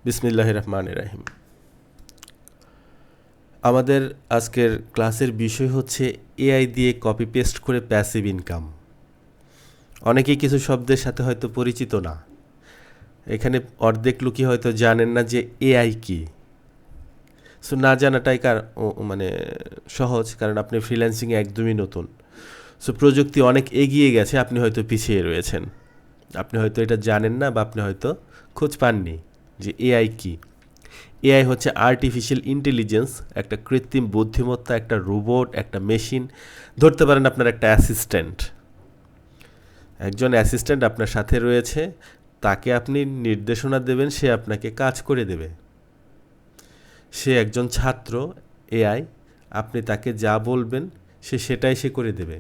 বিসমিল্লাহির রহমানির রহিম। আমাদের আজকের ক্লাসের বিষয় হচ্ছে এআই দিয়ে কপি পেস্ট করে প্যাসিভ ইনকাম। অনেকেই কিছু শব্দের সাথে হয়তো পরিচিত না। এখানে অর্ধেক লোকই হয়তো জানেন না যে এআই কি। সো না জানাটাই মানে সহজ, কারণ আপনি ফ্রিল্যান্সিংয়ে একদমই নতুন। সো প্রযুক্তি অনেক এগিয়ে গেছে, আপনি হয়তো পিছিয়ে রয়েছেন। আপনি হয়তো এটা জানেন না, বা আপনি হয়তো খোঁজ পাননি যে এআই কি। এআই হচ্ছে আর্টিফিশিয়াল ইন্টেলিজেন্স, একটা কৃত্রিম বুদ্ধিমত্তা, একটা রোবট, একটা মেশিন। ধরতে পারেন আপনার একটা অ্যাসিস্ট্যান্ট, একজন অ্যাসিস্ট্যান্ট আপনার সাথে রয়েছে। তাকে আপনি নির্দেশনা দেবেন, সে আপনাকে কাজ করে দেবে। সে একজন ছাত্র, এআই। আপনি তাকে যা বলবেন সে করে দেবে।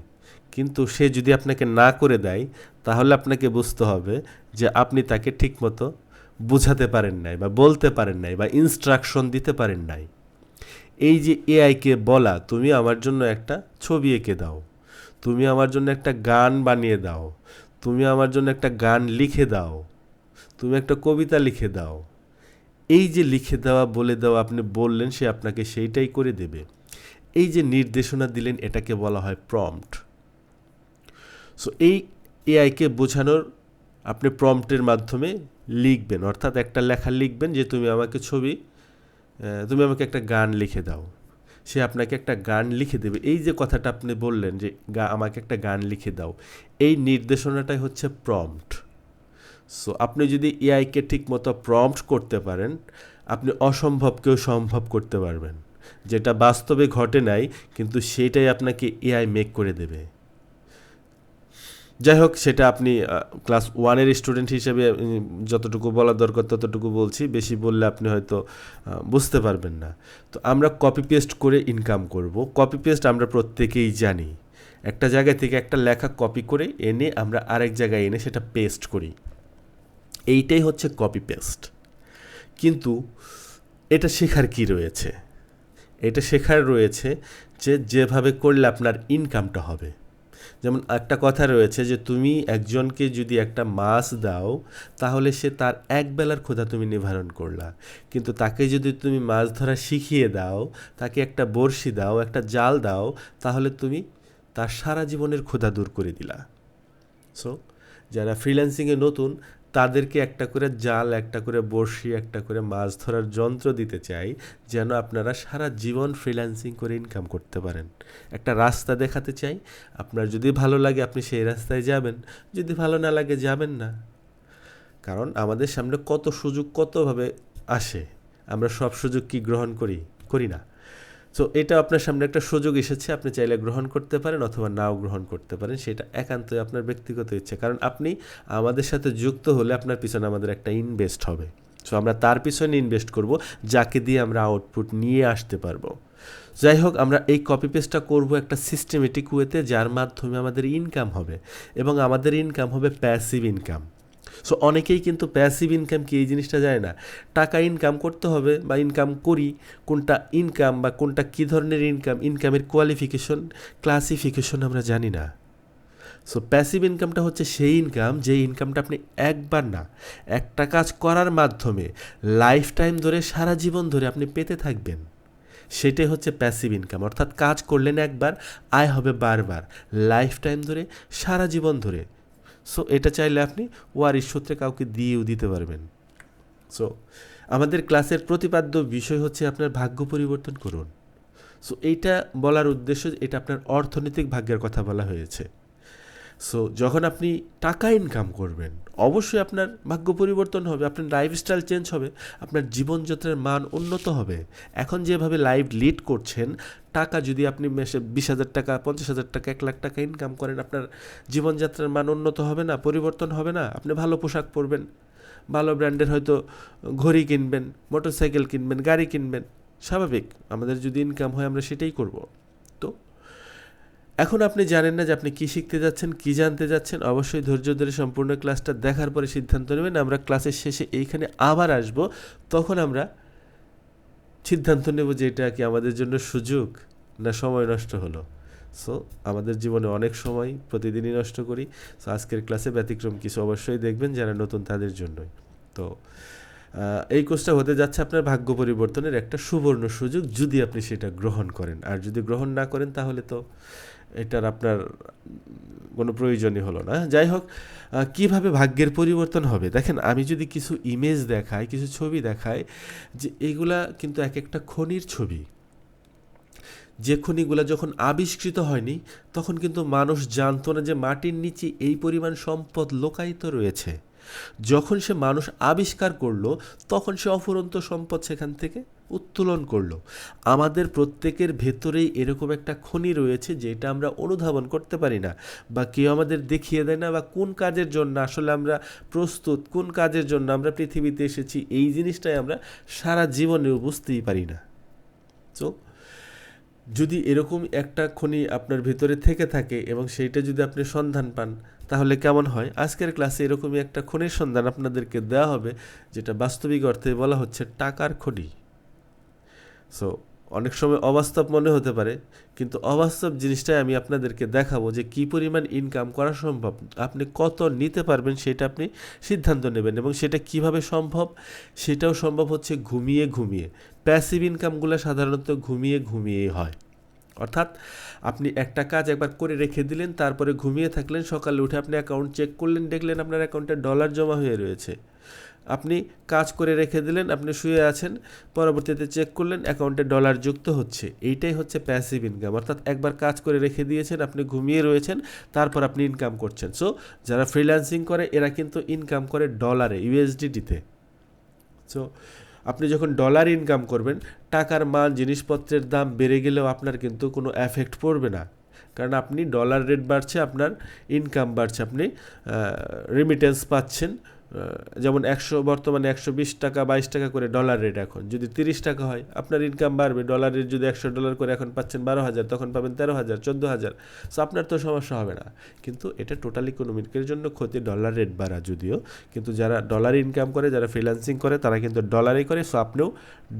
কিন্তু সে যদি আপনাকে না করে দেয়, তাহলে আপনাকে বুঝতে হবে যে আপনি তাকে ঠিকমতো বুঝাতে পারেন নাই, বা বলতে পারেন নাই, বা ইনস্ট্রাকশন দিতে পারেন নাই। এই যে এআইকে বলা, তুমি আমার জন্য একটা ছবি এঁকে দাও, তুমি আমার জন্য একটা গান বানিয়ে দাও, তুমি আমার জন্য একটা গান লিখে দাও, তুমি একটা কবিতা লিখে দাও। এই যে লিখে দেওয়া, বলে দেওয়া, আপনি বললেন, সে আপনাকে সেইটাই করে দেবে। এই যে নির্দেশনা দিলেন, এটাকে বলা হয় প্রম্পট। সো এই এআইকে বোঝানোর, আপনি প্রম্পটের মাধ্যমে লিখবেন, অর্থাৎ একটা লেখা লিখবেন যে তুমি আমাকে একটা গান লিখে দাও। সে আপনাকে একটা গান লিখে দেবে। এই যে কথাটা আপনি বললেন যে আমাকে একটা গান লিখে দাও, এই নির্দেশনাটাই হচ্ছে প্রম্পট। সো আপনি যদি এআইকে ঠিকমতো প্রম্পট করতে পারেন, আপনি অসম্ভবকেও সম্ভব করতে পারবেন। যেটা বাস্তবে ঘটে নাই, কিন্তু সেটাই আপনাকে এআই মেক করে দেবে। যাই হোক, সেটা আপনি ক্লাস ওয়ানের স্টুডেন্ট হিসেবে যতটুকু বলা দরকার ততটুকু বলছি। বেশি বললে আপনি হয়তো বুঝতে পারবেন না। তো আমরা কপি পেস্ট করে ইনকাম করব। কপি পেস্ট আমরা প্রত্যেকেই জানি। একটা জায়গা থেকে একটা লেখা কপি করে এনে আমরা আরেক জায়গায় এনে সেটা পেস্ট করি। এইটাই হচ্ছে কপি পেস্ট। কিন্তু এটা শেখার কি রয়েছে? এটা শেখার রয়েছে যে যেভাবে করলে আপনার ইনকামটা হবে। যেমন একটা কথা রয়েছে যে তুমি একজনকে যদি একটা মাছ দাও, তাহলে সে তার এক বেলার ক্ষুধা তুমি নিবারণ করলা। কিন্তু তাকে যদি তুমি মাছ ধরা শিখিয়ে দাও, তাকে একটা বড়শি দাও, একটা জাল দাও, তাহলে তুমি তার সারা জীবনের ক্ষুধা দূর করে দিলা। সো যারা ফ্রিল্যান্সিংয়ে নতুন, তাদেরকে একটা করে জাল, একটা করে বড়শি, একটা করে মাছ ধরার যন্ত্র দিতে চাই, যেন আপনারা সারা জীবন ফ্রিল্যান্সিং করে ইনকাম করতে পারেন। একটা রাস্তা দেখাতে চাই। আপনার যদি ভালো লাগে আপনি সেই রাস্তায় যাবেন, যদি ভালো না লাগে যাবেন না। কারণ আমাদের সামনে কত সুযোগ কতভাবে আসে, আমরা সব সুযোগ কি গ্রহণ করি না। সো এটা আপনার সামনে একটা সুযোগ এসেছে, আপনি চাইলে গ্রহণ করতে পারেন অথবা নাও গ্রহণ করতে পারেন। সেটা একান্তই আপনার ব্যক্তিগত ইচ্ছে। কারণ আপনি আমাদের সাথে যুক্ত হলে আপনার পিছনে আমাদের একটা ইনভেস্ট হবে। সো আমরা তার পিছনে ইনভেস্ট করব, যাকে দিয়ে আমরা আউটপুট নিয়ে আসতে পারবো। যাই হোক, আমরা এই কপি পেস্টটা করব একটা সিস্টেমেটিক ওয়েতে, যার মাধ্যমে আমাদের ইনকাম হবে, এবং আমাদের ইনকাম হবে প্যাসিভ ইনকাম। সো অনেকেই কিন্তু প্যাসিভ ইনকাম কি এই জিনিসটা জানে না। টাকা ইনকাম করতে হবে বা ইনকাম করি, কোনটা ইনকাম বা কোনটা কী ধরনের ইনকাম, ইনকামের ক্লাসিফিকেশন আমরা জানি না। সো প্যাসিভ ইনকামটা হচ্ছে সেই ইনকাম, যে ইনকামটা আপনি একবার না, একটা কাজ করার মাধ্যমে লাইফ টাইম ধরে, সারা জীবন ধরে আপনি পেতে থাকবেন। সেটাই হচ্ছে প্যাসিভ ইনকাম। অর্থাৎ কাজ করলেন একবার, আয় হবে বারবার, লাইফ টাইম ধরে, সারা জীবন ধরে। সো এটা চাইলে আপনি ওয়ারিশ সূত্রে কাউকে দিয়েও দিতে পারবেন। সো আমাদের ক্লাসের প্রতিপাদ্য বিষয় হচ্ছে আপনার ভাগ্য পরিবর্তন করুন। সো এইটা বলার উদ্দেশ্য, এটা আপনার অর্থনৈতিক ভাগ্যের কথা বলা হয়েছে। সো যখন আপনি টাকা ইনকাম করবেন, অবশ্যই আপনার ভাগ্য পরিবর্তন হবে, আপনার লাইফস্টাইল চেঞ্জ হবে, আপনার জীবনযাত্রার মান উন্নত হবে। এখন যেভাবে লাইফ লিড করছেন, টাকা যদি আপনি মাসে 20,000 টাকা, 50,000 টাকা, 1 লাখ টাকা ইনকাম করেন, আপনার জীবনযাত্রার মান উন্নত হবে না, পরিবর্তন হবে না? আপনি ভালো পোশাক পরবেন, ভালো ব্র্যান্ডের হয়তো ঘড়ি কিনবেন, মোটরসাইকেল কিনবেন, গাড়ি কিনবেন। স্বাভাবিক, আমাদের যদি ইনকাম হয় আমরা সেটাই করব। তো এখন আপনি জানেন না যে আপনি কী শিখতে যাচ্ছেন, কী জানতে যাচ্ছেন। অবশ্যই ধৈর্য ধরে সম্পূর্ণ ক্লাসটা দেখার পরে সিদ্ধান্ত নেবেন। আমরা ক্লাসের শেষে এইখানে আবার আসব, তখন আমরা সিদ্ধান্ত নেব যে এটা কি আমাদের জন্য সুযোগ না সময় নষ্ট হলো। সো আমাদের জীবনে অনেক সময় প্রতিদিনই নষ্ট করি। সো আজকের ক্লাসে ব্যতিক্রম কিছু অবশ্যই দেখবেন, যারা নতুন তাদের জন্যই। তো এই কোর্সটা হতে যাচ্ছে আপনার ভাগ্য পরিবর্তনের একটা সুবর্ণ সুযোগ, যদি আপনি সেটা গ্রহণ করেন। আর যদি গ্রহণ না করেন তাহলে তো এটার আপনার কোনো প্রয়োজনই হলো না। যাই হোক, কিভাবে ভাগ্যের পরিবর্তন হবে, দেখেন আমি যদি কিছু ইমেজ দেখাই, কিছু ছবি দেখাই, যে এইগুলা কিন্তু এক একটা খনির ছবি। যে খনিগুলো যখন আবিষ্কৃত হয়নি তখন কিন্তু মানুষ জানতো না যে মাটির নিচে এই পরিমাণ সম্পদ লুকায়িত রয়েছে। যখন সে মানুষ আবিষ্কার করলো তখন সে অফুরন্ত সম্পদ সেখান থেকে উত্তোলন করলো। আমাদের প্রত্যেকের ভেতরেই এরকম একটা খনি রয়েছে যেটা আমরা অনুধাবন করতে পারি না, বা কেউ আমাদের দেখিয়ে দেয় না, বা কোন কাজের জন্য আসলে আমরা প্রস্তুত, কোন কাজের জন্য আমরা পৃথিবীতে এসেছি, এই জিনিসটাই আমরা সারা জীবনেও বুঝতেই পারি না। তো যদি এরকম একটা খনি আপনার ভেতরে থেকে থাকে এবং সেইটা যদি আপনি সন্ধান পান তাহলে কেমন হয়। আজকের ক্লাসে এরকমই একটা খনির সন্ধান আপনাদেরকে দেওয়া হবে, যেটা বাস্তবিক অর্থে বলা হচ্ছে টাকার খনি। সো অনেক সময় অবাস্তব মনে হতে পারে, কিন্তু অবাস্তব জিনিসটাই আমি আপনাদেরকে দেখাবো যে কী পরিমাণ ইনকাম করা সম্ভব, আপনি কত নিতে পারবেন সেটা আপনি সিদ্ধান্ত নেবেন। এবং সেটা কিভাবে সম্ভব, সেটাও সম্ভব হচ্ছে ঘুমিয়ে ঘুমিয়ে। প্যাসিভ ইনকামগুলো সাধারণত ঘুমিয়ে ঘুমিয়েই হয়। অর্থাৎ আপনি একটা কাজ একবার করে রেখে দিলেন, তারপরে ঘুমিয়ে থাকলেন, সকালে উঠে আপনি অ্যাকাউন্ট চেক করলেন, দেখলেন আপনার অ্যাকাউন্টে ডলার জমা হয়ে রয়েছে। আপনি কাজ করে রেখে দিলেন, আপনি শুয়ে আছেন, পরবর্তীতে চেক করলেন অ্যাকাউন্টে ডলার যুক্ত হচ্ছে। এইটাই হচ্ছে প্যাসিভ ইনকাম। অর্থাৎ একবার কাজ করে রেখে দিয়েছেন, আপনি ঘুমিয়ে রয়েছেন, তারপর আপনি ইনকাম করছেন। সো যারা ফ্রিল্যান্সিং করে এরা কিন্তু ইনকাম করে ডলারে, ইউএসডিটিতে। সো আপনি যখন ডলার ইনকাম করবেন, টাকার মান, জিনিসপত্রের দাম বেড়ে গেলেও আপনার কিন্তু কোনো এফেক্ট পড়বে না, কারণ আপনি ডলার রেট বাড়ছে, আপনার ইনকাম বাড়ছে, আপনি রেমিটেন্স পাচ্ছেন। যেমন বর্তমানে 120 টাকা 22 টাকা করে ডলার রেট, এখন যদি 30 টাকা হয় আপনার ইনকাম বাড়বে। ডলার রেট যদি 100 ডলার করে এখন পাচ্ছেন 12,000, তখন পাবেন 13,000, 14,000। সো আপনার তো সমস্যা হবে না। কিন্তু এটা টোটাল ইকোনমিকের জন্য ক্ষতি, ডলার রেট বাড়া যদিও, কিন্তু যারা ডলার ইনকাম করে, যারা ফ্রিল্যান্সিং করে, তারা কিন্তু ডলারে করে। সো আপনিও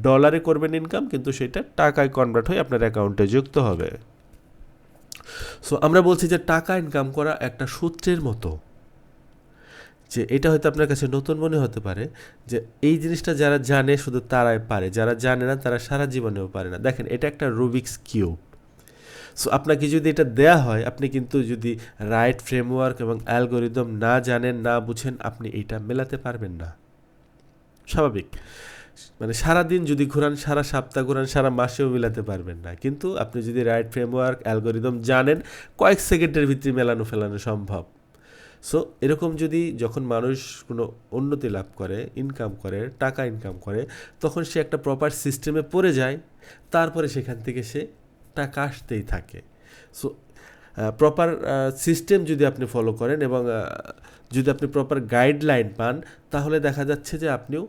ডলারে করবেন ইনকাম, কিন্তু সেটা টাকায় কনভার্ট হয়ে আপনার অ্যাকাউন্টে যুক্ত হবে। সো আমরা বলছি যে টাকা ইনকাম করা একটা সূত্রের মতো, যে এটা হয়তো আপনার কাছে নতুন মনে হতে পারে, যে এই জিনিসটা যারা জানে শুধু তারাই পারে, যারা জানে না তারা সারা জীবনেও পারে না। দেখেন, এটা একটা রুবিক্স কিউব। সো আপনাকে যদি এটা দেয়া হয়, আপনি কিন্তু যদি রাইট ফ্রেমওয়ার্ক এবং অ্যালগোরিদম না জানেন, না বুঝেন, আপনি এটা মেলাতে পারবেন না। স্বাভাবিক, মানে সারাদিন যদি ঘোরান, সারা সপ্তাহ ঘোরান, সারা মাসেও মেলাতে পারবেন না। কিন্তু আপনি যদি রাইট ফ্রেমওয়ার্ক, অ্যালগোরিদম জানেন, কয়েক সেকেন্ডের ভিতরে ফেলানো সম্ভব। সো এরকম যদি যখন মানুষ কোনো উন্নতি লাভ করে, ইনকাম করে, টাকা ইনকাম করে, তখন সে একটা প্রপার সিস্টেমে পড়ে যায়, তারপরে সেখান থেকে সে টাকা আসতেই থাকে। সো প্রপার সিস্টেম যদি আপনি ফলো করেন এবং যদি আপনি প্রপার গাইডলাইন পান, তাহলে দেখা যাচ্ছে যে আপনিও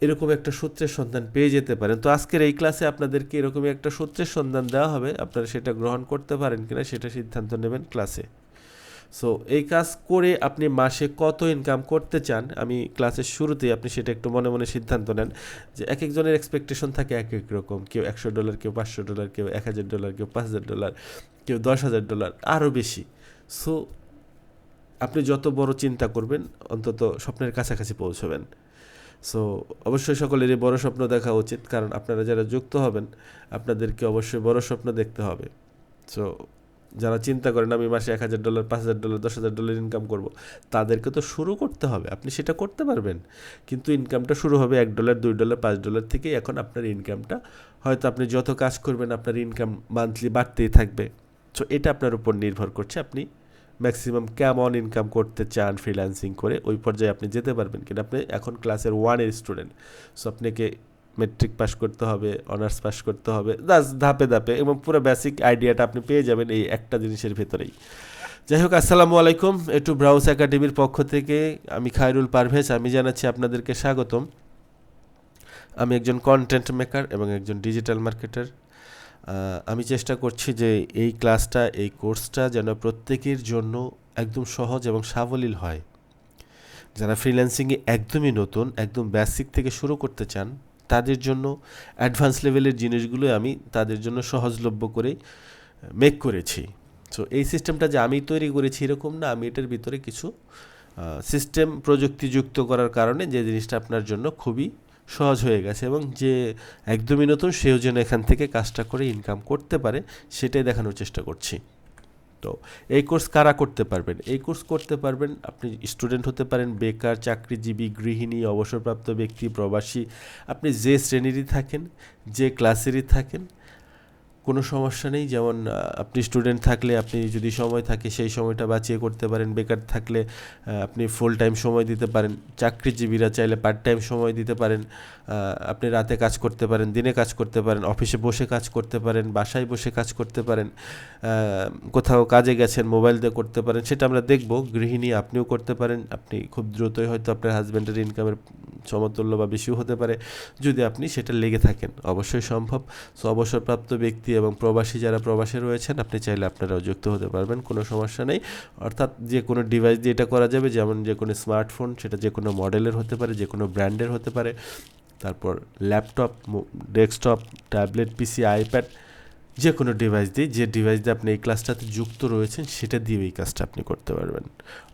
এরকম একটা সূত্রের সন্ধান পেয়ে যেতে পারেন। তো আজকের এই ক্লাসে আপনাদেরকে এরকমই একটা সূত্রের সন্ধান দেওয়া হবে, আপনারা সেটা গ্রহণ করতে পারেন কিনা সেটা সিদ্ধান্ত নেবেন ক্লাসে। সো এই কাজ করে আপনি মাসে কত ইনকাম করতে চান, আমি ক্লাসের শুরুতেই আপনি সেটা একটু মনে মনে সিদ্ধান্ত নেন। যে এক একজনের এক্সপেকটেশন থাকে এক এক রকম, কেউ $100, কেউ $500, কেউ $1000, কেউ $5000, কেউ $10,000, আরও বেশি। সো আপনি যত বড় চিন্তা করবেন, অন্তত স্বপ্নের কাছাকাছি পৌঁছবেন। সো অবশ্যই সকলেরই বড় স্বপ্ন দেখা উচিত, কারণ আপনারা যারা যুক্ত হবেন আপনাদেরকে অবশ্যই বড় স্বপ্ন দেখতে হবে। সো যারা চিন্তা করেন আমি মাসে $1,000, $5,000, $10,000 ইনকাম করব, তাদেরকে তো শুরু করতে হবে। আপনি সেটা করতে পারবেন, কিন্তু ইনকামটা শুরু হবে $1, $2, $5 থেকেই। এখন আপনার ইনকামটা হয়তো আপনি যত কাজ করবেন আপনার ইনকাম মান্থলি বাড়তেই থাকবে। সো এটা আপনার উপর নির্ভর করছে, আপনি ম্যাক্সিমাম কেমন ইনকাম করতে চান ফ্রিল্যান্সিং করে, ওই পর্যায়ে আপনি যেতে পারবেন কিনা। আপনি এখন ক্লাসের 1-এর স্টুডেন্ট, সো আপনাকে মেট্রিক পাস করতে হবে, অনার্স পাস করতে হবে, ধাপে ধাপে, এবং পুরো বেসিক আইডিয়াটা আপনি পেয়ে যাবেন এই একটা জিনিসের ভেতরেই। যাই হোক, আসসালামু আলাইকুম। একটু ব্রাউজ একাডেমির পক্ষ থেকে আমি খায়রুল পারভেজ, আমি জানাচ্ছি আপনাদেরকে স্বাগতম। আমি একজন কন্টেন্ট মেকার এবং একজন ডিজিটাল মার্কেটার। আমি চেষ্টা করছি যে এই ক্লাসটা, এই কোর্সটা যেন প্রত্যেকের জন্য একদম সহজ এবং সাবলীল হয়। যারা ফ্রিল্যান্সিংয়ে একদমই নতুন, একদম বেসিক থেকে শুরু করতে চান, তাদের জন্য অ্যাডভান্স লেভেলের জিনিসগুলো আমি তাদের জন্য সহজলভ্য করে মেক করেছি। সো এই সিস্টেমটা যে আমি তৈরি করেছি এরকম না, আমি এটার ভিতরে কিছু সিস্টেম প্রযুক্তি যুক্ত করার কারণে যে জিনিসটা আপনার জন্য খুবই সহজ হয়ে গেছে এবং যে একদমই নতুন সেও যেন এখান থেকে কাজটা করে ইনকাম করতে পারে সেটাই দেখানোর চেষ্টা করছি। তো এই কোর্স কারা করতে পারবেন? এই কোর্স করতে পারবেন আপনি স্টুডেন্ট হতে পারেন, বেকার, চাকরিজীবী, গৃহিণী, অবসরপ্রাপ্ত ব্যক্তি, প্রবাসী, আপনি যে শ্রেণীরই থাকেন, যে ক্লাসেরই থাকেন, কোনো সমস্যা নেই। যেমন আপনি স্টুডেন্ট থাকলে আপনি যদি সময় থাকে সেই সময়টা বাঁচিয়ে করতে পারেন, বেকার থাকলে আপনি ফুল টাইম সময় দিতে পারেন, চাকরিজীবীরা চাইলে পার্ট টাইম সময় দিতে পারেন, আপনি রাতে কাজ করতে পারেন, দিনে কাজ করতে পারেন, অফিসে বসে কাজ করতে পারেন, বাসায় বসে কাজ করতে পারেন, কোথাও কাজে গেছেন মোবাইল দিয়ে করতে পারেন, সেটা আমরা দেখব। গৃহিণী আপনিও করতে পারেন, আপনি খুব দ্রুতই হয়তো আপনার হাজব্যান্ডের ইনকামের সমতুল্য বা বেশিও হতে পারে যদি আপনি সেটা লেগে থাকেন, অবশ্যই সম্ভব। সো অবসরপ্রাপ্ত ব্যক্তি এবং প্রবাসী যারা প্রবাসে রয়েছেন আপনি চাইলে আপনারাও যুক্ত হতে পারবেন, কোনো সমস্যা নেই। অর্থাৎ যে কোনো ডিভাইস দিয়ে এটা করা যাবে, যেমন যে কোনো স্মার্টফোন, সেটা যে কোনো মডেলের হতে পারে, যে কোনো ব্র্যান্ডের হতে পারে, তারপর ল্যাপটপ, ডেস্কটপ, ট্যাবলেট, পিসি, আইপ্যাড, যে কোনো ডিভাইস দিয়ে, যে ডিভাইস দিয়ে আপনি এই ক্লাসটাতে যুক্ত রয়েছেন সেটা দিয়ে এই কাজটা আপনি করতে পারবেন।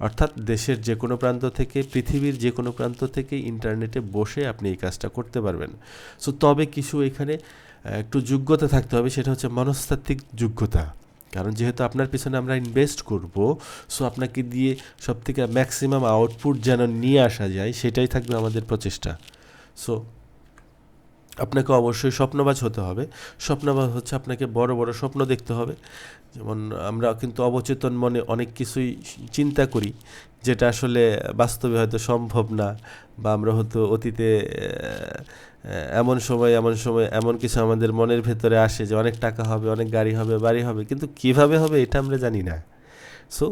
অর্থাৎ দেশের যে কোনো প্রান্ত থেকে, পৃথিবীর যে কোনো প্রান্ত থেকে ইন্টারনেটে বসে আপনি এই কাজটা করতে পারবেন। সো তবে কিছু এখানে একটু যোগ্যতা থাকতে হবে, সেটা হচ্ছে মনস্তাত্ত্বিক যোগ্যতা। কারণ যেহেতু আপনার পিছনে আমরা ইনভেস্ট করব, সো আপনাকে দিয়ে সবথেকে ম্যাক্সিমাম আউটপুট যেন নিয়ে আসা যায় সেটাই থাকবে আমাদের প্রচেষ্টা। সো আপনাকে অবশ্যই স্বপ্নবাজ হতে হবে। স্বপ্নবাজ হচ্ছে আপনাকে বড় বড় স্বপ্ন দেখতে হবে। যেমন আমরা কিন্তু অবচেতন মনে অনেক কিছুই চিন্তা করি যেটা আসলে বাস্তবে হয়তো সম্ভব না, বা আমরা হয়তো অতীতে এমন সময় এমন কিছু আমাদের মনের ভেতরে আসে যে অনেক টাকা হবে, অনেক গাড়ি হবে, বাড়ি হবে, কিন্তু কিভাবে হবে এটা আমরা জানি না। সো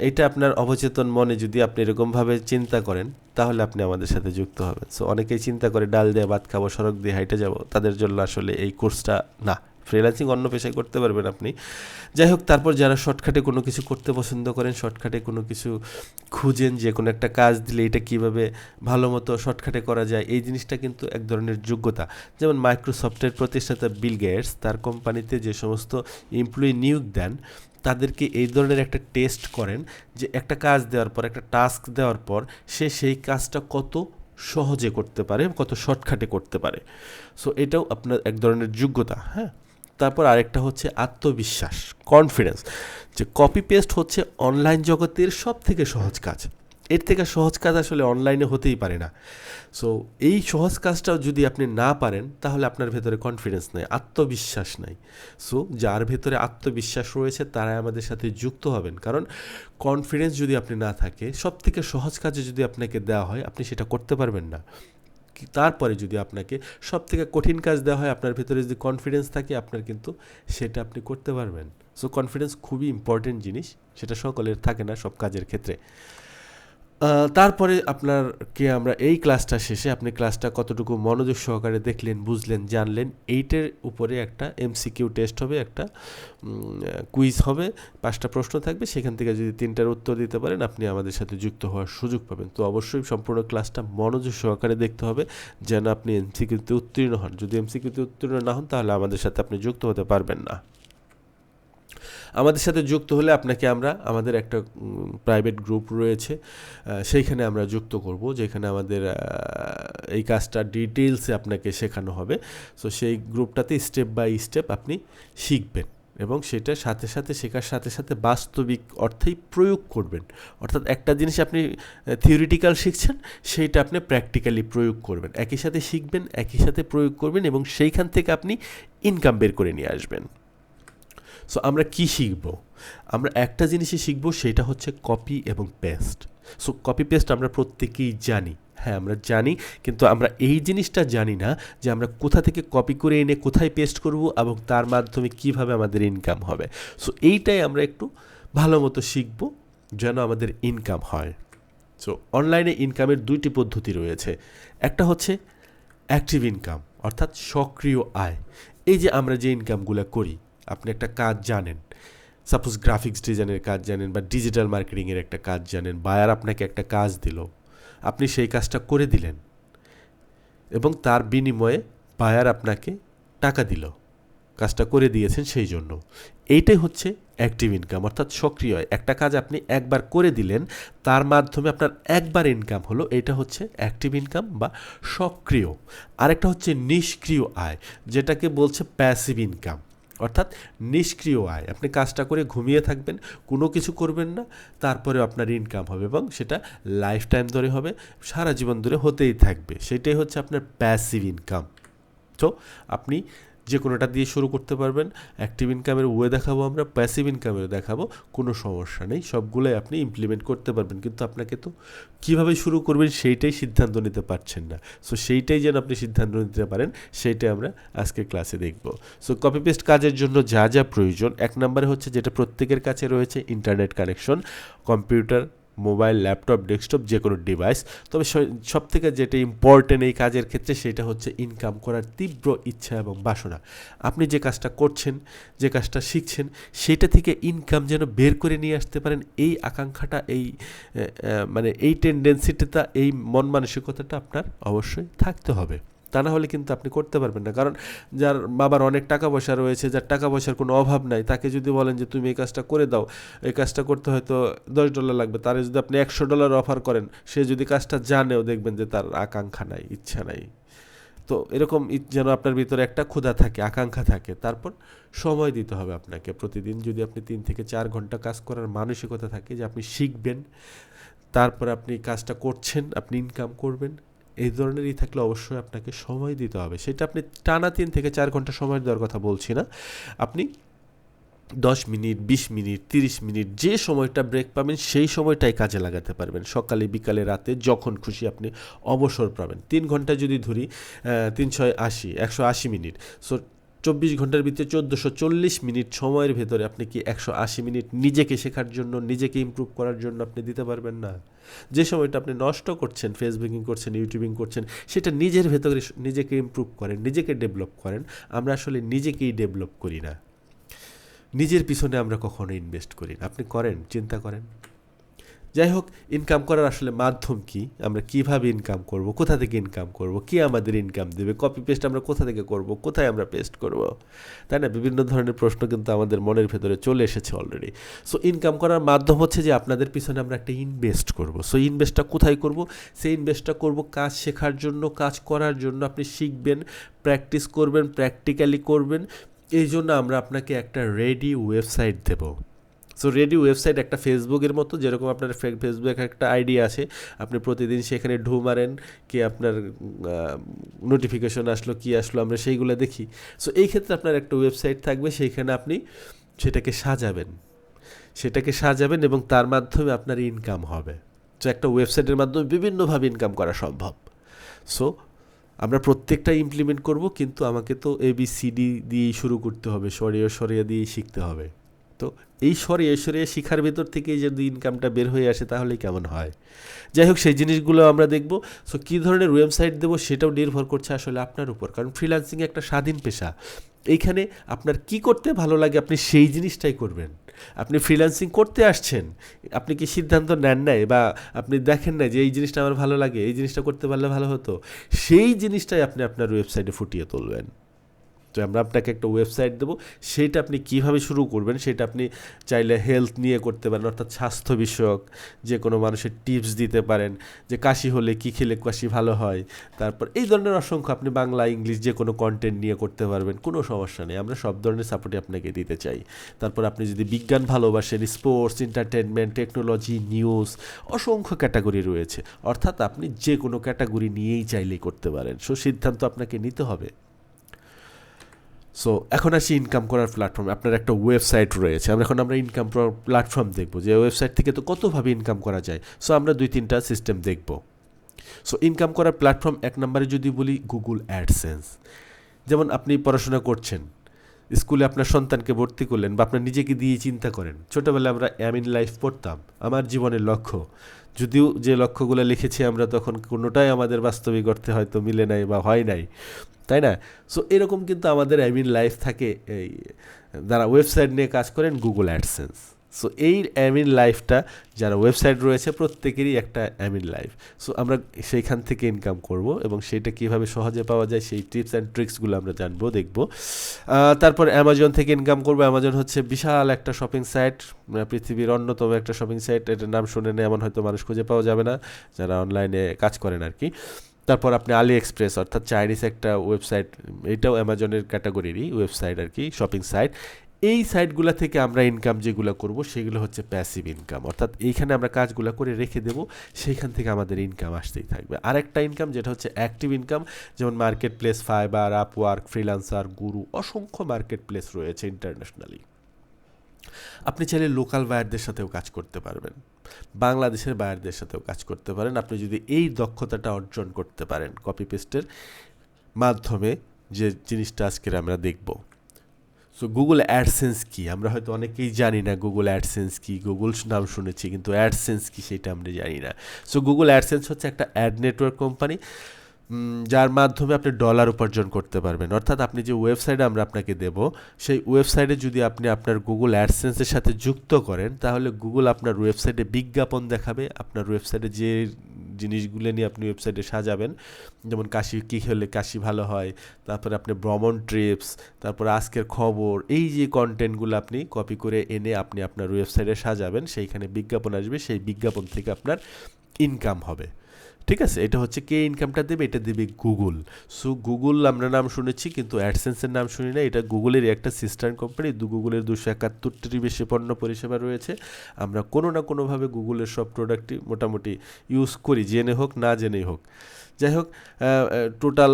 এটা আপনার অবচেতন মনে যদি আপনি এরকমভাবে চিন্তা করেন তাহলে আপনি আমাদের সাথে যুক্ত হবেন। সো অনেকেই চিন্তা করে ডাল দিয়ে ভাত খাবো, সড়ক দিয়ে হাইটে যাব, তাদের জন্য আসলে এই কোর্সটা না। ফ্রিল্যান্সিং অন্য পেশায় করতে পারবেন আপনি। যাই হোক, তারপর যারা শর্টকাটে কোনো কিছু করতে পছন্দ করেন, শর্টকাটে কোনো কিছু খুঁজেন, যে কোনো একটা কাজ দিলে এটা কীভাবে ভালো মতো শর্টকাটে করা যায়, এই জিনিসটা কিন্তু এক ধরনের যোগ্যতা। যেমন মাইক্রোসফটের প্রতিষ্ঠাতা বিল গেটস তার কোম্পানিতে যে সমস্ত এমপ্লয়ি নিয়োগ দেন তাদেরকে এই ধরনের একটা টেস্ট করেন যে একটা কাজ দেওয়ার পর, একটা টাস্ক দেওয়ার পর সে সেই কাজটা কত সহজে করতে পারে, কত শর্টকাটে করতে পারে। সো এটাও আপনার এক ধরনের যোগ্যতা। হ্যাঁ, তারপর আরেকটা হচ্ছে আত্মবিশ্বাস, কনফিডেন্স। যে কপি পেস্ট হচ্ছে অনলাইন জগতের সব থেকে সহজ কাজ। এর থেকে সহজ কাজ আসলে অনলাইনে হতেই পারে না। সো এই সহজ কাজটাও যদি আপনি না পারেন তাহলে আপনার ভেতরে কনফিডেন্স নাই, আত্মবিশ্বাস নাই। সো যার ভেতরে আত্মবিশ্বাস রয়েছে তারাই আমাদের সাথে যুক্ত হবেন। কারণ কনফিডেন্স যদি আপনি না থাকে, সব থেকে সহজ কাজে যদি আপনাকে দেওয়া হয় আপনি সেটা করতে পারবেন না। তারপরে যদি আপনাকে সব থেকে কঠিন কাজ দেওয়া হয়, আপনার ভেতরে যদি কনফিডেন্স থাকে আপনার কিন্তু সেটা আপনি করতে পারবেন। সো কনফিডেন্স খুবই ইম্পর্টেন্ট জিনিস, সেটা সকলের থাকে না সব কাজের ক্ষেত্রে। তারপরে আপনারকে আমরা এই ক্লাসটা শেষে আপনি ক্লাসটা কতটুকু মনোযোগ সহকারে দেখলেন, বুঝলেন, জানলেন, এইটার উপরে একটা এমসিকিউ টেস্ট হবে, একটা কুইজ হবে, 5টা প্রশ্ন থাকবে, সেখান থেকে যদি 3টার উত্তর দিতে পারেন আপনি আমাদের সাথে যুক্ত হওয়ার সুযোগ পাবেন। তো অবশ্যই সম্পূর্ণ ক্লাসটা মনোযোগ সহকারে দেখতে হবে যেন আপনি এমসিকিউতে উত্তীর্ণ হন। যদি এমসিকিউতে উত্তীর্ণ না হন তাহলে আমাদের সাথে আপনি যুক্ত হতে পারবেন না। আমাদের সাথে যুক্ত হলে আপনাকে আমরা আমাদের একটা প্রাইভেট গ্রুপ রয়েছে, সেইখানে আমরা যুক্ত করব, যেখানে আমাদের এই কাজটা ডিটেলসে আপনাকে শেখানো হবে। সো সেই গ্রুপটাতে স্টেপ বাই স্টেপ আপনি শিখবেন এবং সেটা সাথে সাথে শেখার সাথে সাথে বাস্তবিক অর্থেই প্রয়োগ করবেন। অর্থাৎ একটা জিনিস আপনি থিওরিটিক্যাল শিখছেন, সেইটা আপনি প্র্যাকটিক্যালি প্রয়োগ করবেন। একই সাথে শিখবেন, একই সাথে প্রয়োগ করবেন এবং সেইখান থেকে আপনি ইনকাম বের করে নিয়ে আসবেন। সো আমরা কি শিখব? আমরা একটা জিনিসই শিখব, সেটা হচ্ছে কপি এবং পেস্ট। সো কপি পেস্ট আমরা প্রত্যেকেই জানি, হ্যাঁ আমরা জানি, কিন্তু আমরা এই জিনিসটা জানি না যে আমরা কোথা থেকে কপি করে এনে কোথায় পেস্ট করব এবং তার মাধ্যমে কিভাবে আমাদের ইনকাম হবে। সো এইটাই আমরা একটু ভালো মতো শিখব যেন আমাদের ইনকাম হয়। সো অনলাইনে ইনকামের 2টি পদ্ধতি রয়েছে। একটা হচ্ছে অ্যাক্টিভ ইনকাম, অর্থাৎ সক্রিয় আয়। এই যে আমরা যে ইনকামগুলো করি, আপনি একটা কাজ জানেন, সাপোজ গ্রাফিক্স ডিজাইনের কাজ জানেন বা ডিজিটাল মার্কেটিংয়ের একটা কাজ জানেন, বায়ার আপনাকে একটা কাজ দিল, আপনি সেই কাজটা করে দিলেন এবং তার বিনিময়ে বায়ার আপনাকে টাকা দিল, কাজটা করে দিয়েছেন সেই জন্য। এইটাই হচ্ছে অ্যাক্টিভ ইনকাম, অর্থাৎ সক্রিয় আয়। একটা কাজ আপনি একবার করে দিলেন, তার মাধ্যমে আপনার একবার ইনকাম হলো, এটা হচ্ছে অ্যাক্টিভ ইনকাম বা সক্রিয়। আরেকটা হচ্ছে নিষ্ক্রিয় আয়, যেটাকে বলছে প্যাসিভ ইনকাম, অর্থাৎ নিষ্ক্রিয় আয়। আপনি কাজটা করে ঘুমিয়ে থাকবেন, কোনো কিছু করবেন না, তারপরেও আপনার ইনকাম হবে এবং সেটা লাইফ টাইম ধরে হবে, সারা জীবন ধরে হতেই থাকবে। সেটাই হচ্ছে আপনার প্যাসিভ ইনকাম। তো আপনি যে কোনোটা দিয়ে শুরু করতে পারবেন। অ্যাক্টিভ ইনকামের ওয়ে দেখাবো আমরা, প্যাসিভ ইনকামের দেখাবো, কোনো সমস্যা নেই, সবগুলোই আপনি ইমপ্লিমেন্ট করতে পারবেন। কিন্তু আপনাকে তো কীভাবে শুরু করবেন সেইটাই সিদ্ধান্ত নিতে পারছেন না। সো সেইটাই যেন আপনি সিদ্ধান্ত নিতে পারেন, সেইটাই আমরা আজকে ক্লাসে দেখব। সো কপি পেস্ট কাজের জন্য যা যা প্রয়োজন, এক নম্বরে হচ্ছে যেটা প্রত্যেকের কাছে রয়েছে, internet connection, computer, mobile, laptop, desktop, যে কোনো ডিভাইস। তবে সব থেকে যেটা ইম্পর্টেন্ট এই কাজের ক্ষেত্রে, সেটা হচ্ছে ইনকাম করার তীব্র ইচ্ছা এবং বাসনা। আপনি যে কাজটা করছেন, যে কাজটা শিখছেন, সেটা থেকে ইনকাম যেন বের করে নিয়ে আসতে পারেন, এই আকাঙ্ক্ষাটা, এই মানে এই টেন্ডেন্সিটা, এই মন মানসিকতাটা আপনার অবশ্যই থাকতে হবে। তা না হলে কিন্তু আপনি করতে পারবেন না। কারণ যার বাবার অনেক টাকা পয়সা রয়েছে, যার টাকা পয়সার কোনো অভাব নাই, তাকে যদি বলেন যে তুমি এই কাজটা করে দাও, এই কাজটা করতে হয়তো $10 লাগবে, তারে যদি আপনি $100 অফার করেন, সে যদি কাজটা জানেও, দেখবেন যে তার আকাঙ্ক্ষা নাই, ইচ্ছা নাই। তো এরকম যেন আপনার ভিতরে একটা ক্ষুধা থাকে, আকাঙ্ক্ষা থাকে। তারপর সময় দিতে হবে আপনাকে। প্রতিদিন যদি আপনি 3 থেকে 4 ঘন্টা কাজ করার মানসিকতা থাকে, যে আপনি শিখবেন, তারপর আপনি কাজটা করছেন, আপনি ইনকাম করবেন, এই ধরনেরই থাকলে অবশ্যই আপনাকে সময় দিতে হবে। সেটা আপনি টানা 3 থেকে 4 ঘন্টা সময় দেওয়ার কথা বলছি না, আপনি 10 মিনিট, 20 মিনিট, 30 মিনিট, যে সময়টা ব্রেক পাবেন সেই সময়টাই কাজে লাগাতে পারবেন। সকালে, বিকালে, রাতে, যখন খুশি আপনি অবসর পাবেন। 3 ঘন্টা যদি ধরি, 3 6 80, 180 মিনিট। সো 24 ঘন্টার ভিতরে 1440 মিনিট সময়ের ভেতরে আপনি কি 180 মিনিট নিজেকে শেখার জন্য, নিজেকে ইমপ্রুভ করার জন্য আপনি দিতে পারবেন না? যে সময়টা আপনি নষ্ট করছেন, ফেসবুকিং করছেন, ইউটিউবিং করছেন, সেটা নিজের ভেতরে নিজেকে ইমপ্রুভ করেন, নিজেকে ডেভেলপ করেন। আমরা আসলে নিজেকেই ডেভেলপ করি না, নিজের পিছনে আমরা কখনো ইনভেস্ট করি না। আপনি করেন, চিন্তা করেন। যাই হোক, ইনকাম করার আসলে মাধ্যম কি, আমরা কিভাবে ইনকাম করব, কোথা থেকে ইনকাম করব, কি আমাদের ইনকাম দেবে, কপি পেস্ট আমরা কোথা থেকে করব, কোথায় আমরা পেস্ট করব, তাই না? বিভিন্ন ধরনের প্রশ্ন কিন্তু আমাদের মনের ভেতরে চলে এসেছে অলরেডি। সো ইনকাম করার মাধ্যম হচ্ছে যে আপনাদের পিছনে আমরা একটা ইনভেস্ট করব। সো ইনভেস্টটা কোথায় করব? সেই ইনভেস্টটা করব কাজ শেখার জন্য, কাজ করার জন্য। আপনি শিখবেন, প্র্যাকটিস করবেন, প্র্যাকটিক্যালি করবেন। এই জন্য আমরা আপনাকে একটা রেডি ওয়েবসাইট দেব। সো রেডি ওয়েবসাইট একটা ফেসবুকের মতো, যেরকম আপনার ফেসবুকে একটা আইডি আছে, আপনি প্রতিদিন সেখানে ঢু মারেন, কি আপনার নোটিফিকেশন আসলো, কি আসলো, আমরা সেইগুলো দেখি। সো এই ক্ষেত্রে আপনার একটা ওয়েবসাইট থাকবে, সেইখানে আপনি সেটাকে সাজাবেন এবং তার মাধ্যমে আপনার ইনকাম হবে। তো একটা ওয়েবসাইটের মাধ্যমে বিভিন্নভাবে ইনকাম করা সম্ভব। সো আমরা প্রত্যেকটা ইমপ্লিমেন্ট করব, কিন্তু আমাকে তো ABCD দিয়েই শুরু করতে হবে, সরিয়ে দিয়েই শিখতে হবে। তো এই সরিয়ে শিখার ভেতর থেকেই যদি ইনকামটা বের হয়ে আসে, তাহলে কেমন হয়? যাই হোক, সেই জিনিসগুলো আমরা দেখব। সো কী ধরনের ওয়েবসাইট দেবো সেটাও নির্ভর করছে আসলে আপনার উপর, কারণ ফ্রিল্যান্সিং একটা স্বাধীন পেশা। এইখানে আপনার কি করতে ভালো লাগে, আপনি সেই জিনিসটাই করবেন। আপনি ফ্রিল্যান্সিং করতে আসছেন, আপনি কি সিদ্ধান্ত নেন নাই, বা আপনি দেখেন না যে এই জিনিসটা আমার ভালো লাগে, এই জিনিসটা করতে পারলে ভালো হতো, সেই জিনিসটাই আপনি আপনার ওয়েবসাইটে ফুটিয়ে তুলবেন। তো আমরা আপনাকে একটা ওয়েবসাইট দেবো, সেইটা আপনি কীভাবে শুরু করবেন, সেটা আপনি চাইলে হেলথ নিয়ে করতে পারেন, অর্থাৎ স্বাস্থ্য বিষয়ক যে কোনো মানুষের টিপস দিতে পারেন, যে কাশি হলে কী খেলে কাশি ভালো হয়, তারপর এই ধরনের অসংখ্য, আপনি বাংলা, ইংলিশ যে কোনো কন্টেন্ট নিয়ে করতে পারবেন, কোনো সমস্যা নেই, আমরা সব ধরনের সাপোর্টই আপনাকে দিতে চাই। তারপর আপনি যদি বিজ্ঞান ভালোবাসেন, স্পোর্টস, এন্টারটেনমেন্ট, টেকনোলজি, নিউজ, অসংখ্য ক্যাটাগরি রয়েছে, অর্থাৎ আপনি যে কোনো ক্যাটাগরি নিয়েই চাইলেই করতে পারেন। সো সিদ্ধান্ত আপনাকে নিতে হবে। সো এখন আসি ইনকাম করার প্ল্যাটফর্মে। আপনার একটা ওয়েবসাইট রয়েছে, আমরা ইনকাম প্ল্যাটফর্ম দেখব, যে ওয়েবসাইট থেকে তো কতভাবে ইনকাম করা যায়। সো আমরা 2-3টা সিস্টেম দেখব। সো ইনকাম করার প্ল্যাটফর্ম, এক নম্বরে যদি বলি গুগল অ্যাডসেন্স। যেমন আপনি পড়াশোনা করছেন, স্কুলে আপনার সন্তানকে ভর্তি করলেন, বা আপনার নিজেকে দিয়ে চিন্তা করেন, ছোটোবেলায় আমরা এম ইন লাইফ পড়তাম, আমার জীবনের লক্ষ্য, যদিও যে লক্ষ্যগুলো লিখেছি আমরা তখন কোনোটাই আমাদের বাস্তবিক অর্থে হয়তো মিলে নাই বা হয় নাই, তাই না? সো এরকম কিন্তু আমাদের এম ইন লাইফ থাকে। এই যারা ওয়েবসাইট নিয়ে কাজ করেন, গুগল অ্যাডসেন্স, সো এই অ্যামিন লাইফটা যারা ওয়েবসাইট রয়েছে প্রত্যেকেরই একটা অ্যামিন লাইফ। সো আমরা সেইখান থেকে ইনকাম করব এবং সেটা কীভাবে সহজে পাওয়া যায় সেই টিপস অ্যান্ড ট্রিক্সগুলো আমরা জানবো, দেখব। তারপর অ্যামাজন থেকে ইনকাম করবো। অ্যামাজন হচ্ছে বিশাল একটা শপিং সাইট, পৃথিবীর অন্যতম একটা শপিং সাইট। এটার নাম শুনে নেই এমন হয়তো মানুষ খুঁজে পাওয়া যাবে না যারা অনলাইনে কাজ করেন আর কি। তারপর আপনি আলি এক্সপ্রেস অর্থাৎ চাইনিজ একটা ওয়েবসাইট, এটাও অ্যামাজনের ক্যাটাগরিরই ওয়েবসাইট আর কি, শপিং সাইট। এই সাইটগুলো থেকে আমরা ইনকাম যেগুলো করব সেগুলো হচ্ছে প্যাসিভ ইনকাম, অর্থাৎ এইখানে আমরা কাজগুলো করে রেখে দেব, সেইখান থেকে আমাদের ইনকাম আসতেই থাকবে। আরেকটা ইনকাম যেটা হচ্ছে অ্যাক্টিভ ইনকাম, যেমন market place, fibre, Upwork, freelancer, গুরু, অসংখ্য মার্কেট প্লেস রয়েছে ইন্টারন্যাশনালি। আপনি চাইলে লোকাল বায়ারদের সাথেও কাজ করতে পারবেন, বাংলাদেশের বায়ারদের সাথেও কাজ করতে পারেন, আপনি যদি এই দক্ষতাটা অর্জন করতে পারেন কপি পেস্টের মাধ্যমে, যে জিনিসটা আজকের আমরা দেখব। সো গুগল অ্যাডসেন্স কী, আমরা হয়তো অনেকেই জানি না গুগল অ্যাডসেন্স কী। গুগল নাম শুনেছি কিন্তু অ্যাডসেন্স কী সেটা আমরা জানি না। সো গুগল অ্যাডসেন্স হচ্ছে একটা অ্যাড নেটওয়ার্ক কোম্পানি, যার মাধ্যমে আপনি ডলার উপার্জন করতে পারবেন। অর্থাৎ আপনি যে ওয়েবসাইটে আমরা আপনাকে দেব, সেই ওয়েবসাইটে যদি আপনি আপনার গুগল অ্যাডসেন্সের সাথে যুক্ত করেন, তাহলে গুগল আপনার ওয়েবসাইটে বিজ্ঞাপন দেখাবে। আপনার ওয়েবসাইটে যে জিনিসগুলো নিয়ে আপনি ওয়েবসাইটে সাজাবেন, যেমন কাশি কী হলে কাশি ভালো হয়, তারপরে আপনি ভ্রমণ ট্রিপস, তারপর আজকের খবর, এই যে কন্টেন্টগুলো আপনি কপি করে এনে আপনি আপনার ওয়েবসাইটে সাজাবেন, সেইখানে বিজ্ঞাপন আসবে, সেই বিজ্ঞাপন থেকে আপনার ইনকাম হবে। ঠিক আছে, এটা হচ্ছে কে ইনকামটা দেবে, এটা দেবে গুগল। সো গুগল আমরা নাম শুনেছি কিন্তু অ্যাডসেন্সের নাম শুনি না। এটা গুগলের একটা সিস্টার কোম্পানি। গুগলের 271টির বেশি পণ্য পরিষেবা রয়েছে। আমরা কোনো না কোনোভাবে গুগলের সব প্রোডাক্টই মোটামুটি ইউজ করি, জেনে হোক না জেনেই হোক। যাই হোক, টোটাল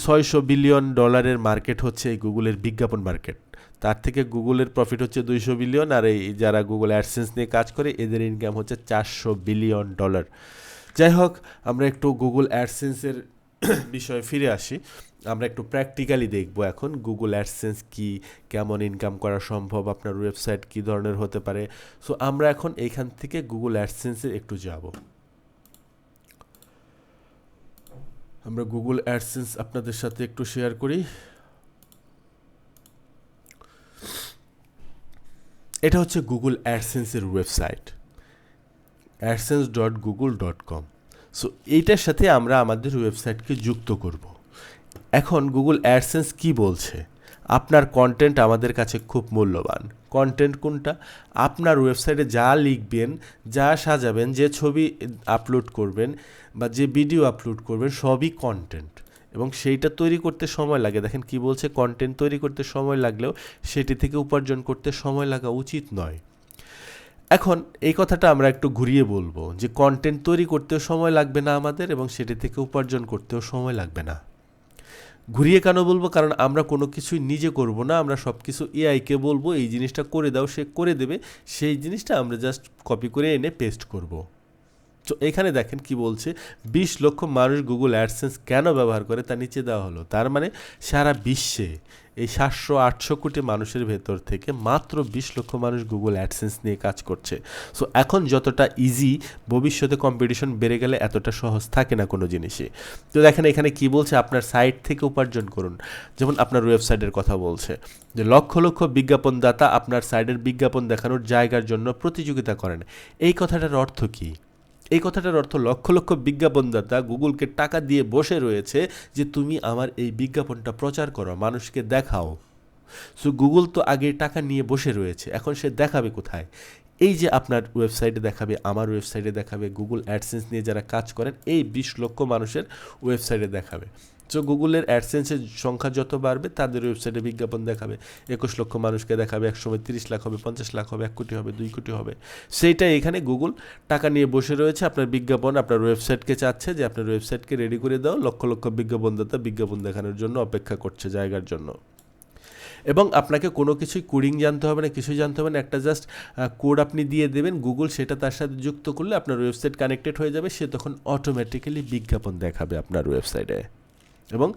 600 বিলিয়ন ডলারের মার্কেট হচ্ছে এই গুগলের বিজ্ঞাপন মার্কেট। তার থেকে গুগলের প্রফিট হচ্ছে 200 বিলিয়ন, আর এই যারা গুগল অ্যাডসেন্স নিয়ে কাজ করে এদের ইনকাম হচ্ছে 400 বিলিয়ন ডলার। যাই হোক, আমরা একটু গুগল অ্যাডসেন্সের বিষয়ে ফিরে আসি। আমরা একটু প্র্যাকটিক্যালি দেখব এখন গুগল অ্যাডসেন্স কি, কেমন ইনকাম করা সম্ভব, আপনার ওয়েবসাইট কী ধরনের হতে পারে। সো আমরা এখন এইখান থেকে গুগল অ্যাডসেন্সে একটু যাব। আমরা গুগল অ্যাডসেন্স আপনাদের সাথে একটু শেয়ার করি। এটা হচ্ছে গুগল অ্যাডসেন্সের ওয়েবসাইট, adsense.google.com। সো এইটার সাথে আমরা আমাদের ওয়েবসাইটকে যুক্ত করব। এখন গুগল অ্যাডসেন্স কি বলছে, আপনার কন্টেন্ট আমাদের কাছে খুব মূল্যবান। কন্টেন্ট কোনটা? আপনার ওয়েবসাইটে যা লিখবেন, যা সাজাবেন, যে ছবি আপলোড করবেন বা যে ভিডিও আপলোড করবেন, সবই কন্টেন্ট, এবং সেইটা তৈরি করতে সময় লাগে। দেখেন কি বলছে, কন্টেন্ট তৈরি করতে সময় লাগলেও সেটি থেকে উপার্জন করতে সময় লাগা উচিত নয়। এখন এই কথাটা আমরা একটু ঘুরিয়ে বলবো যে কন্টেন্ট তৈরি করতেও সময় লাগবে না আমাদের, এবং সেটি থেকে উপার্জন করতেও সময় লাগবে না। ঘুরিয়ে কেন বলবো? কারণ আমরা কোনো কিছুই নিজে করব না, আমরা সব কিছু এআইকে বলবো এই জিনিসটা করে দাও, সে করে দেবে। সেই জিনিসটা আমরা জাস্ট কপি করে এনে পেস্ট করব। তো এখানে দেখেন কি বলছে, 20 লক্ষ মানুষ গুগল অ্যাডসেন্স কেন ব্যবহার করে তা নিচে দেওয়া হলো। তার মানে সারা বিশ্বে এই 700-800 কোটি মানুষের ভেতর থেকে মাত্র 20 লক্ষ মানুষ গুগল অ্যাডসেন্স নিয়ে কাজ করছে। সো এখন যতটা ইজি, ভবিষ্যতে কম্পিটিশন বেড়ে গেলে এতটা সহজ থাকে না কোনো জিনিসই। তো দেখেন এখানে কি বলছে, আপনার সাইট থেকে উপার্জন করুন। যেমন আপনার ওয়েবসাইটের কথা বলছে যে লক্ষ লক্ষ বিজ্ঞাপনদাতা আপনার সাইটের বিজ্ঞাপন দেখানোর জায়গার জন্য প্রতিযোগিতা করেন। এই কথাটার অর্থ কী? এই কথাটার অর্থ লক্ষ লক্ষ বিজ্ঞাপনদাতা গুগলকে টাকা দিয়ে বসে রয়েছে যে তুমি আমার এই বিজ্ঞাপনটা প্রচার করো, মানুষকে দেখাও। সো গুগল তো আগে টাকা নিয়ে বসে রয়েছে, এখন সে দেখাবে কোথায়? এই যে আপনার ওয়েবসাইটে দেখাবে, আমার ওয়েবসাইটে দেখাবে, গুগল অ্যাডসেন্স নিয়ে যারা কাজ করেন এই 20 লক্ষ মানুষের ওয়েবসাইটে দেখাবে। সো গুগলের অ্যাডসেন্সের সংখ্যা যত বাড়বে তাদের ওয়েবসাইটে বিজ্ঞাপন দেখাবে। 21 লক্ষ মানুষকে দেখাবে, একসময় 30 লাখ হবে, 50 লাখ হবে, 1 কোটি হবে, 2 কোটি হবে। সেইটাই এখানে গুগল টাকা নিয়ে বসে রয়েছে, আপনার বিজ্ঞাপন আপনার ওয়েবসাইটকে চাচ্ছে যে আপনার ওয়েবসাইটকে রেডি করে দাও। লক্ষ লক্ষ বিজ্ঞাপনদাতা বিজ্ঞাপন দেখানোর জন্য অপেক্ষা করছে জায়গার জন্য। এবং আপনাকে কোনো কিছুই কোডিং জানতে হবে না, কিছুই জানতে হবে না, একটা জাস্ট কোড আপনি দিয়ে দেবেন, গুগল সেটা তার সাথে যুক্ত করলে আপনার ওয়েবসাইট কানেক্টেড হয়ে যাবে। সে তখন অটোমেটিক্যালি বিজ্ঞাপন দেখাবে আপনার ওয়েবসাইটে, এবং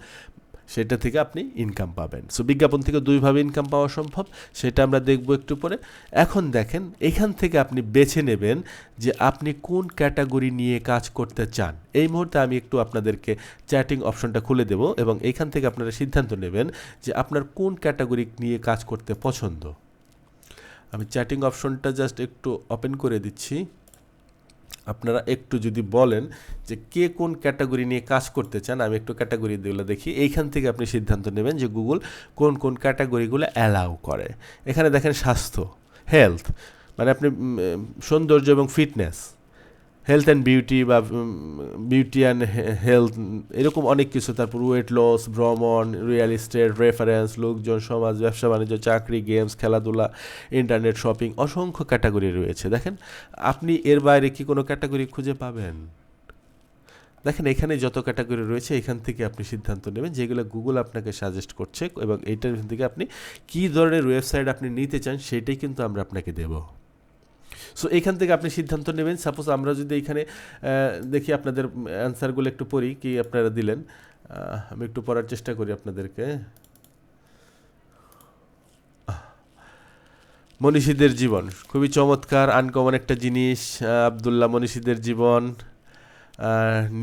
সেটা থেকে আপনি ইনকাম পাবেন। সো বিজ্ঞাপন থেকে দুইভাবে ইনকাম পাওয়া সম্ভব, সেটা আমরা দেখব একটু পরে। এখন দেখেন এখান থেকে আপনি বেছে নেবেন যে আপনি কোন ক্যাটাগরি নিয়ে কাজ করতে চান। এই মুহূর্তে আমি একটু আপনাদেরকে চ্যাটিং অপশনটা খুলে দেব, এবং এইখান থেকে আপনারা সিদ্ধান্ত নেবেন যে আপনার কোন ক্যাটাগরি নিয়ে কাজ করতে পছন্দ। আমি চ্যাটিং অপশনটা জাস্ট একটু ওপেন করে দিচ্ছি। আপনারা একটু যদি বলেন যে কে কোন ক্যাটাগরি নিয়ে কাজ করতে চান, আমি একটু ক্যাটাগরিগুলো দেখি। এইখান থেকে আপনি সিদ্ধান্ত নেবেন যে গুগল কোন কোন ক্যাটাগরিগুলো অ্যালাউ করে। এখানে দেখেন স্বাস্থ্য, হেলথ, মানে আপনি সৌন্দর্য এবং ফিটনেস, হেলথ অ্যান্ড বিউটি বা বিউটি অ্যান্ড হেলথ, এরকম অনেক কিছু। তারপর ওয়েট লস, ভ্রমণ, রিয়েল এস্টেট, রেফারেন্স, লোকজন, সমাজ, ব্যবসা বাণিজ্য, চাকরি, গেমস, খেলাধুলা, ইন্টারনেট, শপিং, অসংখ্য ক্যাটাগরি রয়েছে। দেখেন আপনি এর বাইরে কি কোনো ক্যাটাগরি খুঁজে পাবেন? দেখেন এখানে যত ক্যাটাগরি রয়েছে এখান থেকে আপনি সিদ্ধান্ত নেবেন যেগুলো গুগল আপনাকে সাজেস্ট করছে, এবং এইটার থেকে আপনি কী ধরনের ওয়েবসাইট আপনি নিতে চান সেটাই কিন্তু আমরা আপনাকে দেবো। সো এইখান থেকে আপনি সিদ্ধান্ত নেবেন। সাপোজ আমরা যদি এইখানে দেখি, আপনাদের অ্যান্সারগুলো একটু পড়ি কি আপনারা দিলেন। আমি একটু পড়ার চেষ্টা করি আপনাদেরকে। মনীষীদের জীবন খুবই চমৎকার, আনকমন একটা জিনিস। আবদুল্লাহ, মনীষীদের জীবন।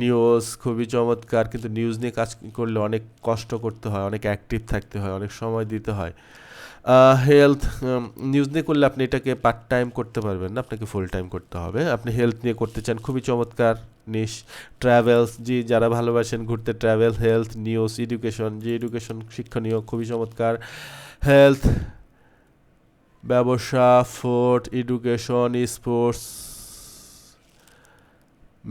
নিউজ খুবই চমৎকার, কিন্তু নিউজ নিয়ে কাজ করলে অনেক কষ্ট করতে হয়, অনেক অ্যাক্টিভ থাকতে হয়, অনেক সময় দিতে হয়। হেলথ, নিউজ নিয়ে করলে আপনি এটাকে পার্ট টাইম করতে পারবেন না, আপনাকে ফুল টাইম করতে হবে। আপনি হেলথ নিয়ে করতে চান, খুবই চমৎকার নিশ। ট্রাভেলস, জি যারা ভালোবাসেন ঘুরতে, ট্রাভেল, হেলথ, নিউজ, এডুকেশন, যে এডুকেশন শিক্ষণীয়, খুবই চমৎকার। হেলথ, ব্যবসা, food, education, sports,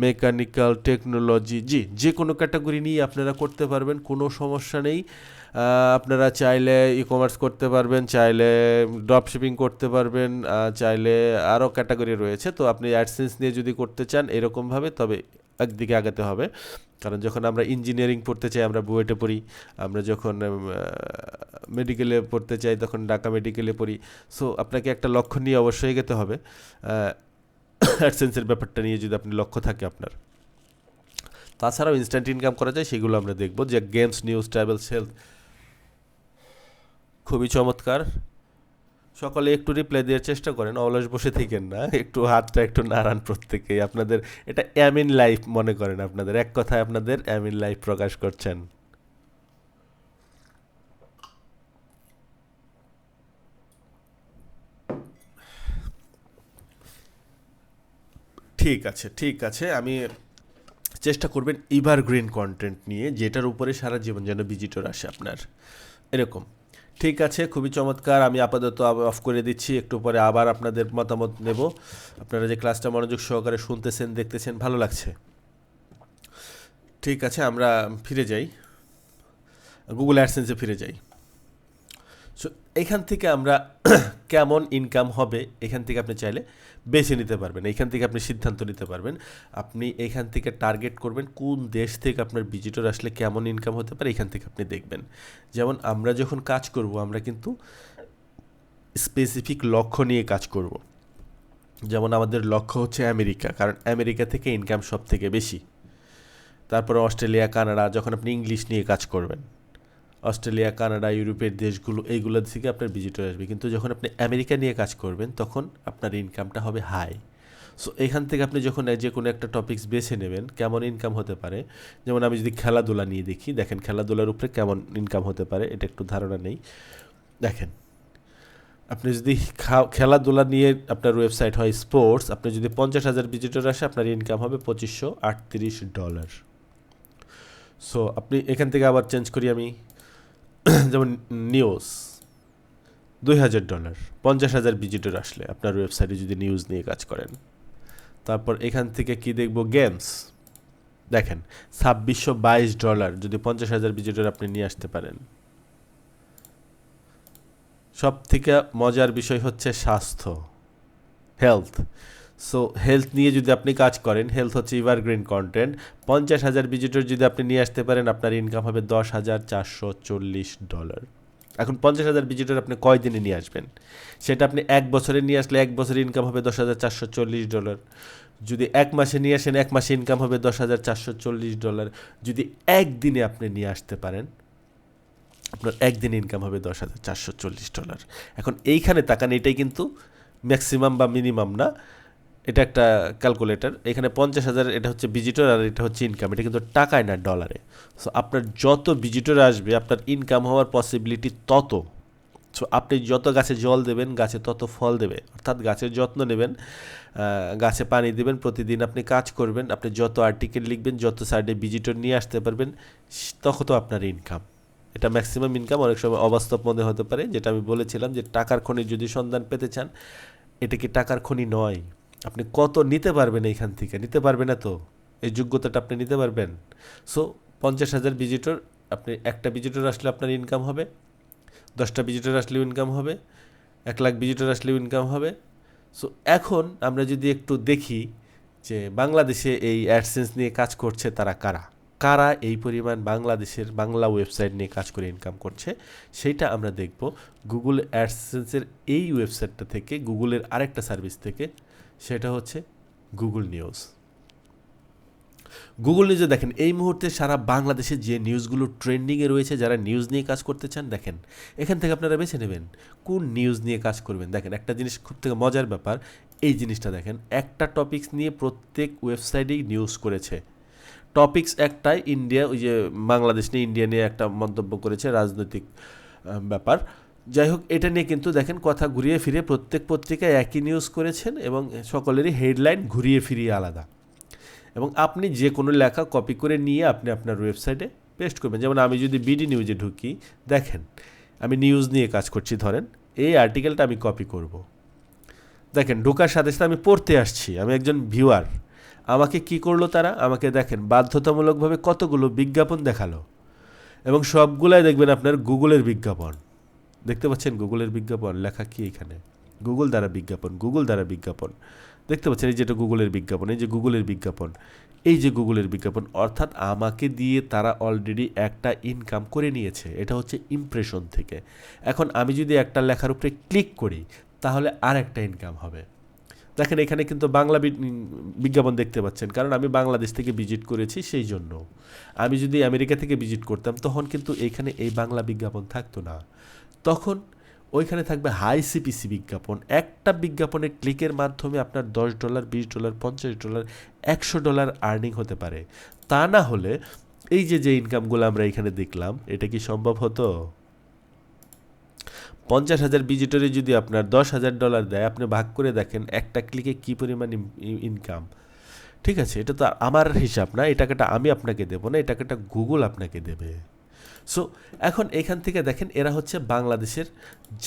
mechanical, technology, জি যে কোনো ক্যাটাগরি নিয়ে আপনারা করতে পারবেন, কোনো সমস্যা নেই। আপনারা চাইলে ই কমার্স করতে পারবেন, চাইলে ড্রপ শিপিং করতে পারবেন, চাইলে আরও ক্যাটাগরি রয়েছে। তো আপনি অ্যাডসেন্স নিয়ে যদি করতে চান এরকমভাবে, তবে একদিকে আগাতে হবে। কারণ যখন আমরা ইঞ্জিনিয়ারিং পড়তে চাই আমরা বুয়েটে পড়ি, আমরা যখন মেডিকেলে পড়তে চাই তখন ঢাকা মেডিকেলে পড়ি। সো আপনাকে একটা লক্ষ্য নিয়ে অবশ্যই এগোতে হবে। অ্যাডসেন্সের ব্যাপারটা নিয়ে যদি আপনি লক্ষ্য থাকে আপনার। তাছাড়াও ইনস্ট্যান্ট ইনকাম করা যায়, সেগুলো আমরা দেখব। যে গেমস, নিউজ, ট্রাভেলস, হেলথ, খুবই চমৎকার। সকলে একটু রিপ্লাই দেওয়ার চেষ্টা করেন, অলস বসে থাকেন না, একটু হাতটা একটু নাড়ান প্রত্যেকেই। আপনাদের এটা এম ইন লাইফ মনে করেন, আপনাদের এক কথায় আপনাদের এম ইন লাইফ প্রকাশ করছেন। ঠিক আছে, ঠিক আছে। আমি চেষ্টা করবেন এভারগ্রিন কন্টেন্ট নিয়ে, যেটার উপরে সারা জীবন যেন ভিজিটর আসে আপনার, এরকম। ঠিক আছে, খুবই চমৎকার। আমি আপাতত অফ করে দিচ্ছি, একটু পরে আবার আপনাদের মতামত নেব। আপনারা যে ক্লাসটা মনোযোগ সহকারে শুনতেছেন, দেখতেছেন, ভালো লাগছে। ঠিক আছে, আমরা ফিরে যাই, গুগল অ্যাডসেন্সে ফিরে যাই। সো এখান থেকে আমরা কেমন ইনকাম হবে এখান থেকে আপনি চাইলে বেছে নিতে পারবেন, এখান থেকে আপনি সিদ্ধান্ত নিতে পারবেন। আপনি এখান থেকে টার্গেট করবেন কোন দেশ থেকে আপনার ভিজিটর আসলে কেমন ইনকাম হতে পারে, এখান থেকে আপনি দেখবেন। যেমন আমরা যখন কাজ করব আমরা কিন্তু স্পেসিফিক লক্ষ্য নিয়ে কাজ করব। যেমন আমাদের লক্ষ্য হচ্ছে আমেরিকা, কারণ আমেরিকা থেকে ইনকাম সব থেকে বেশি। তারপরে অস্ট্রেলিয়া, কানাডা, যখন আপনি ইংলিশ নিয়ে কাজ করবেন, অস্ট্রেলিয়া, কানাডা, ইউরোপের দেশগুলো, এইগুলো থেকে আপনার ভিজিটর আসবে। কিন্তু যখন আপনি আমেরিকা নিয়ে কাজ করবেন তখন আপনার ইনকামটা হবে হাই। সো এখান থেকে আপনি যখন যে কোনো একটা টপিকস বেছে নেবেন কেমন ইনকাম হতে পারে। যেমন আমি যদি খেলাধুলা নিয়ে দেখি, দেখেন খেলাধুলার উপরে কেমন ইনকাম হতে পারে, এটা একটু ধারণা নেই। দেখেন আপনি যদি খেলাধুলা নিয়ে আপনার ওয়েবসাইট হয় স্পোর্টস, আপনি যদি 50,000 ভিজিটর আসে আপনার ইনকাম হবে $2538। সো আপনি এখান থেকে আবার চেঞ্জ করি আমি, যেমন নিউজ $2,000, 50,000 ভিজিটর আসলে আপনার ওয়েবসাইটে যদি নিউজ নিয়ে কাজ করেন। তারপর এখান থেকে কি দেখব, গেমস, দেখেন $2,622 যদি 50,000 ভিজিটর আপনি নিয়ে আসতে পারেন। সব থেকে মজার বিষয় হচ্ছে স্বাস্থ্য, হেলথ। সো হেলথ নিয়ে যদি আপনি কাজ করেন, হেলথ হচ্ছে এভারগ্রিন কন্টেন্ট, 50,000 ভিজিটর যদি আপনি নিয়ে আসতে পারেন আপনার ইনকাম হবে $10,440। এখন 50,000 ভিজিটর আপনি কয় দিনে নিয়ে আসবেন, সেটা আপনি এক বছরে নিয়ে আসলে এক বছরের ইনকাম হবে $10,440। যদি এক মাসে নিয়ে আসেন এক মাসে ইনকাম হবে $10,440। যদি একদিনে আপনি নিয়ে আসতে পারেন আপনার একদিনে ইনকাম হবে $10,440। এখন এইখানে তাকান, এটাই কিন্তু ম্যাক্সিমাম বা মিনিমাম না, এটা একটা ক্যালকুলেটর। এখানে 50,000 এটা হচ্ছে ভিজিটর আর এটা হচ্ছে ইনকাম, এটা কিন্তু টাকায় না ডলারে। সো আপনার যত ভিজিটর আসবে আপনার ইনকাম হওয়ার পসিবিলিটি তত। সো আপনি যত গাছে জল দেবেন গাছে তত ফল দেবে, অর্থাৎ গাছের যত্ন নেবেন, গাছে পানি দেবেন, প্রতিদিন আপনি কাজ করবেন, আপনি যত আর্টিকেল লিখবেন, যত সাইডে ভিজিটর নিয়ে আসতে পারবেন, তখন তো আপনার ইনকাম। এটা ম্যাক্সিমাম ইনকাম। অনেক সময় অবাস্তব মনে হতে পারে, যেটা আমি বলেছিলাম যে টাকার খনির যদি সন্ধান পেতে চান, এটা কি টাকার খনি নয়? আপনি কত নিতে পারবেন এইখান থেকে? নিতে পারবেন না তো? এই যোগ্যতাটা আপনি নিতে পারবেন? সো 50,000 ভিজিটর, আপনি একটা ভিজিটর আসলে আপনার ইনকাম হবে, 10টা ভিজিটর আসলেও ইনকাম হবে, 1 লাখ ভিজিটর আসলেও ইনকাম হবে। সো এখন আমরা যদি একটু দেখি যে বাংলাদেশে এই অ্যাডসেন্স নিয়ে কাজ করছে তারা কারা, কারা এই পরিমাণ বাংলাদেশের বাংলা ওয়েবসাইট নিয়ে কাজ করে ইনকাম করছে, সেইটা আমরা দেখব গুগল অ্যাডসেন্সের এই ওয়েবসাইটটা থেকে, গুগলের আরেকটা সার্ভিস থেকে, সেটা হচ্ছে গুগল নিউজ। গুগল নিউজে দেখেন এই মুহূর্তে সারা বাংলাদেশে যে নিউজগুলো ট্রেন্ডিংয়ে রয়েছে, যারা নিউজ নিয়ে কাজ করতে চান, দেখেন এখান থেকে আপনারা বেছে নেবেন কোন নিউজ নিয়ে কাজ করবেন। দেখেন একটা জিনিস খুব থেকে মজার ব্যাপার, এই জিনিসটা দেখেন, একটা টপিকস নিয়ে প্রত্যেক ওয়েবসাইটেই নিউজ করেছে। টপিকস একটাই, ইন্ডিয়া, ওই যে বাংলাদেশ নিয়ে ইন্ডিয়া নিয়ে একটা মন্তব্য করেছে, রাজনৈতিক ব্যাপার। যাই হোক, এটা নিয়ে কিন্তু দেখেন কথা ঘুরিয়ে ফিরে প্রত্যেক পত্রিকায় একই নিউজ করেছেন এবং সকলেরই হেডলাইন ঘুরিয়ে ফিরিয়ে আলাদা। এবং আপনি যে কোনো লেখা কপি করে নিয়ে আপনি আপনার ওয়েবসাইটে পেস্ট করবেন। যেমন আমি যদি বিডি নিউজে ঢুকি, দেখেন আমি নিউজ নিয়ে কাজ করছি, ধরেন এই আর্টিকেলটা আমি কপি করব। দেখেন ঢোকার সাথে সাথে আমি পড়তে আসছি, আমি একজন ভিউয়ার। আমাকে কি করলো তারা? আমাকে দেখেন বাধ্যতামূলকভাবে কতগুলো বিজ্ঞাপন দেখালো, এবং সবগুলাই দেখবেন আপনার গুগলের বিজ্ঞাপন। দেখতে পাচ্ছেন গুগলের বিজ্ঞাপন লেখা কি এখানে? গুগল দ্বারা বিজ্ঞাপন, গুগল দ্বারা বিজ্ঞাপন। দেখতে পাচ্ছেন এই যেটা গুগলের বিজ্ঞাপন, এই যে গুগলের বিজ্ঞাপন, এই যে গুগলের বিজ্ঞাপন, অর্থাৎ আমাকে দিয়ে তারা অলরেডি একটা ইনকাম করে নিয়েছে। এটা হচ্ছে ইমপ্রেশন থেকে। এখন আমি যদি একটা লেখার উপরে ক্লিক করি, তাহলে আর একটা ইনকাম হবে। দেখেন এখানে কিন্তু বাংলা বিজ্ঞাপন দেখতে পাচ্ছেন, কারণ আমি বাংলাদেশ থেকে ভিজিট করেছি সেই জন্য। আমি যদি আমেরিকা থেকে ভিজিট করতাম, তখন কিন্তু এইখানে এই বাংলা বিজ্ঞাপন থাকতো না, তখন ওইখানে থাকবে হাই সিপিসি বিজ্ঞাপন। একটা বিজ্ঞাপনের ক্লিকের মাধ্যমে আপনার $10, $20, $50, $100 আর্নিং হতে পারে। তা না হলে এই যে ইনকামগুলো আমরা এখানে দেখলাম, এটা কি সম্ভব হতো? 50,000 ভিজিটরে যদি আপনার $10,000 দেয়, আপনি ভাগ করে দেখেন একটা ক্লিকে কী পরিমাণ ইনকাম। ঠিক আছে, এটা তো আমার হিসাব না, এই টাকাটা আমি আপনাকে দেবো না, এই টাকাটা গুগল আপনাকে দেবে। সো এখন এখান থেকে দেখেন এরা হচ্ছে বাংলাদেশের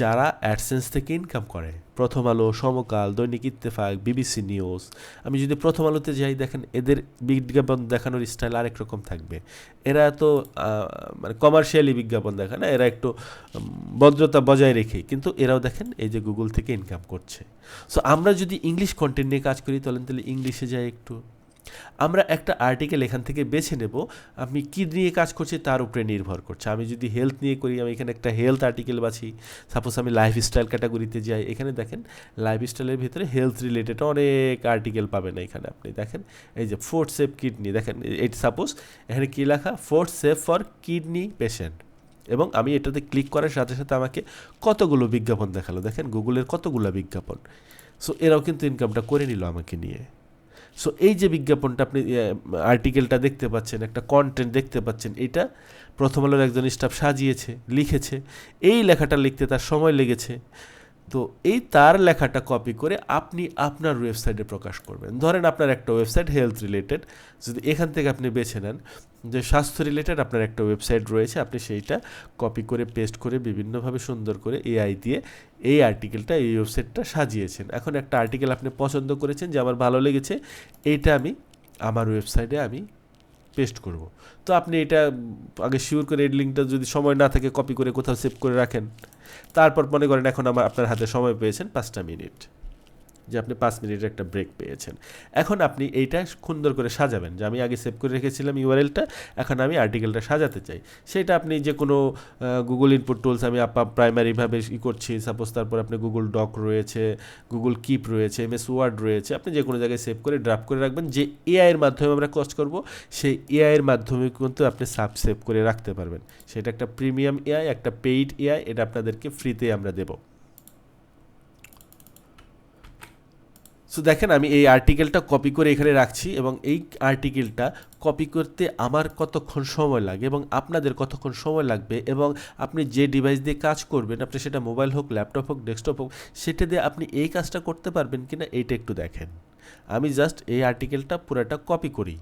যারা অ্যাডসেন্স থেকে ইনকাম করে। প্রথম আলো, সমকাল, দৈনিক ইত্তেফাক, বিবিসি নিউজ। আমি যদি প্রথম আলোতে যাই, দেখেন এদের বিজ্ঞাপন দেখানোর স্টাইল আরেক রকম থাকবে। এরা তো মানে কমার্শিয়ালি বিজ্ঞাপন দেখায় না, এরা একটু ভদ্রতা বজায় রেখে, কিন্তু এরাও দেখেন এই যে গুগল থেকে ইনকাম করছে। সো আমরা যদি ইংলিশ কন্টেন্ট নিয়ে কাজ করি, তাহলে ইংলিশে যাই একটু। আমরা একটা আর্টিকেল এখান থেকে বেছে নেব, আমি কী নিয়ে কাজ করছি তার উপরে নির্ভর করছে। আমি যদি হেলথ নিয়ে করি, আমি এখানে একটা হেলথ আর্টিকেল বাছি। সাপোজ আমি লাইফস্টাইল ক্যাটাগরিতে যাই, এখানে দেখেন লাইফস্টাইলের ভিতরে হেলথ রিলেটেড অনেক আর্টিকেল পাবেন। এখানে আপনি দেখেন এই যে ফোর্থ সেফ কিডনি, দেখেন এটা সাপোজ এখানে কী লেখা, fourth safe for kidney patient, এবং আমি এটাতে ক্লিক করার সাথে সাথে আমাকে কতগুলো বিজ্ঞাপন দেখালো। দেখেন গুগলের কতগুলো বিজ্ঞাপন। সো এরাও কিন্তু ইনকামটা করে নিল আমাকে নিয়ে। সো এই যে বিজ্ঞাপনটা আপনি আর্টিকেলটা দেখতে পাচ্ছেন, একটা কন্টেন্ট দেখতে পাচ্ছেন, এটা প্রথম আলোর একজন স্টাফ সাজিয়েছে, লিখেছে। এই লেখাটা লিখতে তার সময় লেগেছে। তো এই তার লেখাটা কপি করে আপনি আপনার ওয়েবসাইটে প্রকাশ করবেন। ধরেন আপনার একটা ওয়েবসাইট হেলথ রিলেটেড, যদি এখান থেকে আপনি বেছে নেন যে স্বাস্থ্য রিলেটেড আপনার একটা ওয়েবসাইট রয়েছে, আপনি সেইটা কপি করে পেস্ট করে বিভিন্নভাবে সুন্দর করে এআই দিয়ে এই আর্টিকেলটা, এই ওয়েবসাইটটা সাজিয়েছেন। এখন একটা আর্টিকেল আপনি পছন্দ করেছেন যে আমার ভালো লেগেছে, এইটা আমি আমার ওয়েবসাইটে আমি পেস্ট করব। তো আপনি এটা আগে শিওর করে এই লিঙ্কটা যদি সময় না থাকে কপি করে কোথাও সেভ করে রাখেন। তারপর মনে করেন এখন আপনার হাতে সময় পেয়েছেন 5টা মিনিট, যে আপনি 5 মিনিটের একটা ব্রেক পেয়েছেন। এখন আপনি এইটা সুন্দর করে সাজাবেন, যে আমি আগে সেভ করে রেখেছিলাম ইউআরএলটা, এখন আমি আর্টিকেলটা সাজাতে চাই। সেটা আপনি যে কোনো গুগল ইনপুট টুলস, আমি প্রাইমারিভাবে করছি সাপোজ, তারপর আপনি গুগল ডক রয়েছে, গুগল কিপ রয়েছে, এমএস ওয়ার্ড রয়েছে, আপনি যে কোনো জায়গায় সেভ করে ড্রাফট করে রাখবেন। যে এআইয়ের মাধ্যমে আমরা কাজ করব, সেই এআইয়ের মাধ্যমে কিন্তু আপনি সেভ করে রাখতে পারবেন। সেটা একটা প্রিমিয়াম এআই, একটা পেইড এআই, এটা আপনাদেরকে ফ্রিতে আমরা দেবো। সো দেখেন আমি এই আর্টিকেলটা কপি করে এখানে রাখছি এবং এই আর্টিকেলটা কপি করতে আমার কতক্ষণ সময় লাগে এবং আপনাদের কতক্ষণ সময় লাগবে এবং আপনি যে ডিভাইস দিয়ে কাজ করবেন, আপনি সেটা মোবাইল হোক, ল্যাপটপ হোক, ডেস্কটপ হোক, সেটা দিয়ে আপনি এই কাজটা করতে পারবেন কিনা এইটা একটু দেখেন। আমি জাস্ট এই আর্টিকেলটা পুরোটা কপি করি।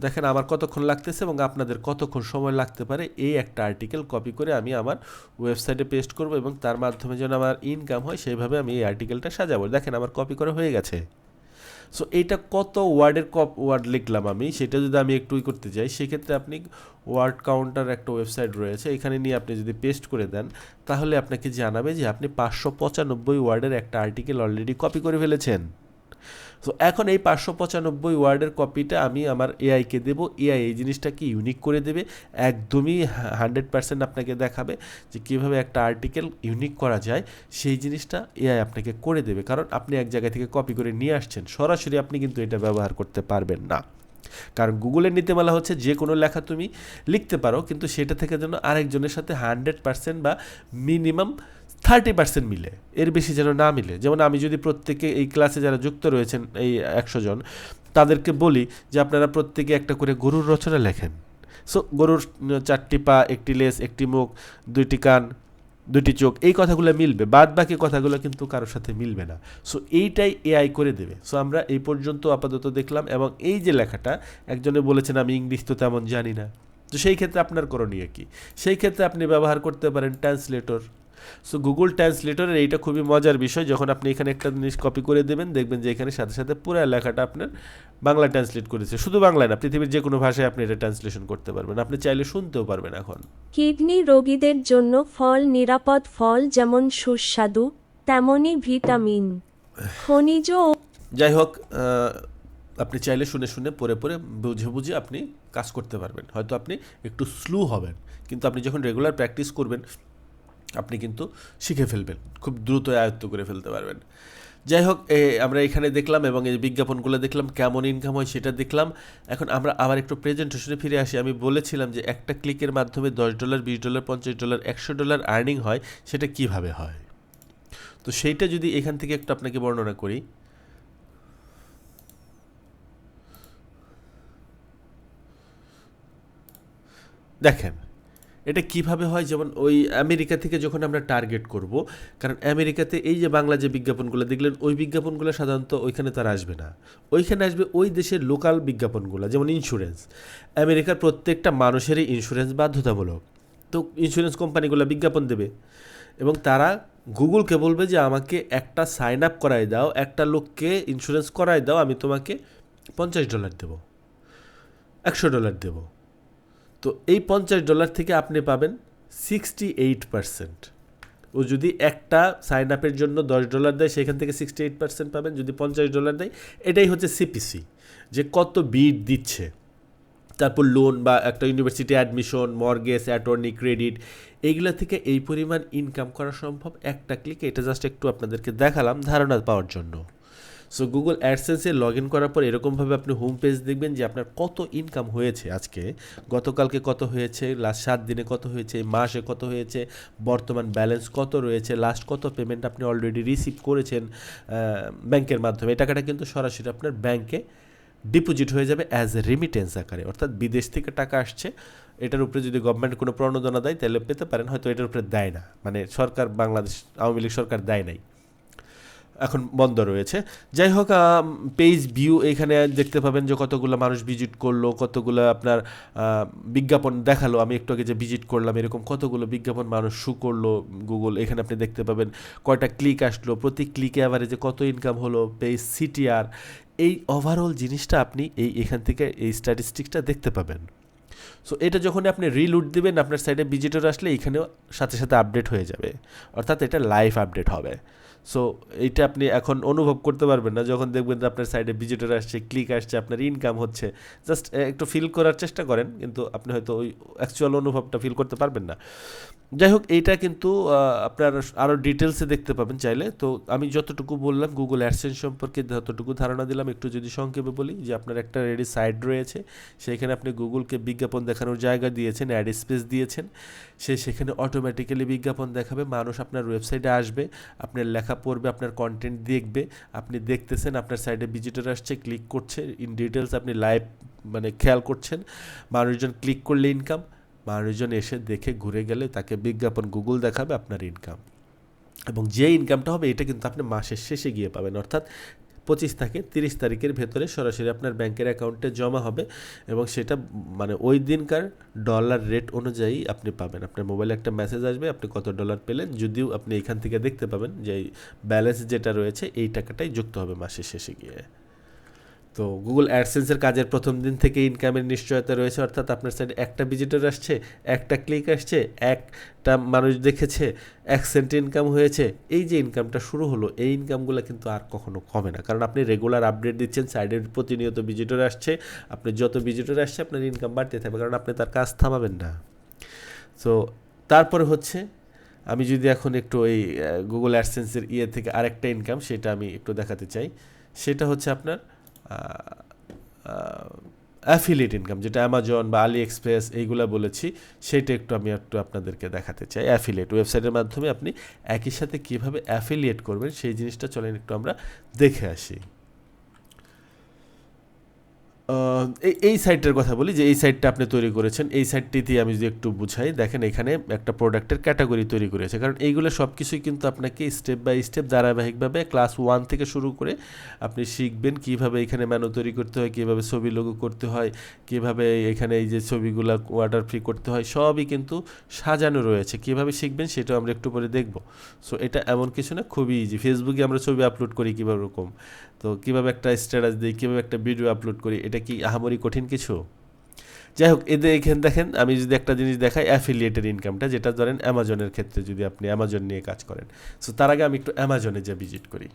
দেখেন আমার কতক্ষণ লাগতেছে এবং আপনাদের কতক্ষণ সময় লাগতে পারে এই একটা আর্টিকেল কপি করে আমি আমার ওয়েবসাইটে পেস্ট করব এবং তার মাধ্যমে যেন আমার ইনকাম হয় সেইভাবে আমি এই আর্টিকেলটা সাজাবো। দেখেন আমার কপি করা হয়ে গেছে। সো এইটা কত ওয়ার্ডের ওয়ার্ড লিখলাম আমি, সেটা যদি আমি একটু করতে চাই, সেক্ষেত্রে আপনি ওয়ার্ড কাউন্টার একটা ওয়েবসাইট রয়েছে, এখানে নিয়ে আপনি যদি পেস্ট করে দেন তাহলে আপনাকে জানাবে যে আপনি 595 ওয়ার্ডের একটা আর্টিকেল অলরেডি কপি করে ফেলেছেন। সো এখন এই 595 ওয়ার্ডের কপিটা আমি আমার এআইকে দেবো, এআই এই জিনিসটাকে ইউনিক করে দেবে, একদমই 100% আপনাকে দেখাবে যে কীভাবে একটা আর্টিকেল ইউনিক করা যায়, সেই জিনিসটা এআই আপনাকে করে দেবে। কারণ আপনি এক জায়গা থেকে কপি করে নিয়ে আসছেন, সরাসরি আপনি কিন্তু এটা ব্যবহার করতে পারবেন না। কারণ গুগলের নীতিমালা হচ্ছে যে কোনো লেখা তুমি লিখতে পারো, কিন্তু সেটা থেকে যেন আরেকজনের সাথে 100% বা মিনিমাম 30% মিলে, এর বেশি যেন না মিলে। যেমন আমি যদি প্রত্যেকে এই ক্লাসে যারা যুক্ত রয়েছেন এই 100 জন, তাদেরকে বলি যে আপনারা প্রত্যেকে একটা করে গরুর রচনা লেখেন। সো গরুর 4টি পা, 1টি লেজ, 1টি মুখ, 2টি কান, 2টি চোখ, এই কথাগুলো মিলবে, বাদ বাকি কথাগুলো কিন্তু কারোর সাথে মিলবে না। সো এইটাই এআই করে দেবে। সো আমরা এই পর্যন্ত আপাতত দেখলাম এবং এই যে লেখাটা একজনে বলেছেন আমি ইংলিশ তো তেমন জানি না, তো সেই ক্ষেত্রে আপনার করণীয় কি? সেই ক্ষেত্রে আপনি ব্যবহার করতে পারেন ট্রান্সলেটর। সো গুগল ট্রান্সলেটরের এইটা খুবই মজার বিষয়, যখন আপনি এখানে একটা জিনিস কপি করে দেবেন দেখবেন যে এখানে সাথে সাথে পুরো লেখাটা আপনার বাংলা ট্রান্সলেট করেছে। শুধু বাংলায় না, পৃথিবীর যে কোনো ভাষায় আপনি এটা ট্রান্সলেশন করতে পারবেন, আপনি চাইলে শুনতেও পারবেন। এখন কিডনি রোগীদের জন্য ফল নিরাপদ, ফল যেমন সুস্বাদু তেমনই ভিটামিন, খনিজ ও যাই হোক, আপনি চাইলে শুনে শুনে পড়ে পড়ে বুঝে বুঝে আপনি কাজ করতে পারবেন। হয়তো আপনি একটু স্লো হবেন, কিন্তু আপনি যখন রেগুলার প্র্যাকটিস করবেন আপনি কিন্তু শিখে ফেলবেন, খুব দ্রুত আয়ত্ত করে ফেলতে পারবেন। যাই হোক, আমরা এখানে দেখলাম এবং এই বিজ্ঞাপনগুলো দেখলাম, কেমন ইনকাম হয় সেটা দেখলাম। এখন আমরা আবার একটু প্রেজেন্টেশনে ফিরে আসি। আমি বলেছিলাম যে একটা ক্লিকের মাধ্যমে $10, $20, $50, $100 আর্নিং হয়, সেটা কিভাবে হয়। তো সেইটা যদি এখান থেকে একটু আপনাকে বর্ণনা করি। দেখেন এটা কিভাবে হয়, যেমন ওই আমেরিকা থেকে যখন আমরা টার্গেট করব, কারণ আমেরিকাতে এই যে বাংলা যে বিজ্ঞাপনগুলো দেখলেন, ওই বিজ্ঞাপনগুলো সাধারণত ওইখানে তারা আসবে না, ওইখানে আসবে ওই দেশের লোকাল বিজ্ঞাপনগুলো। যেমন ইন্স্যুরেন্স, আমেরিকার প্রত্যেকটা মানুষেরই ইন্স্যুরেন্স বাধ্যতামূলক, তো ইন্স্যুরেন্স কোম্পানিগুলো বিজ্ঞাপন দেবে এবং তারা গুগলকে বলবে যে আমাকে একটা সাইন আপ করাই দাও, একটা লোককে ইন্স্যুরেন্স করাই দাও, আমি তোমাকে $50 দেবো, $100 দেবো। তো এই $50 থেকে আপনি পাবেন 68%। ও যদি একটা সাইন আপের জন্য $10 দেয়, সেখান থেকে 68% পাবেন। যদি $50 দেয়, এটাই হচ্ছে সিপিসি, যে কত বিড দিচ্ছে। তারপর লোন বা একটা university admission, mortgage, attorney, credit, এইগুলো থেকে এই পরিমাণ ইনকাম করা সম্ভব একটা ক্লিকে। এটা জাস্ট একটু আপনাদেরকে দেখালাম ধারণা পাওয়ার জন্য। সো গুগল অ্যাডসেন্সে লগ ইন করার পর এরকমভাবে আপনি হোম পেজ দেখবেন যে আপনার কত ইনকাম হয়েছে, আজকে, গতকালকে কত হয়েছে, লাস্ট 7 দিনে কত হয়েছে, মাসে কত হয়েছে, বর্তমান ব্যালেন্স কত রয়েছে, লাস্ট কত পেমেন্ট আপনি অলরেডি রিসিভ করেছেন ব্যাংকের মাধ্যমে। এই টাকাটা কিন্তু সরাসরি আপনার ব্যাংকে ডিপোজিট হয়ে যাবে অ্যাজ এ রিমিটেন্স আকারে, অর্থাৎ বিদেশ থেকে টাকা আসছে। এটার উপরে যদি গভর্নমেন্ট কোনো প্রণোদনা দেয় তাহলে পেতে পারেন, হয়তো এটার উপরে দেয় না, মানে সরকার, বাংলাদেশ আওয়ামী লীগ সরকার দেয় নাই, এখন বন্ধ রয়েছে। যাই হোক, পেজ ভিউ এখানে দেখতে পাবেন যে কতগুলো মানুষ ভিজিট করলো, কতগুলো আপনার বিজ্ঞাপন দেখালো। আমি একটু আগে যে ভিজিট করলাম, এরকম কতগুলো বিজ্ঞাপন মানুষ শু করলো গুগল, এখানে আপনি দেখতে পাবেন কয়টা ক্লিক আসলো, প্রতি ক্লিকে অ্যাভারেজে কত ইনকাম হলো, পেজ সিটিআর, এই ওভারঅল জিনিসটা আপনি এখান থেকে এই স্ট্যাটিস্টিক্সটা দেখতে পাবেন। সো এটা যখন আপনি রিলুট দিবেন, আপনার সাইডে ভিজিটর আসলে এখানেও সাথে সাথে আপডেট হয়ে যাবে, অর্থাৎ এটা লাইভ আপডেট হবে। সো এইটা আপনি এখন অনুভব করতে পারবেন না, যখন দেখবেন যে আপনার সাইডে ভিজিটর আসছে, ক্লিক আসছে, আপনার ইনকাম হচ্ছে। জাস্ট একটু ফিল করার চেষ্টা করেন, কিন্তু আপনি হয়তো ওই অ্যাকচুয়াল অনুভবটা ফিল করতে পারবেন না। যাই হোক, এইটা কিন্তু আপনার আরও ডিটেলসে দেখতে পাবেন চাইলে। তো আমি যতটুকু বললাম গুগল অ্যাডসেন্স সম্পর্কে যতটুকু ধারণা দিলাম, একটু যদি সংক্ষেপে বলি যে আপনার একটা রেডি সাইট রয়েছে, সেইখানে আপনি গুগলকে বিজ্ঞাপন দেখানোর জায়গা দিয়েছেন, অ্যাড স্পেস দিয়েছেন, সেখানে অটোমেটিক্যালি বিজ্ঞাপন দেখাবে, মানুষ আপনার ওয়েবসাইটে আসবে, আপনার লেখা পড়বে, আপনার কন্টেন্ট দেখবে, আপনি দেখতেছেন আপনার সাইডে ভিজিটর আসছে, ক্লিক করছে, ইন ডিটেলস আপনি লাইভ মানে খেয়াল করছেন, মানুষজন ক্লিক করলে ইনকাম, মানুষজন এসে দেখে ঘুরে গেলে তাকে বিজ্ঞাপন গুগল দেখাবে, আপনার ইনকাম। এবং যে ইনকামটা হবে এটা কিন্তু আপনি মাসের শেষে গিয়ে পাবেন, অর্থাৎ 25 থেকে 30 তারিখের ভেতরে সরাসরি আপনার ব্যাংকের অ্যাকাউন্টে জমা হবে, এবং সেটা মানে ওই দিনকার ডলার রেট অনুযায়ী আপনি পাবেন। আপনার মোবাইলে একটা মেসেজ আসবে আপনি কত ডলার পেলেন, যদিও আপনি এখান থেকে দেখতে পাবেন যে ব্যালেন্স যেটা রয়েছে এই টাকাটাই যুক্ত হবে মাসের শেষে গিয়ে। তো গুগল অ্যাডসেন্সের কাজের প্রথম দিন থেকে ইনকামের নিশ্চয়তা রয়েছে, অর্থাৎ আপনার সাইডে একটা ভিজিটর আসছে, একটা ক্লিক আসছে, একটা মানুষ দেখেছে, 1 সেন্ট ইনকাম হয়েছে, এই যে ইনকামটা শুরু হলো, এই ইনকামগুলো কিন্তু আর কখনো কমে না, কারণ আপনি রেগুলার আপডেট দিচ্ছেন, সাইডের প্রতিনিয়ত ভিজিটর আসছে, আপনি যত ভিজিটর আসছে আপনার ইনকাম বাড়তে থাকবে, কারণ আপনি তার কাজ থামাবেন না। তো তারপরে হচ্ছে আমি যদি এখন একটু এই গুগল অ্যাডসেন্সের থেকে আরেকটা ইনকাম সেটা আমি একটু দেখাতে চাই, সেটা হচ্ছে আপনার অ্যাফিলিয়েট ইনকাম, যেটা অ্যামাজন বা আলি এক্সপ্রেস এইগুলো বলেছি, সেটা একটু আপনাদেরকে দেখাতে চাই। অ্যাফিলিয়েট ওয়েবসাইটের মাধ্যমে আপনি একই সাথে কীভাবে অ্যাফিলিয়েট করবেন সেই জিনিসটা চলেন একটু আমরা দেখে আসি। এই সাইটটার কথা বলি, যে এই সাইটটা আপনি তৈরি করেছেন, এই সাইটটিতে আমি যদি একটু বুঝাই, দেখেন এখানে একটা প্রোডাক্টের ক্যাটাগরি তৈরি করেছে, কারণ এইগুলো সব কিছুই কিন্তু আপনাকে স্টেপ বাই স্টেপ ধারাবাহিকভাবে ক্লাস 1 থেকে শুরু করে আপনি শিখবেন কীভাবে এখানে মেনু তৈরি করতে হয়, কীভাবে ছবি লোগো করতে হয়, কীভাবে এখানে এই যে ছবিগুলো ওয়াটার ফ্রি করতে হয়, সবই কিন্তু সাজানো রয়েছে। কীভাবে শিখবেন সেটাও আমরা একটু পরে দেখব। সো এটা এমন কিছু না, খুবই ইজি। ফেসবুকে আমরা ছবি আপলোড করি কীভাবে রকম, তো কীভাবে একটা স্ট্যাটাস দিই, কীভাবে একটা ভিডিও আপলোড করি, এটা কি আহামরি কঠিন কিছু? যাই হোক, এখানে দেখেন আমি যদি একটা জিনিস দেখাই, অ্যাফিলিয়েটের ইনকামটা, যেটা ধরেন অ্যামাজনের ক্ষেত্রে যদি আপনি অ্যামাজন নিয়ে কাজ করেন। সো তার আগে আমি একটু অ্যামাজনে যা ভিজিট করি।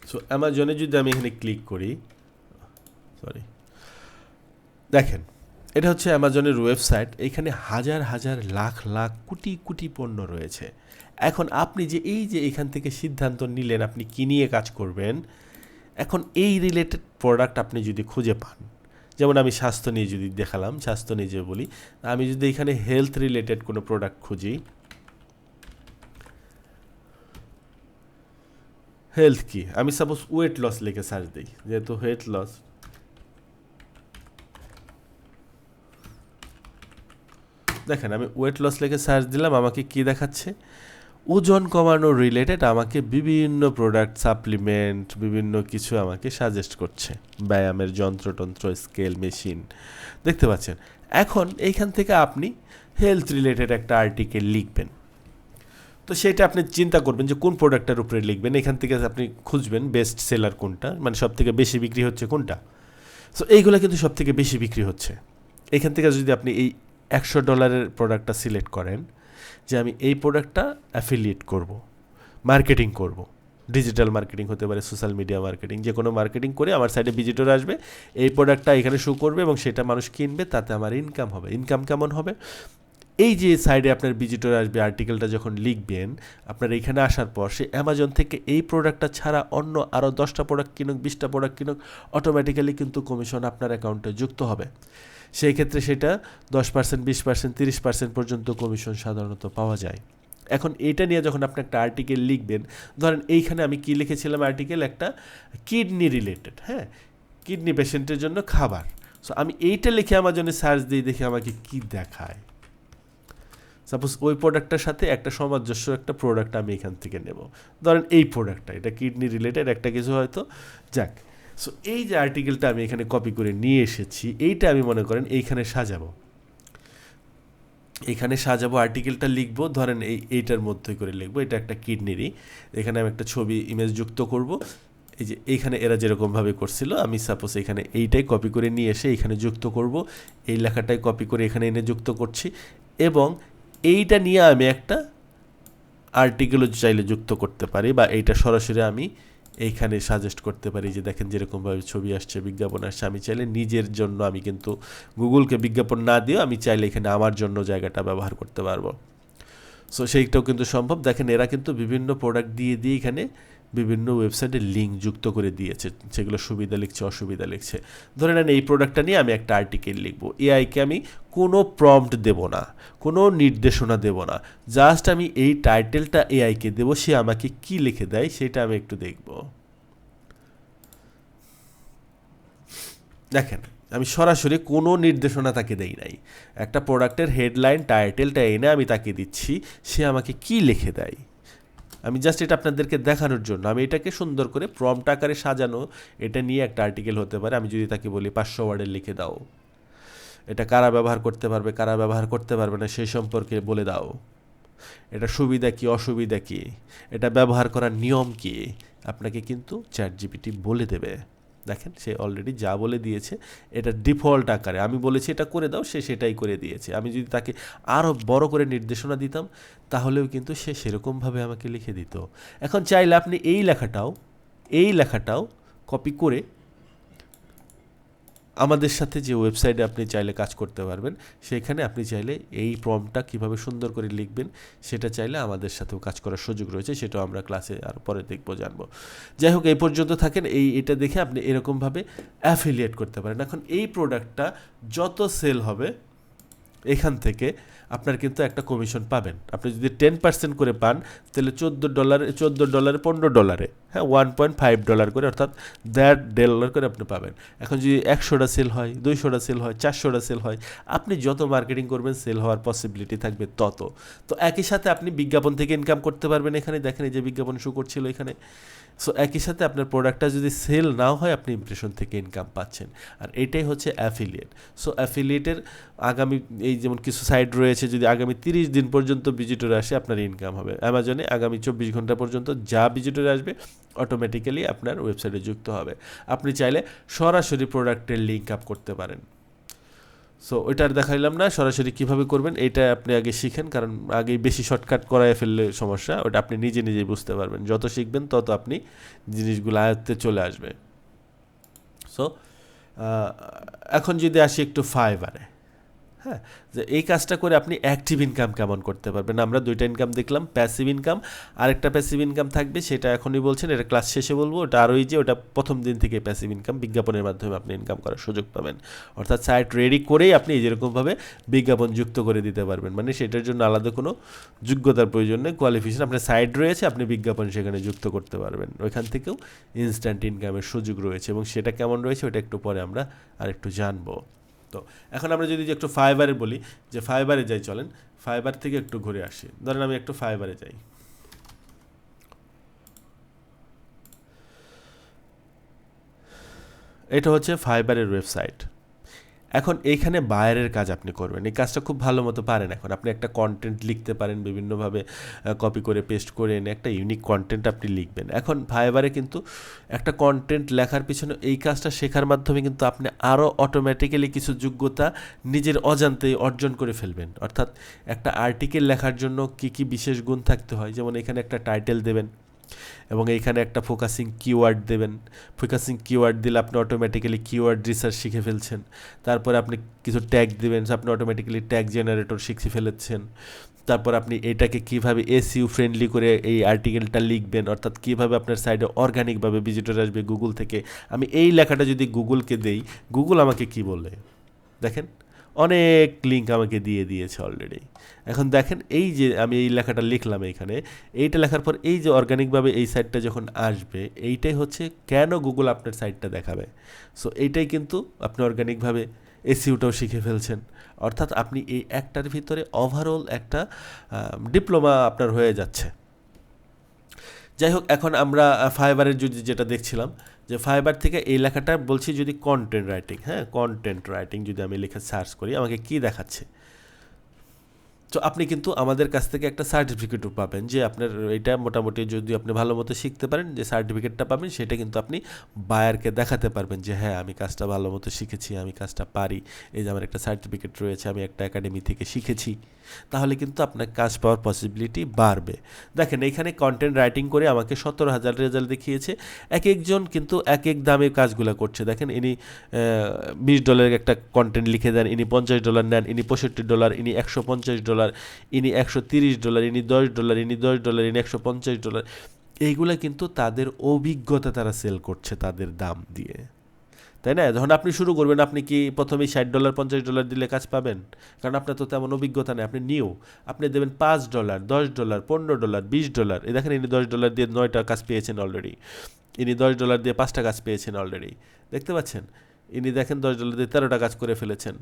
সো অ্যামাজনে যদি আমি এখানে ক্লিক করি, সরি, দেখেন এটা হচ্ছে অ্যামাজনের ওয়েবসাইট, এখানে হাজার হাজার লাখ লাখ কোটি কোটি পণ্য রয়েছে। এখন আপনি যে এখান থেকে সিদ্ধান্ত নিলেন আপনি কী নিয়ে কাজ করবেন, এখন এই রিলেটেড প্রোডাক্ট আপনি যদি খুঁজে পান, যেমন আমি স্বাস্থ্য নিয়ে যদি দেখালাম, স্বাস্থ্য নিয়ে যে বলি, আমি যদি এখানে হেলথ রিলেটেড কোনো প্রোডাক্ট খুঁজি, হেলথ কি, আমি সাপোজ ওয়েট লস লিখে সার্চ দিই, যেহেতু ওয়েট লস, দেখেন আমি ওয়েট লস লিখে সার্চ দিলাম, আমাকে কি দেখাচ্ছে, ওজন কমানো রিলেটেড আমাকে বিভিন্ন প্রোডাক্ট, সাপ্লিমেন্ট, বিভিন্ন কিছু আমাকে সাজেস্ট করছে, ব্যায়ামের যন্ত্রতন্ত্র, স্কেল, মেশিন, দেখতে পাচ্ছেন। এখন এইখান থেকে আপনি হেলথ রিলেটেড একটা আর্টিকেল লিখবেন, তো সেটা আপনি চিন্তা করবেন যে কোন প্রোডাক্টের উপরে লিখবেন, এখান থেকে আপনি খুঁজবেন বেস্ট সেলার কোনটা, মানে সব থেকে বেশি বিক্রি হচ্ছে কোনটা। সো এইগুলো কিন্তু সব থেকে বেশি বিক্রি হচ্ছে। এখান থেকে যদি আপনি এই $100 প্রোডাক্টটা সিলেক্ট করেন, যে আমি এই প্রোডাক্টটা অ্যাফিলিয়েট করব, মার্কেটিং করব, ডিজিটাল মার্কেটিং হতে পারে, সোশ্যাল মিডিয়া মার্কেটিং, যে কোনো মার্কেটিং করে আমার সাইডে ভিজিটর আসবে, এই প্রোডাক্টটা এখানে শো করবে এবং সেটা মানুষ কিনবে, তাতে আমার ইনকাম হবে। ইনকাম কেমন হবে, এই যে সাইডে আপনার ভিজিটর আসবে, আর্টিকেলটা যখন লিখবেন, আপনার এখানে আসার পর সে অ্যামাজন থেকে এই প্রোডাক্টটা ছাড়া অন্য আরও 10টা প্রোডাক্ট কিনুক, 20টা প্রোডাক্ট কিনুক, অটোমেটিক্যালি কিন্তু কমিশন আপনার অ্যাকাউন্টে যুক্ত হবে। সেই ক্ষেত্রে সেটা 10%, 20%, 30% পর্যন্ত কমিশন সাধারণত পাওয়া যায়। এখন এইটা নিয়ে যখন আপনি একটা আর্টিকেল লিখবেন, ধরেন এইখানে আমি কি লিখেছিলাম আর্টিকেল, একটা কিডনি রিলেটেড, হ্যাঁ, কিডনি পেশেন্টের জন্য খাবার। সো আমি এইটা লিখে অ্যামাজনে সার্চ দিই, দেখি আমাকে কি দেখায়। সাপোজ ওই প্রোডাক্টটার সাথে একটা সামঞ্জস্য একটা প্রোডাক্ট আমি এখান থেকে নেব, ধরেন এই প্রোডাক্টটা, এটা কিডনি রিলেটেড একটা কিছু হয়তো, যাক। সো এই যে আর্টিকেলটা আমি এখানে কপি করে নিয়ে এসেছি, এইটা আমি মনে করেন এইখানে সাজাবো, এখানে সাজাবো, আর্টিকেলটা লিখবো, ধরেন এইটার মধ্যে করে লিখবো, এটা একটা কিডনিরই, এখানে আমি একটা ছবি ইমেজ যুক্ত করব, এই যে এইখানে এরা যেরকমভাবে করছিল, আমি সাপোজ এখানে এইটাই কপি করে নিয়ে এসে এখানে যুক্ত করব, এই লেখাটাই কপি করে এখানে এনে যুক্ত করছি, এবং এইটা নিয়ে আমি একটা আর্টিকেলও চাইলে যুক্ত করতে পারি, বা এইটা সরাসরি আমি এইখানে সাজেস্ট করতে পারি। যে দেখেন যেরকমভাবে ছবি আসছে, বিজ্ঞাপন আসছে, আমি চাইলে নিজের জন্য, আমি কিন্তু গুগলকে বিজ্ঞাপন না দিয়েও আমি চাইলে এখানে আমার জন্য জায়গাটা ব্যবহার করতে পারবো। সো সেইটাও কিন্তু সম্ভব। দেখেন এরা কিন্তু বিভিন্ন প্রোডাক্ট দিয়ে দিয়ে এখানে বিভিন্ন ওয়েবসাইটে লিঙ্ক যুক্ত করে দিয়েছে, সেগুলো সুবিধা লিখছে, অসুবিধা লিখছে। ধরে নেন এই প্রোডাক্টটা নিয়ে আমি একটা আর্টিকেল লিখবো, এআইকে আমি কোনো প্রম্পট দেব না, কোনো নির্দেশনা দেব না, জাস্ট আমি এই টাইটেলটা এআইকে দেবো, সে আমাকে কি লিখে দেয় সেটা আমি একটু দেখব। দেখেন আমি সরাসরি কোনো নির্দেশনা তাকে দেই নাই, একটা প্রোডাক্টের হেডলাইন টাইটেলটা এনে আমি তাকে দিচ্ছি, সে আমাকে কি লিখে দেয়। আমি জাস্ট এটা আপনাদেরকে দেখানোর জন্য, আমি এটাকে সুন্দর করে প্রম্পট আকারে সাজানো, এটা নিয়ে একটা আর্টিকেল হতে পারে। আমি যদি তাকে বলি 500 ওয়ার্ডের লিখে দাও, এটা কারা ব্যবহার করতে পারবে, কারা ব্যবহার করতে পারবে না সেই সম্পর্কে বলে দাও, এটা সুবিধা কী, অসুবিধা কী, এটা ব্যবহার করার নিয়ম কী, আপনাকে কিন্তু চ্যাটজিপিটি বলে দেবে। দেখেন সে অলরেডি যা বলে দিয়েছে, এটা ডিফল্ট আকারে আমি বলেছি এটা করে দাও, সে সেটাই করে দিয়েছে। আমি যদি তাকে আরও বড় করে নির্দেশনা দিতাম, তাহলেও কিন্তু সে সেরকমভাবে আমাকে লিখে দিত। এখন চাইলে আপনি এই লেখাটাও কপি করে আমাদের সাথে যে ওয়েবসাইটে আপনি চাইলে কাজ করতে পারবেন, সেখানে আপনি চাইলে এই প্রম্পটটা কীভাবে সুন্দর করে লিখবেন সেটা চাইলে আমাদের সাথেও কাজ করার সুযোগ রয়েছে, সেটাও আমরা ক্লাসে আর পরে দেখবো, জানবো। যাই হোক, এই পর্যন্ত থাকেন। এটা দেখে আপনি এরকমভাবে অ্যাফিলিয়েট করতে পারেন। এখন এই প্রোডাক্টটা যত সেল হবে এখান থেকে আপনার কিন্তু একটা কমিশন পাবেন। আপনি যদি 10% করে পান, তাহলে $14 $15, হ্যাঁ, $1.5 করে, অর্থাৎ $1.5 করে আপনি পাবেন। এখন যদি 100টা সেল হয়, 200টা সেল হয়, 400টা সেল হয়, আপনি যত মার্কেটিং করবেন সেল হওয়ার পসিবিলিটি থাকবে তত। তো একই সাথে আপনি বিজ্ঞাপন থেকে ইনকাম করতে পারবেন। এখানে দেখেন এই যে বিজ্ঞাপন শো করছিল এখানে। সো একই সাথে আপনার প্রোডাক্টটা যদি সেল নাও হয়, আপনি ইমপ্রেশন থেকে ইনকাম পাচ্ছেন। আর এটাই হচ্ছে অ্যাফিলিয়েট। সো অ্যাফিলিয়েটের আগামী এই যেমন কিছু সাইট রয়েছে, যদি আগামী 30 দিন পর্যন্ত ভিজিটর আসে, আপনার ইনকাম হবে। অ্যামাজনে আগামী 24 ঘন্টা পর্যন্ত যা ভিজিটর আসবে অটোমেটিক্যালি আপনার ওয়েবসাইটে যুক্ত হবে। আপনি চাইলে সরাসরি প্রোডাক্টের লিঙ্ক আপ করতে পারেন। সো ওইটার দেখাইলাম না, সরাসরি কীভাবে করবেন এটা আপনি আগে শিখেন, কারণ আগেই বেশি শর্টকাট করায় ফেললে সমস্যা। ওটা আপনি নিজে নিজেই বুঝতে পারবেন, যত শিখবেন তত আপনি জিনিসগুলো আয়ত্তে চলে আসবে। সো এখন যদি আসি একটু ফাইবারে, হ্যাঁ, যে এই কাজটা করে আপনি অ্যাক্টিভ ইনকাম কেমন করতে পারবেন। আমরা দুইটা ইনকাম দেখলাম, প্যাসিভ ইনকাম, আরেকটা প্যাসিভ ইনকাম থাকবে, সেটা এখনই বলছেন, এটা ক্লাস শেষে বলবো। ওটা আরও যে ওটা প্রথম দিন থেকে প্যাসিভ ইনকাম, বিজ্ঞাপনের মাধ্যমে আপনি ইনকাম করার সুযোগ পাবেন। অর্থাৎ সাইট রেডি করেই আপনি যেরকমভাবে বিজ্ঞাপন যুক্ত করে দিতে পারবেন, মানে সেটার জন্য আলাদা কোনো যোগ্যতার প্রয়োজন নেই, কোয়ালিফিকেশন। আপনার সাইট রয়েছে, আপনি বিজ্ঞাপন সেখানে যুক্ত করতে পারবেন, ওইখান থেকেও ইনস্ট্যান্ট ইনকামের সুযোগ রয়েছে। এবং সেটা কেমন রয়েছে ওটা একটু পরে আমরা আরেকটু জানবো। তো এখন আমরা যদি একটু ফাইবারে বলি, যে ফাইবারে যাই, চলেন ফাইবার থেকে একটু ঘুরে আসি। ধরেন আমি একটু ফাইবারে যাই, এটা হচ্ছে ফাইবারের ওয়েবসাইট। এখন এইখানে বায়ারের কাজ আপনি করবেন, এই কাজটা খুব ভালো মতো পারেন। এখন আপনি একটা কন্টেন্ট লিখতে পারেন, বিভিন্নভাবে কপি করে পেস্ট করে এনে একটা ইউনিক কন্টেন্ট আপনি লিখবেন। এখন ফাইবারে কিন্তু একটা কন্টেন্ট লেখার পিছনে এই কাজটা শেখার মাধ্যমে কিন্তু আপনি আরও অটোমেটিক্যালি কিছু যোগ্যতা নিজের অজান্তেই অর্জন করে ফেলবেন। অর্থাৎ একটা আর্টিকেল লেখার জন্য কী কী বিশেষ গুণ থাকতে হয়, যেমন এখানে একটা টাইটেল দেবেন এবং এইখানে একটা ফোকাসিং কিওয়ার্ড দেবেন। ফোকাসিং কিওয়ার্ড দিলে আপনি অটোমেটিক্যালি কিওয়ার্ড রিসার্চ শিখে ফেলছেন। তারপরে আপনি কিছু ট্যাগ দেবেন, আপনি অটোমেটিক্যালি ট্যাগ জেনারেটর শিখে ফেলেছেন। তারপর আপনি এটাকে কীভাবে এসইউ ফ্রেন্ডলি করে এই আর্টিকেলটা লিখবেন, অর্থাৎ কীভাবে আপনার সাইডে অর্গানিকভাবে ভিজিটর আসবে গুগল থেকে। আমি এই লেখাটা যদি গুগলকে দেই, গুগল আমাকে কি বলে দেখেন, অনেক লিঙ্ক আমাকে দিয়ে দিয়েছে অলরেডি। এখন দেখেন এই যে আমি এই লেখাটা লিখলাম এইখানে, এইটা লেখার পর এই যে অর্গানিকভাবে এই সাইটটা যখন আসবে, এইটাই হচ্ছে কেন গুগল আপনার সাইটটা দেখাবে। সো এইটাই কিন্তু আপনি অর্গানিকভাবে এসইউটাও শিখে ফেলছেন। অর্থাৎ আপনি এই একটার ভিতরে ওভারঅল একটা ডিপ্লোমা আপনার হয়ে যাচ্ছে। যাই হোক, এখন আমরা ফাইবারের যদি যেটা দেখছিলাম, যে ফাইবার থেকে এই লেখাটা বলছি যদি কন্টেন্ট রাইটিং, হ্যাঁ, কন্টেন্ট রাইটিং যদি আমি লিখে সার্চ করি, আমাকে কি দেখাচ্ছে, তো আপনি কিন্তু আমাদের কাছ থেকে একটা সার্টিফিকেটও পাবেন যে আপনার এটা মোটামুটি যদি আপনি ভালো মতো শিখতে পারেন, যে সার্টিফিকেটটা পাবেন সেটা কিন্তু আপনি বায়ারকে দেখাতে পারবেন যে হ্যাঁ আমি কাজটা ভালো মতো শিখেছি, আমি কাজটা পারি, এই যে আমার একটা সার্টিফিকেট রয়েছে, আমি একটা একাডেমি থেকে শিখেছি। তাহলে কিন্তু আপনার কাজ পাওয়ার পসিবিলিটি বাড়বে। দেখেন এইখানে কন্টেন্ট রাইটিং করে আমাকে 17,000 রেজাল্ট দেখিয়েছে। এক একজন কিন্তু এক এক দামে কাজগুলো করছে। দেখেন ইনি $20 একটা কন্টেন্ট লিখে দেন, ইনি $50 নেন, ইনি $65, ইনি $150, ইনি $130, ইনি $10, ইনি $10, ইনি $150। এইগুলা কিন্তু তাদের অভিজ্ঞতা, তারা সেল করছে তাদের দাম দিয়ে, তাই না? যখন আপনি শুরু করবেন আপনি কি প্রথমেই $60 $50 দিলে কাজ পাবেন? কারণ আপনার তো তেমন অভিজ্ঞতা নেই, আপনি নিউ। আপনি দেবেন $5 $10 $15 $20। এই দেখেন ইনি $10 দিয়ে 9টা কাজ পেয়েছেন অলরেডি, ইনি $10 দিয়ে 5টা কাজ পেয়েছেন অলরেডি, দেখতে পাচ্ছেন? ইনি দেখেন $10 দিয়ে 13টা কাজ করে ফেলেছেন।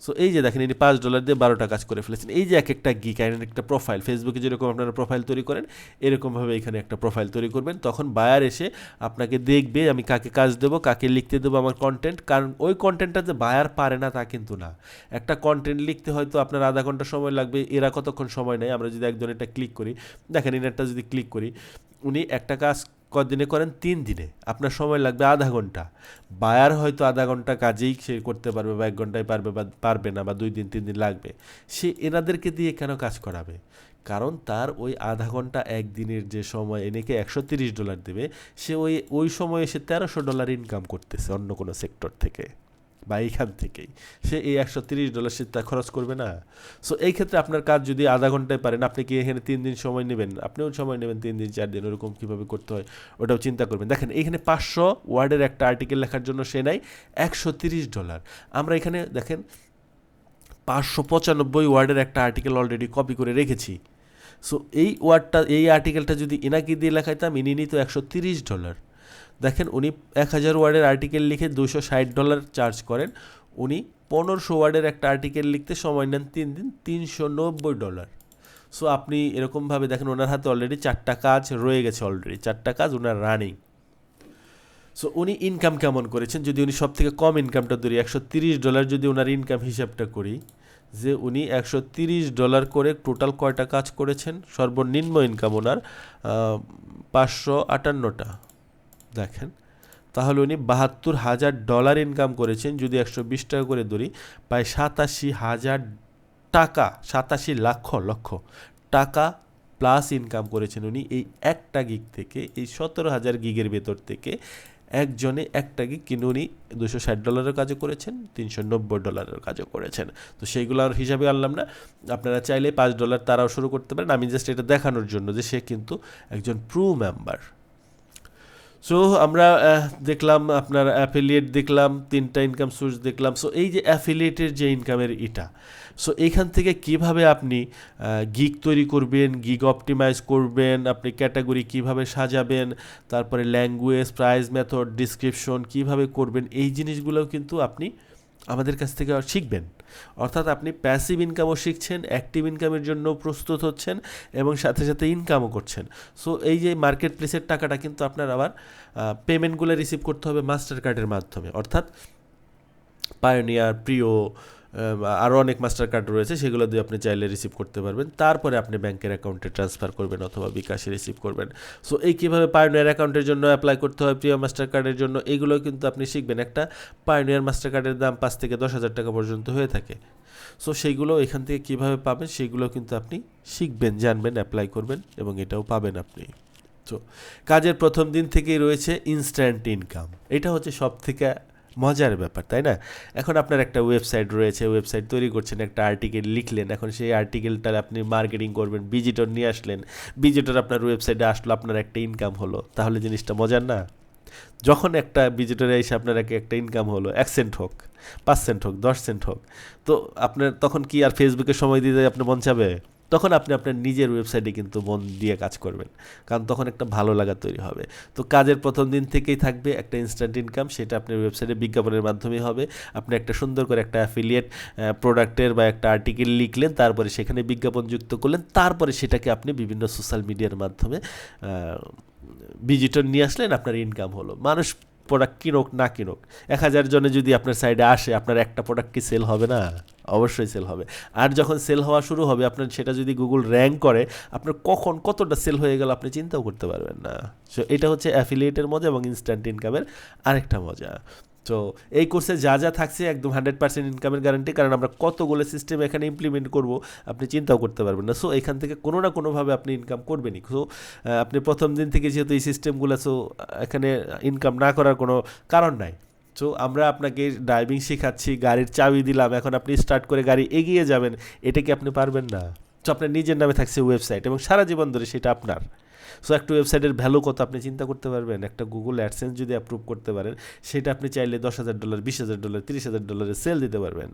সো এই যে দেখেন ইনি $5 দিয়ে 12টা কাজ করে ফেলেছেন। এই যে এক একটা গিগ, একটা প্রোফাইল, ফেসবুকে যেরকম আপনারা প্রোফাইল তৈরি করেন এরকমভাবে এখানে একটা প্রোফাইল তৈরি করবেন। তখন বায়ার এসে আপনাকে দেখবে আমি কাকে কাজ দেবো, কাকে লিখতে দেবো আমার কন্টেন্ট। কারণ ওই কন্টেন্টটা যে বায়ার পারে না তা কিন্তু না। একটা কন্টেন্ট লিখতে হয়তো আপনার আধা ঘন্টা সময় লাগবে, এরা কতক্ষণ সময় নেয়। আমরা যদি একজন এটা ক্লিক করি, দেখেন ইনারটা যদি ক্লিক করি, উনি একটা কাজ কদিনে করেন? 3 দিনে। আপনার সময় লাগবে আধা ঘন্টা। বায়ার হয়তো আধা ঘন্টা কাজেই সে করতে পারবে, বা 1 ঘন্টায় পারবে, বা পারবে না, বা 2 দিন 3 দিন লাগবে। সে এনাদেরকে দিয়ে কেন কাজ করাবে? কারণ তার ওই আধা ঘন্টা একদিনের যে সময় এনেকে $130 দেবে, সে ওই সময়ে সে $1300 ইনকাম করতেছে অন্য কোনো সেক্টর থেকে, বা এইখান থেকেই সে এই $130 সে তা খরচ করবে না। সো এই ক্ষেত্রে আপনার কাজ যদি আধা ঘন্টায় পারেন, আপনি কি এখানে 3 দিন সময় নেবেন? আপনিও সময় নেবেন 3 দিন 4 দিন, ওরকম কীভাবে করতে হয় ওটাও চিন্তা করবেন। দেখেন এইখানে 500 ওয়ার্ডের একটা আর্টিকেল লেখার জন্য সে নেয় $130। আমরা এখানে দেখেন 595 ওয়ার্ডের একটা আর্টিকেল অলরেডি কপি করে রেখেছি। সো এই আর্টিকেলটা যদি এনাকে দিয়ে লেখাইতাম, ইনি নিত $130। দেখেন উনি 1000 ওয়ার্ডের আর্টিকেল লিখে $260 চার্জ করেন। উনি 1500 ওয়ার্ডের একটা আর্টিকেল লিখতে সময় নেন 3 দিন, $390। সো আপনি এরকমভাবে দেখেন ওনার হাতে অলরেডি 4টা কাজ রয়ে গেছে, অলরেডি 4টা কাজ ওনার রানিং। সো উনি ইনকাম কেমন করেছেন? যদি উনি সব থেকে কম ইনকামটা ধরি, $130 যদি ওনার ইনকাম হিসাবটা করি, যে উনি $130 করে টোটাল কয়টা কাজ করেছেন, সর্বনিম্ন ইনকাম ওনার 558টা। দেখেন তাহলে উনি $72,000 ইনকাম করেছেন। যদি 120 টাকা করে ধরি, প্রায় 87,000 টাকা, 87 লক্ষ টাকা প্লাস ইনকাম করেছেন উনি এই একটা গিগ থেকে। এই 17,000 গিগের ভেতর থেকে একজনে একটা গিগ কিন্তু উনি $260 কাজও করেছেন, $390 কাজও করেছেন। তো সেইগুলোর হিসাবে আনলাম না, আপনারা চাইলে $5 তারাও শুরু করতে পারেন। আমি জাস্ট এটা দেখানোর জন্য যে সে কিন্তু একজন প্রো মেম্বার। সো আমরা দেখলাম আপনার অ্যাফিলিয়েট দেখলাম, 3টা ইনকাম সোর্স দেখলাম। সো এই যে অ্যাফিলিয়েটের যে ইনকামের এটা, সো এইখান থেকে কিভাবে আপনি গিগ তৈরি করবেন, গিগ অপটিমাইজ করবেন, আপনি ক্যাটাগরি কিভাবে সাজাবেন, তারপরে ল্যাঙ্গুয়েজ, প্রাইস মেথড, ডিসক্রিপশন কিভাবে করবেন, এই জিনিসগুলোও কিন্তু আপনি আমাদের কাছ থেকে শিখবেন। অর্থাৎ আপনি প্যাসিভ ইনকামও শিখছেন, অ্যাক্টিভ ইনকামের জন্য প্রস্তুত হচ্ছেন, এবং সাথে সাথে ইনকামও করছেন। সো এই যে মার্কেট প্লেসের টাকাটা কিন্তু আপনার আবার পেমেন্টগুলো রিসিভ করতে হবে মাস্টার কার্ডের মাধ্যমে। অর্থাৎ পায়োনিয়ার, প্রিয়, আরও অনেক মাস্টার কার্ড রয়েছে, সেগুলো দিয়ে আপনি চাইলে রিসিভ করতে পারবেন। তারপরে আপনি ব্যাংকের অ্যাকাউন্টে ট্রান্সফার করবেন অথবা বিকাশে রিসিভ করবেন। সো এই কীভাবে পায়োনিয়ার অ্যাকাউন্টের জন্য অ্যাপ্লাই করতে হয়, প্রিয় মাস্টার কার্ডের জন্য, এগুলো কিন্তু আপনি শিখবেন। একটা পায়োনিয়ার মাস্টার কার্ডের দাম 5 থেকে 10,000 টাকা পর্যন্ত হয়ে থাকে। সো সেইগুলো এখান থেকে কীভাবে পাবেন সেগুলো কিন্তু আপনি শিখবেন, জানবেন, অ্যাপ্লাই করবেন, এবং এটাও পাবেন আপনি। তো কাজের প্রথম দিন থেকেই রয়েছে ইনস্ট্যান্ট ইনকাম। এটা হচ্ছে সব থেকে মজার ব্যাপার, তাই না? এখন আপনার একটা ওয়েবসাইট রয়েছে, ওয়েবসাইট তৈরি করছেন, একটা আর্টিকেল লিখলেন, এখন সেই আর্টিকেলটার আপনি মার্কেটিং করবেন, ভিজিটর নিয়ে আসলেন, ভিজিটর আপনার ওয়েবসাইটে আসলো, আপনার একটা ইনকাম হলো। তাহলে জিনিসটা মজার না? যখন একটা ভিজিটরে এসে আপনার একটা ইনকাম হলো, 1 সেন্ট হোক, 5 সেন্ট হোক, 10 সেন্ট হোক, তো আপনার তখন কি আর ফেসবুকে সময় দিতে আপনার মন চাবে? তখন আপনি আপনার নিজের ওয়েবসাইটে কিন্তু মন দিয়ে কাজ করবেন, কারণ তখন একটা ভালো লাগা তৈরি হবে। তো কাজের প্রথম দিন থেকেই থাকবে একটা ইনস্ট্যান্ট ইনকাম, সেটা আপনার ওয়েবসাইটে বিজ্ঞাপনের মাধ্যমে হবে। আপনি একটা সুন্দর করে একটা অ্যাফিলিয়েট প্রোডাক্টের বা একটা আর্টিকেল লিখলেন, তারপরে সেখানে বিজ্ঞাপন যুক্ত করলেন, তারপরে সেটাকে আপনি বিভিন্ন সোশ্যাল মিডিয়ার মাধ্যমে ভিজিটর নিয়ে আসলেন, আপনার ইনকাম হলো। মানুষ প্রোডাক্ট কিনুক না কিনুক, 1000 জনে যদি আপনার সাইডে আসে, আপনার একটা প্রোডাক্ট কি সেল হবে না? অবশ্যই সেল হবে। আর যখন সেল হওয়া শুরু হবে, আপনার সেটা যদি গুগল র্যাঙ্ক করে, আপনার কখন কতটা সেল হয়ে গেল আপনি চিন্তাও করতে পারবেন না। সো এটা হচ্ছে অ্যাফিলিয়েটের মজা এবং ইনস্ট্যান্ট ইনকামের আরেকটা মজা। তো এই কোর্সে যা যা থাকছে একদম 100% ইনকামের গ্যারান্টি, কারণ আমরা কতগুলো সিস্টেম এখানে ইমপ্লিমেন্ট করব আপনি চিন্তাও করতে পারবেন না। সো এখান থেকে কোনো না কোনোভাবে আপনি ইনকাম করবেনই। সো আপনি প্রথম দিন থেকে যেহেতু এই সিস্টেমগুলো, সো এখানে ইনকাম না করার কোনো কারণ নাই। সো আমরা আপনাকে ড্রাইভিং শেখাচ্ছি, গাড়ির চাবি দিলাম, এখন আপনি স্টার্ট করে গাড়ি এগিয়ে যাবেন, এটা কি আপনি পারবেন না? তো আপনার নিজের নামে থাকছে ওয়েবসাইট এবং সারা জীবন ধরে সেটা আপনার। সো একটা ওয়েবসাইটের ভ্যালু কত আপনি চিন্তা করতে পারবেন? একটা গুগল অ্যাডসেন্স যদি অ্যাপ্রুভ করতে পারেন, সেটা আপনি চাইলে $10,000, $20,000, $30,000 সেল দিতে পারবেন।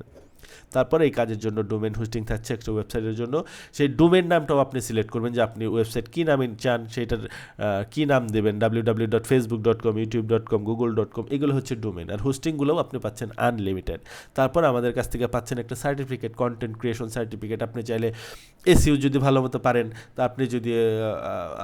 তারপরে এই কাজের জন্য ডোমেন হোস্টিং থাকছে একটা ওয়েবসাইটের জন্য। সেই ডোমেন নামটাও আপনি সিলেক্ট করবেন যে আপনি ওয়েবসাইট কী নামে চান, সেটার কী নাম দেবেন, www.facebook.com, youtube.com, google.com, এগুলো হচ্ছে ডোমেন। আর হোস্টিংগুলোও আপনি পাচ্ছেন আনলিমিটেড। তারপর আমাদের কাছ থেকে পাচ্ছেন একটা সার্টিফিকেট, কন্টেন্ট ক্রিয়েশন সার্টিফিকেট। আপনি চাইলে এসইও যদি ভালো মতো পারেন, তা আপনি যদি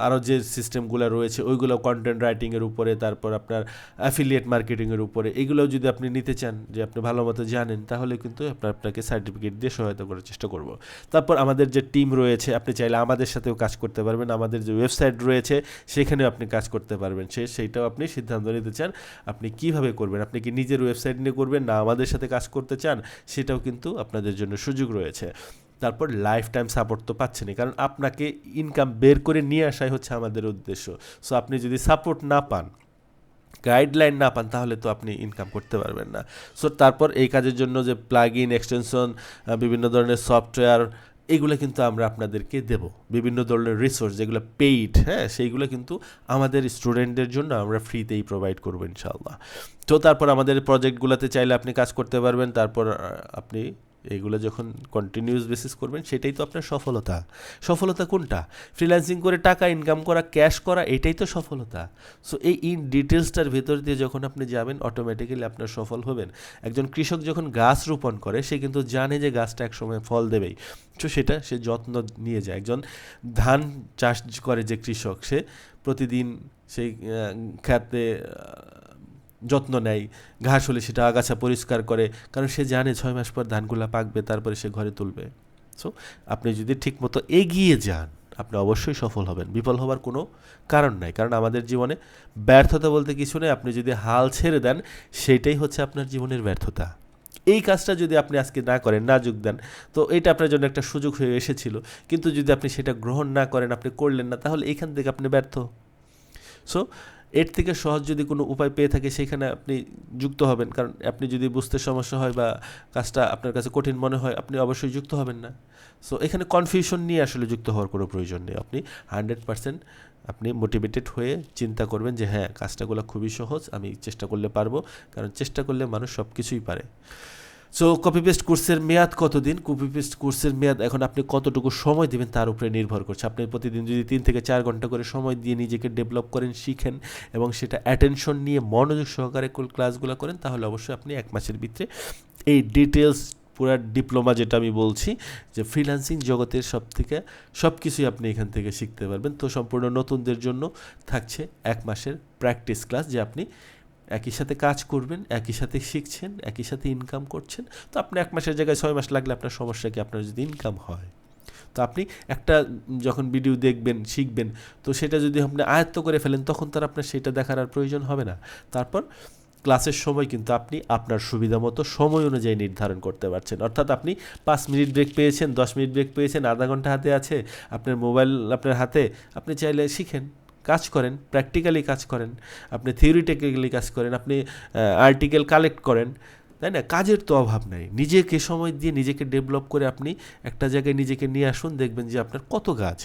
আরও যে সিস্টেমগুলো রয়েছে ওইগুলো কন্টেন্ট রাইটিংয়ের উপরে, তারপর আপনার অ্যাফিলিয়েট মার্কেটিংয়ের উপরে, এগুলোও যদি আপনি নিতে চান, যে আপনি ভালো মতো জানেন, তাহলে কিন্তু আপনাকে সার্টিফিকেট দিয়ে সহায়তা করার চেষ্টা করব। তারপর আমাদের যে টিম রয়েছে, আপনি চাইলে আমাদের সাথেও কাজ করতে পারবেন। আমাদের যে ওয়েবসাইট রয়েছে সেখানেও আপনি কাজ করতে পারবেন। সেইটাও আপনি সিদ্ধান্ত নিতে চান আপনি কিভাবে করবেন। আপনি কি নিজের ওয়েবসাইট নিয়ে করবেন, না আমাদের সাথে কাজ করতে চান, সেটাও কিন্তু আপনাদের জন্য সুযোগ রয়েছে। তারপর লাইফ টাইম সাপোর্ট তো পাচ্ছেনই, কারণ আপনাকে ইনকাম বের করে নিয়ে আসাই হচ্ছে আমাদের উদ্দেশ্য। সো আপনি যদি সাপোর্ট না পান, গাইডলাইন না পান, তাহলে তো আপনি ইনকাম করতে পারবেন না। সো তারপর এই কাজের জন্য যে প্লাগ ইন, এক্সটেনশন, বিভিন্ন ধরনের সফটওয়্যার, এগুলো কিন্তু আমরা আপনাদেরকে দেব। বিভিন্ন ধরনের রিসোর্স যেগুলো পেইড, হ্যাঁ, সেইগুলো কিন্তু আমাদের স্টুডেন্টদের জন্য আমরা ফ্রিতেই প্রোভাইড করবো ইনশাআল্লাহ। তো তারপর আমাদের প্রজেক্টগুলোতে চাইলে আপনি কাজ করতে পারবেন। তারপর আপনি এইগুলো যখন কন্টিনিউয়াস বেসিস করবেন, সেটাই তো আপনার সফলতা। সফলতা কোনটা? ফ্রিল্যান্সিং করে টাকা ইনকাম করা, ক্যাশ করা, এটাই তো সফলতা। সো এই ইন ডিটেলসটার ভেতর দিয়ে যখন আপনি যাবেন, অটোমেটিক্যালি আপনার সফল হবেন। একজন কৃষক যখন গাছ রোপণ করে, সে কিন্তু জানে যে গাছটা একসময় ফল দেবেই। তো সেটা সে যত্ন নিয়ে যায়। একজন ধান চাষ করে যে কৃষক, সে প্রতিদিন সেই খেতে যত্ন নেয়, ঘাস হলে সেটা আগাছা পরিষ্কার করে, কারণ সে জানে 6 মাস পর ধানগুলো পাকবে, তারপরে সে ঘরে তুলবে। সো আপনি যদি ঠিকমতো এগিয়ে যান, আপনি অবশ্যই সফল হবেন। বিফল হবার কোনো কারণ নাই, কারণ আমাদের জীবনে ব্যর্থতা বলতে কিছু নেই। আপনি যদি হাল ছেড়ে দেন, সেটাই হচ্ছে আপনার জীবনের ব্যর্থতা। এই কাজটা যদি আপনি আজকে না করেন, না যোগ দেন, তো এটা আপনার জন্য একটা সুযোগ হয়ে এসেছিল, কিন্তু যদি আপনি সেটা গ্রহণ না করেন, আপনি করলেন না, তাহলে এইখান থেকে আপনি ব্যর্থ। সো এর থেকে সহজ যদি কোনো উপায় পেয়ে থাকে, সেখানে আপনি যুক্ত হবেন। কারণ আপনি যদি বুঝতে সমস্যা হয় বা কাজটা আপনার কাছে কঠিন মনে হয়, আপনি অবশ্যই যুক্ত হবেন না। সো এখানে কনফিউশন নিয়ে আসলে যুক্ত হওয়ার কোনো প্রয়োজন নেই। আপনি 100% আপনি মোটিভেটেড হয়ে চিন্তা করবেন যে হ্যাঁ, কাজটাগুলো খুবই সহজ, আমি চেষ্টা করলে পারবো, কারণ চেষ্টা করলে মানুষ সব কিছুই পারে। সো কপি পেস্ট কোর্সের মেয়াদ কতদিন? কপি পেস্ট কোর্সের মেয়াদ এখন আপনি কতটুকু সময় দেবেন তার উপরে নির্ভর করছে। আপনি প্রতিদিন যদি 3 থেকে 4 ঘন্টা করে সময় দিয়ে নিজেকে ডেভেলপ করেন, শিখেন এবং সেটা অ্যাটেনশন নিয়ে মনোযোগ সহকারে ক্লাসগুলো করেন, তাহলে অবশ্যই আপনি 1 মাসের ভিতরে এই ডিটেলস পুরা ডিপ্লোমা, যেটা আমি বলছি যে ফ্রিল্যান্সিং জগতের সব কিছুই আপনি এখান থেকে শিখতে পারবেন। তো সম্পূর্ণ নতুনদের জন্য থাকছে 1 মাসের প্র্যাকটিস ক্লাস, যে আপনি একই সাথে কাজ করবেন, একই সাথে শিখছেন, একই সাথে ইনকাম করছেন। তো আপনি 1 মাসের জায়গায় 6 মাস লাগলে আপনার সমস্যা কি? আপনার যদি ইনকাম হয়, তো আপনি একটা যখন ভিডিও দেখবেন, শিখবেন, তো সেটা যদি আপনি আয়ত্ত করে ফেলেন, তখন তার আপনার সেটা দেখার আর প্রয়োজন হবে না। তারপর ক্লাসের সময় কিন্তু আপনি আপনার সুবিধা মতো সময় অনুযায়ী নির্ধারণ করতে পারছেন। অর্থাৎ আপনি 5 মিনিট ব্রেক পেয়েছেন, 10 মিনিট ব্রেক পেয়েছেন, আধা ঘন্টা হাতে আছে, আপনার মোবাইল আপনার হাতে, আপনি চাইলে শিখেন, কাজ করেন, প্র্যাকটিক্যালি কাজ করেন, আপনি থিওরিটিক্যালি কাজ করেন, আপনি আর্টিকেল কালেক্ট করেন, তাই না? কাজের তো অভাব নাই। নিজেকে সময় দিয়ে নিজেকে ডেভেলপ করে আপনি একটা জায়গায় নিজেকে নিয়ে আসুন, দেখবেন যে আপনার কত কাজ।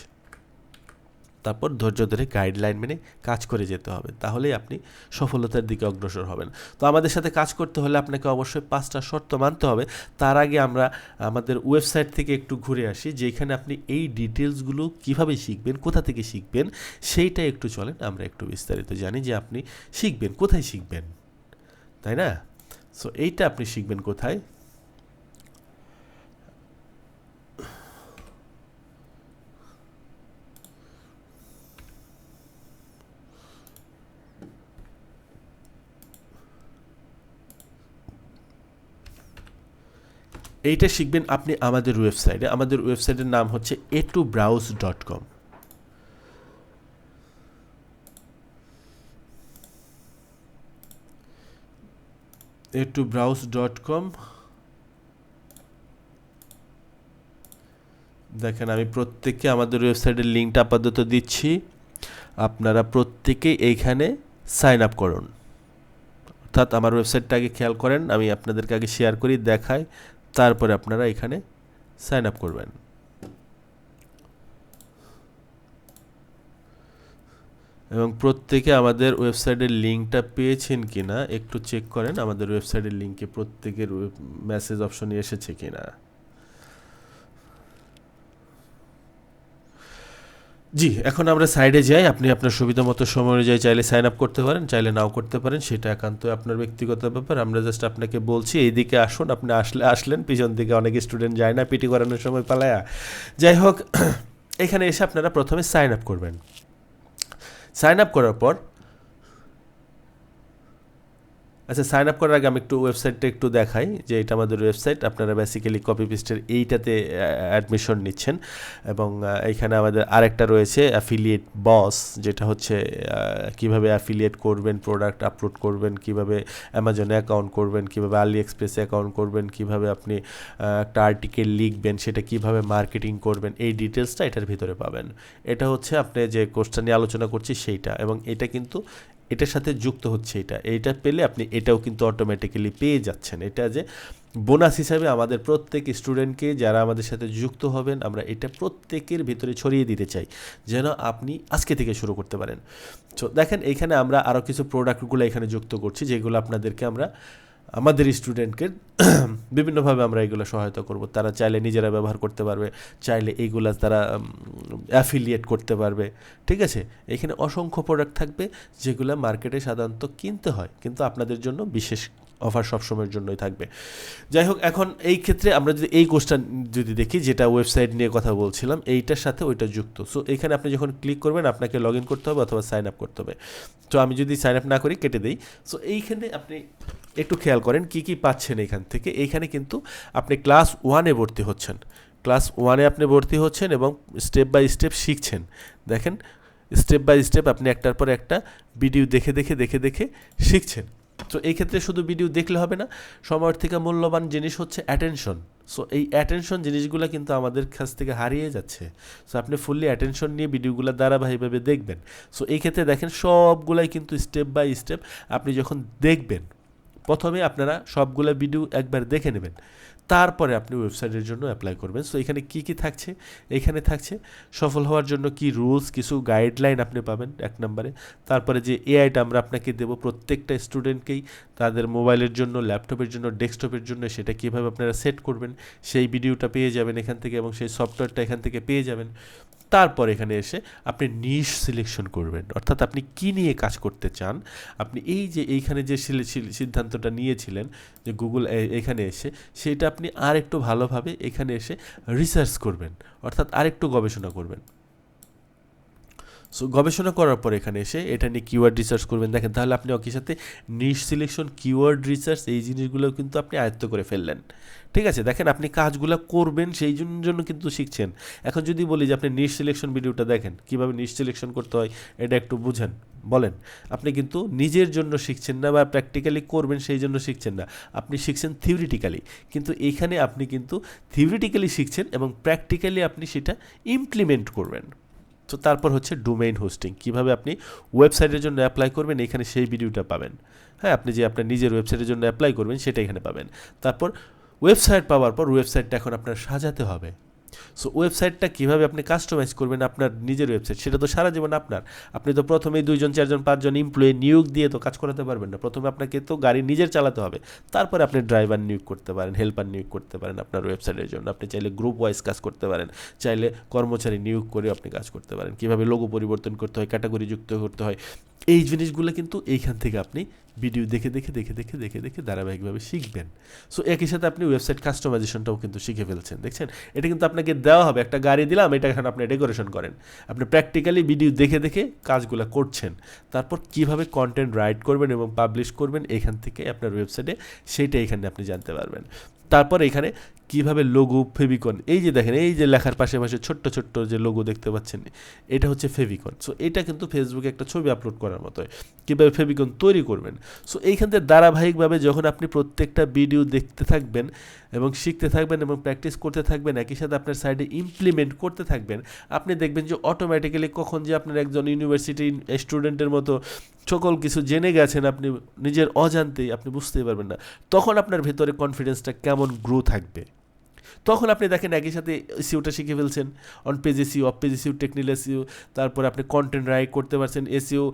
তারপর ধৈর্য ধরে গাইডলাইন মেনে কাজ করে যেতে হবে, তাহলেই আপনি সফলতার দিকে অগ্রসর হবেন। তো আমাদের সাথে কাজ করতে হলে আপনাকে অবশ্যই 5টা শর্ত মানতে হবে। তার আগে আমরা আমাদের ওয়েবসাইট থেকে একটু ঘুরে আসি, যেখানে আপনি এই ডিটেলসগুলো কিভাবে শিখবেন, কোথা থেকে শিখবেন, সেইটা একটু চলেন আমরা একটু বিস্তারিত জানি, যে আপনি শিখবেন কোথায়, শিখবেন, তাই না? সো এইটা আপনি শিখবেন কোথায়? এইটা শিখবেন আপনি আমাদের ওয়েবসাইটে। আমাদের ওয়েবসাইটের নাম হচ্ছে a2browse.com। a2browse.com। দেখেন আমি প্রত্যেককে আমাদের ওয়েবসাইটের লিঙ্কটা আপাতত দিচ্ছি, আপনারা প্রত্যেকেই এইখানে সাইন আপ করুন। অর্থাৎ আমার ওয়েবসাইটটা আগে খেয়াল করেন, আমি আপনাদেরকে আগে শেয়ার করি, দেখাই, তারপরে আপনারা এখানে সাইন আপ করবেন। এবং প্রত্যেকে আমাদের ওয়েবসাইটের লিঙ্কটা পেয়েছেন কিনা একটু চেক করেন, আমাদের ওয়েবসাইটের লিঙ্কে প্রত্যেকের মেসেজ অপশনে এসেছে কিনা। জি, এখন আমরা সাইডে যাই। আপনি আপনার সুবিধা মতো সময় অনুযায়ী চাইলে সাইন আপ করতে পারেন, চাইলে নাও করতে পারেন, সেটা একান্ত আপনার ব্যক্তিগত ব্যাপার। আমরা জাস্ট আপনাকে বলছি এইদিকে আসুন, আপনি আসলেন, পিছন দিকে অনেক স্টুডেন্ট যায় না পিটি করানোর সময় পালায়া। যাই হোক, এখানে এসে আপনারা প্রথমে সাইন আপ করবেন। সাইন আপ করার পর, আচ্ছা সাইন আপ করার আগে আমি একটু ওয়েবসাইটটা একটু দেখাই যে এটা আমাদের ওয়েবসাইট। আপনারা বেসিক্যালি কপি পেস্টের এইটাতে অ্যাডমিশন নিচ্ছেন এবং এইখানে আমাদের আরেকটা রয়েছে অ্যাফিলিয়েট বস, যেটা হচ্ছে কিভাবে অ্যাফিলিয়েট করবেন, প্রোডাক্ট আপলোড করবেন, কিভাবে অ্যামাজনে অ্যাকাউন্ট করবেন, কিভাবে আলি এক্সপ্রেসে অ্যাকাউন্ট করবেন, কিভাবে আপনি একটা আর্টিকেল লিখবেন, সেটা কিভাবে মার্কেটিং করবেন, এই ডিটেলসটা এটার ভিতরে পাবেন। এটা হচ্ছে আপনি যে কোর্সটা নিয়ে আলোচনা করছি সেইটা, এবং এটা কিন্তু এটার সাথে যুক্ত হচ্ছে এইটা পেলে আপনি এটাও কিন্তু অটোমেটিক্যালি পেয়ে যাচ্ছেন। এটা যে বোনাস হিসাবে আমাদের প্রত্যেক স্টুডেন্টকে যারা আমাদের সাথে যুক্ত হবেন, আমরা এটা প্রত্যেকের ভিতরে ছড়িয়ে দিতে চাই যেন আপনি আজকে থেকে শুরু করতে পারেন। তো দেখেন এইখানে আমরা আরও কিছু প্রোডাক্টগুলো এখানে যুক্ত করছি, যেগুলো আপনাদেরকে আমরা আমাদের স্টুডেন্টকে বিভিন্নভাবে আমরা এগুলো সহায়তা করব। তারা চাইলে নিজেরা ব্যবহার করতে পারবে, চাইলে এইগুলা তারা অ্যাফিলিয়েট করতে পারবে। ঠিক আছে, এখানে অসংখ্য প্রোডাক্ট থাকবে যেগুলো মার্কেটে সাধারণত কিনতে হয়, কিন্তু আপনাদের জন্য বিশেষ অফার সবসময়ের জন্যই থাকবে। যাই হোক, এখন এই ক্ষেত্রে আমরা যদি এই কোর্সটা যদি দেখি, যেটা ওয়েবসাইট নিয়ে কথা বলছিলাম, এইটার সাথে ওইটা যুক্ত। সো এখানে আপনি যখন ক্লিক করবেন আপনাকে লগ ইন করতে হবে অথবা সাইন আপ করতে হবে। তো আমি যদি সাইন আপ না করি কেটে দিই। সো এইখানে আপনি একটু খেয়াল করেন কি কি পাচ্ছেন এখান থেকে। এইখানে কিন্তু আপনি ক্লাস 1-এ ভর্তি হচ্ছেন, ক্লাস 1-এ আপনি ভর্তি হচ্ছেন এবং স্টেপ বাই স্টেপ শিখছেন। দেখেন স্টেপ বাই স্টেপ আপনি একটার পর একটা ভিডিও দেখে দেখে দেখে দেখে শিখছেন। তো এই ক্ষেত্রে শুধু ভিডিও দেখলে হবে না, সময়ের থেকে মূল্যবান জিনিস হচ্ছে অ্যাটেনশন। সো এই অ্যাটেনশন জিনিসগুলো কিন্তু আমাদের কাছ থেকে হারিয়ে যাচ্ছে। সো আপনি ফুললি অ্যাটেনশন নিয়ে ভিডিওগুলো ধারাবাহিকভাবে দেখবেন। সো এই ক্ষেত্রে দেখেন সবগুলাই কিন্তু স্টেপ বাই স্টেপ আপনি যখন দেখবেন, প্রথমে আপনারা সবগুলো ভিডিও একবার দেখে নেবেন, তারপরে আপনি ওয়েবসাইটের জন্য অ্যাপ্লাই করবেন। সো এখানে কি কি থাকছে, এখানে থাকছে সফল হওয়ার জন্য কি রুলস, কিছু গাইডলাইন আপনি পাবেন 1 নম্বরে। তারপরে যে এআইটা আমরা আপনাকে দেবো প্রত্যেকটা স্টুডেন্টকেই তাদের মোবাইলের জন্য, ল্যাপটপের জন্য, ডেস্কটপের জন্য, সেটা কীভাবে আপনারা সেট করবেন সেই ভিডিওটা পেয়ে যাবেন এখান থেকে, এবং সেই সফটওয়্যারটা এখান থেকে পেয়ে যাবেন। তারপর এখানে এসে আপনি নিশ সিলেকশন করবেন, অর্থাৎ আপনি কি নিয়ে কাজ করতে চান। আপনি এই যে এইখানে যে সিদ্ধান্তটা নিয়েছিলেন যে গুগল এখানে এসে, সেটা আপনি আর একটু ভালোভাবে এখানে এসে রিসার্চ করবেন, অর্থাৎ আরেকটু গবেষণা করবেন। সো গবেষণা করার পর এখানে এসে এটা নিয়ে কিওয়ার্ড রিসার্চ করবেন। দেখেন তাহলে আপনি একই সাথে নিশ সিলেকশন, কিওয়ার্ড রিসার্চ, এই জিনিসগুলো কিন্তু আপনি আয়ত্ত করে ফেললেন। ঠিক আছে, দেখেন আপনি কাজগুলো করবেন সেই জন্য কিন্তু শিখছেন। এখন যদি বলি যে আপনি নিশ সিলেকশন ভিডিওটা দেখেন, কীভাবে নিশ সিলেকশন করতে হয় এটা একটু বুঝেন, বলেন, আপনি কিন্তু নিজের জন্য শিখছেন না বা প্র্যাকটিক্যালি করবেন সেই জন্য শিখছেন না, আপনি শিখছেন থিওরিটিক্যালি। কিন্তু এইখানে আপনি কিন্তু থিওরিটিক্যালি শিখছেন এবং প্র্যাকটিক্যালি আপনি সেটা ইমপ্লিমেন্ট করবেন। তো তারপর হচ্ছে ডোমেইন হোস্টিং, কীভাবে আপনি ওয়েবসাইটের জন্য অ্যাপ্লাই করবেন, এখানে সেই ভিডিওটা পাবেন। হ্যাঁ, আপনি যে আপনার নিজের ওয়েবসাইটের জন্য অ্যাপ্লাই করবেন সেটা এখানে পাবেন। তারপর ওয়েবসাইট পাওয়ার পর ওয়েবসাইটটা এখন আপনার সাজাতে হবে। সো ওয়েবসাইটটা কীভাবে আপনি কাস্টমাইজ করবেন আপনার নিজের ওয়েবসাইট, সেটা তো সারা জীবন আপনার। আপনি তো প্রথমেই 2 জন 4 জন 5 জন এমপ্লয়ি নিয়োগ দিয়ে তো কাজ করাতে পারবেন না। প্রথমে আপনাকে তো গাড়ি নিজের চালাতে হবে, তারপরে আপনি ড্রাইভার নিয়োগ করতে পারেন, হেল্পার নিয়োগ করতে পারেন আপনার ওয়েবসাইটের জন্য। আপনি চাইলে গ্রুপ ওয়াইজ কাজ করতে পারেন, চাইলে কর্মচারী নিয়োগ করে আপনি কাজ করতে পারেন, কীভাবে লোগো পরিবর্তন করতে হয়, ক্যাটাগরি যুক্ত করতে হয়, এই জিনিসগুলো কিন্তু এইখান থেকে আপনি ভিডিও দেখে দেখে দেখে দেখে দেখে দেখে ধারাবাহিকভাবে শিখবেন। সো একই সাথে আপনি ওয়েবসাইট কাস্টমাইজেশনটাও কিন্তু শিখে ফেলছেন। দেখছেন, এটা কিন্তু আপনাকে দেওয়া হবে, একটা গাড়ি দিলাম, এটা এখন আপনি ডেকোরেশন করেন। আপনি প্র্যাকটিক্যালি ভিডিও দেখে দেখে কাজগুলো করছেন। তারপর কীভাবে কন্টেন্ট রাইট করবেন এবং পাবলিশ করবেন এখান থেকে আপনার ওয়েবসাইটে, সেইটা এখানে আপনি জানতে পারবেন। তারপর এখানে কিভাবে লোগো ফেভিকন, এই যে দেখেন এই যে লেখার পাশে পাশে ছোট্ট ছোট্ট যে লোগো দেখতে পাচ্ছেন, এটা হচ্ছে ফেভিকন। সো এটা কিন্তু ফেসবুকে একটা ছবি আপলোড করার মতো, কীভাবে ফেভিকন তৈরি করবেন। সো এইখান থেকে ধারাবাহিকভাবে যখন আপনি প্রত্যেকটা ভিডিও দেখতে থাকবেন এবং শিখতে থাকবেন এবং প্র্যাকটিস করতে থাকবেন, একই সাথে আপনার সাইডে ইমপ্লিমেন্ট করতে থাকবেন, আপনি দেখবেন যে অটোমেটিক্যালি কখন যে আপনার একজন ইউনিভার্সিটি স্টুডেন্টের মতো সকল কিছু জেনে গেছেন আপনি নিজের অজান্তেই, আপনি বুঝতেই পারবেন না তখন আপনার ভেতরে কনফিডেন্সটা কেমন গ্রো থাকবে। তখন আপনি দেখেন একই সাথে এসইওটা শিখে ফেলছেন, on page SEO, of page SEO, technical SEO, তারপরে আপনি কন্টেন্ট রাইট করতে পারছেন, এসইও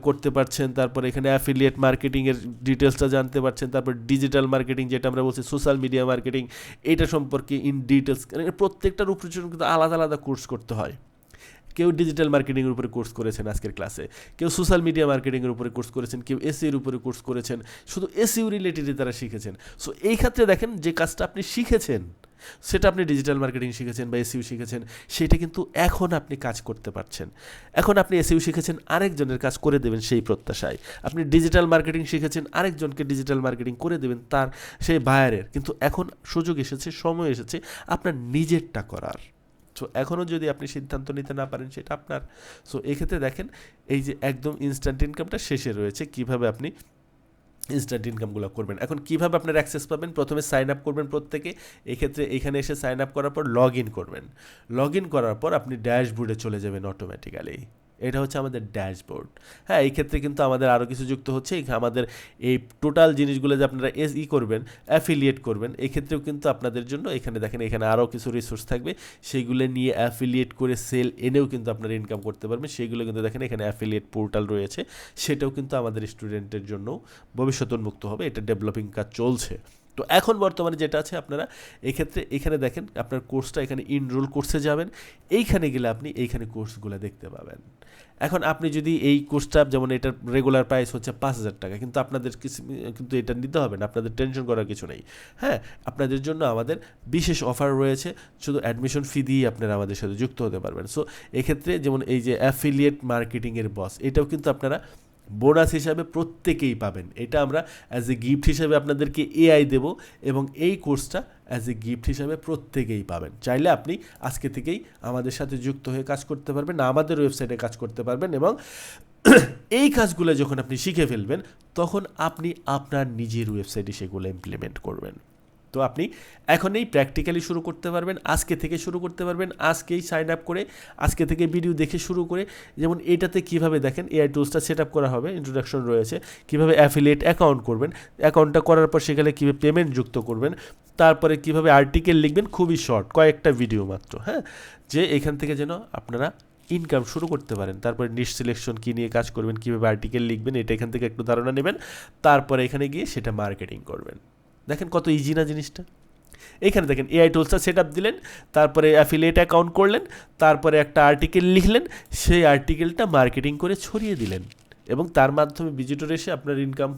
করতে পারছেন, তারপরে এখানে অ্যাফিলিয়েট মার্কেটিংয়ের ডিটেলসটা জানতে পারছেন, তারপর ডিজিটাল মার্কেটিং যেটা আমরা বলছি, সোশ্যাল মিডিয়া মার্কেটিং, এটা সম্পর্কে ইন ডিটেলস, প্রত্যেকটার উপর কিন্তু আলাদা আলাদা কোর্স করতে হয়। কেউ ডিজিটাল মার্কেটিংয়ের উপরে কোর্স করেছেন আজকের ক্লাসে, কেউ সোশ্যাল মিডিয়া মার্কেটিংয়ের উপরে কোর্স করেছেন, কেউ এসইওর উপরে কোর্স করেছেন, শুধু এসইও রিলেটেডই তারা শিখেছেন। সো এই ক্ষেত্রে দেখেন যে কাজটা আপনি শিখেছেন, সেটা আপনি ডিজিটাল মার্কেটিং শিখেছেন বা এসইও শিখেছেন, সেটা কিন্তু এখন আপনি কাজ করতে পারছেন। এখন আপনি এসইও শিখেছেন, আরেকজনের কাজ করে দেবেন সেই প্রত্যাশায়। আপনি ডিজিটাল মার্কেটিং শিখেছেন, আরেকজনকে ডিজিটাল মার্কেটিং করে দেবেন তার সেই বায়ারের। কিন্তু এখন সুযোগ এসেছে, সময় এসেছে আপনার নিজেরটা করার। সো এখনও যদি আপনি সিদ্ধান্ত নিতে না পারেন সেটা আপনার। সো এক্ষেত্রে দেখেন এই যে একদম ইনস্ট্যান্ট ইনকামটা শেষে রয়েছে, কিভাবে আপনি ইনস্ট্যান্ট ইনকামগুলো করবেন। এখন কিভাবে আপনার অ্যাক্সেস পাবেন, প্রথমে সাইন আপ করবেন প্রত্যেকে। এক্ষেত্রে এখানে এসে সাইন আপ করার পর লগ ইন করবেন। লগ ইন করার পর আপনি ড্যাশবোর্ডে চলে যাবেন অটোমেটিক্যালি। এটা হচ্ছে আমাদের ড্যাশবোর্ড। হ্যাঁ, এই ক্ষেত্রে কিন্তু আমাদের আরও কিছু যুক্ত হচ্ছে। আমাদের এই টোটাল জিনিসগুলো যে আপনারা করবেন, অ্যাফিলিয়েট করবেন, এক্ষেত্রেও কিন্তু আপনাদের জন্য এখানে দেখেন এখানে আরও কিছু রিসোর্স থাকবে, সেইগুলো নিয়ে অ্যাফিলিয়েট করে সেল এনেও কিন্তু আপনারা ইনকাম করতে পারবেন। সেইগুলো কিন্তু দেখেন এখানে অ্যাফিলিয়েট পোর্টাল রয়েছে, সেটাও কিন্তু আমাদের স্টুডেন্টের জন্য ভবিষ্যৎ উন্মুক্ত হবে। এটা ডেভেলপিং কাজ চলছে। তো এখন বর্তমানে যেটা আছে আপনারা এক্ষেত্রে এখানে দেখেন আপনার কোর্সটা, এখানে ইনরোল কোর্সে যাবেন, এইখানে গেলে আপনি এইখানে কোর্সগুলো দেখতে পাবেন। এখন আপনি যদি এই কোর্সটা, যেমন এটার রেগুলার প্রাইস হচ্ছে 5,000 টাকা, কিন্তু আপনাদের কিন্তু এটা নিতে হবে না, আপনাদের টেনশন করার কিছু নেই। হ্যাঁ, আপনাদের জন্য আমাদের বিশেষ অফার রয়েছে, শুধু অ্যাডমিশন ফি দিয়েই আপনারা আমাদের সাথে যুক্ত হতে পারবেন। সো এক্ষেত্রে যেমন এই যে অ্যাফিলিয়েট মার্কেটিংয়ের বস, এটাও কিন্তু আপনারা বোনাস হিসাবে প্রত্যেকেই পাবেন। এটা আমরা অ্যাজ এ গিফট হিসাবে আপনাদেরকে এআই দেব, এবং এই কোর্সটা অ্যাজ এ গিফট হিসাবে প্রত্যেকেই পাবেন। চাইলে আপনি আজকে থেকেই আমাদের সাথে যুক্ত হয়ে কাজ করতে পারবেন, আমাদের ওয়েবসাইটে কাজ করতে পারবেন, এবং এই কাজগুলো যখন আপনি শিখে ফেলবেন তখন আপনি আপনার নিজের ওয়েবসাইটে সেগুলো ইমপ্লিমেন্ট করবেন। তো আপনি এখনই প্র্যাকটিক্যালি শুরু করতে পারবেন, আজকে থেকে শুরু করতে পারবেন, আজকেই সাইন আপ করে, আজকে থেকে ভিডিও দেখে শুরু করে। যেমন এটাতে কিভাবে দেখেন এআই টুলসটা সেট আপ করা হবে, ইন্ট্রোডাকশন রয়েছে, কিভাবে অ্যাফিলিয়েট অ্যাকাউন্ট করবেন, অ্যাকাউন্টটা করার পর সেখানে কীভাবে পেমেন্ট যুক্ত করবেন, তারপরে কিভাবে আর্টিকেল লিখবেন, খুবই শর্ট কয়েকটা ভিডিও মাত্র। হ্যাঁ, যে এখান থেকে যেন আপনারা ইনকাম শুরু করতে পারেন। তারপরে নিশ সিলেকশন কী নিয়ে কাজ করবেন, কীভাবে আর্টিকেল লিখবেন, এটা এখান থেকে একটু ধারণা নেবেন, তারপরে এখানে গিয়ে সেটা মার্কেটিং করবেন। দেখেন কত ইজি না জিনিসটা। এইখানে দেখেন এআই টুলসটা সেট আপ দিলেন, তারপরে অ্যাফিলিয়েট অ্যাকাউন্ট করলেন, তারপরে একটা আর্টিকেল লিখলেন, সেই আর্টিকেলটা মার্কেটিং করে ছড়িয়ে দিলেন, এবং তার মাধ্যমে ভিজিটর এসে আপনার ইনকাম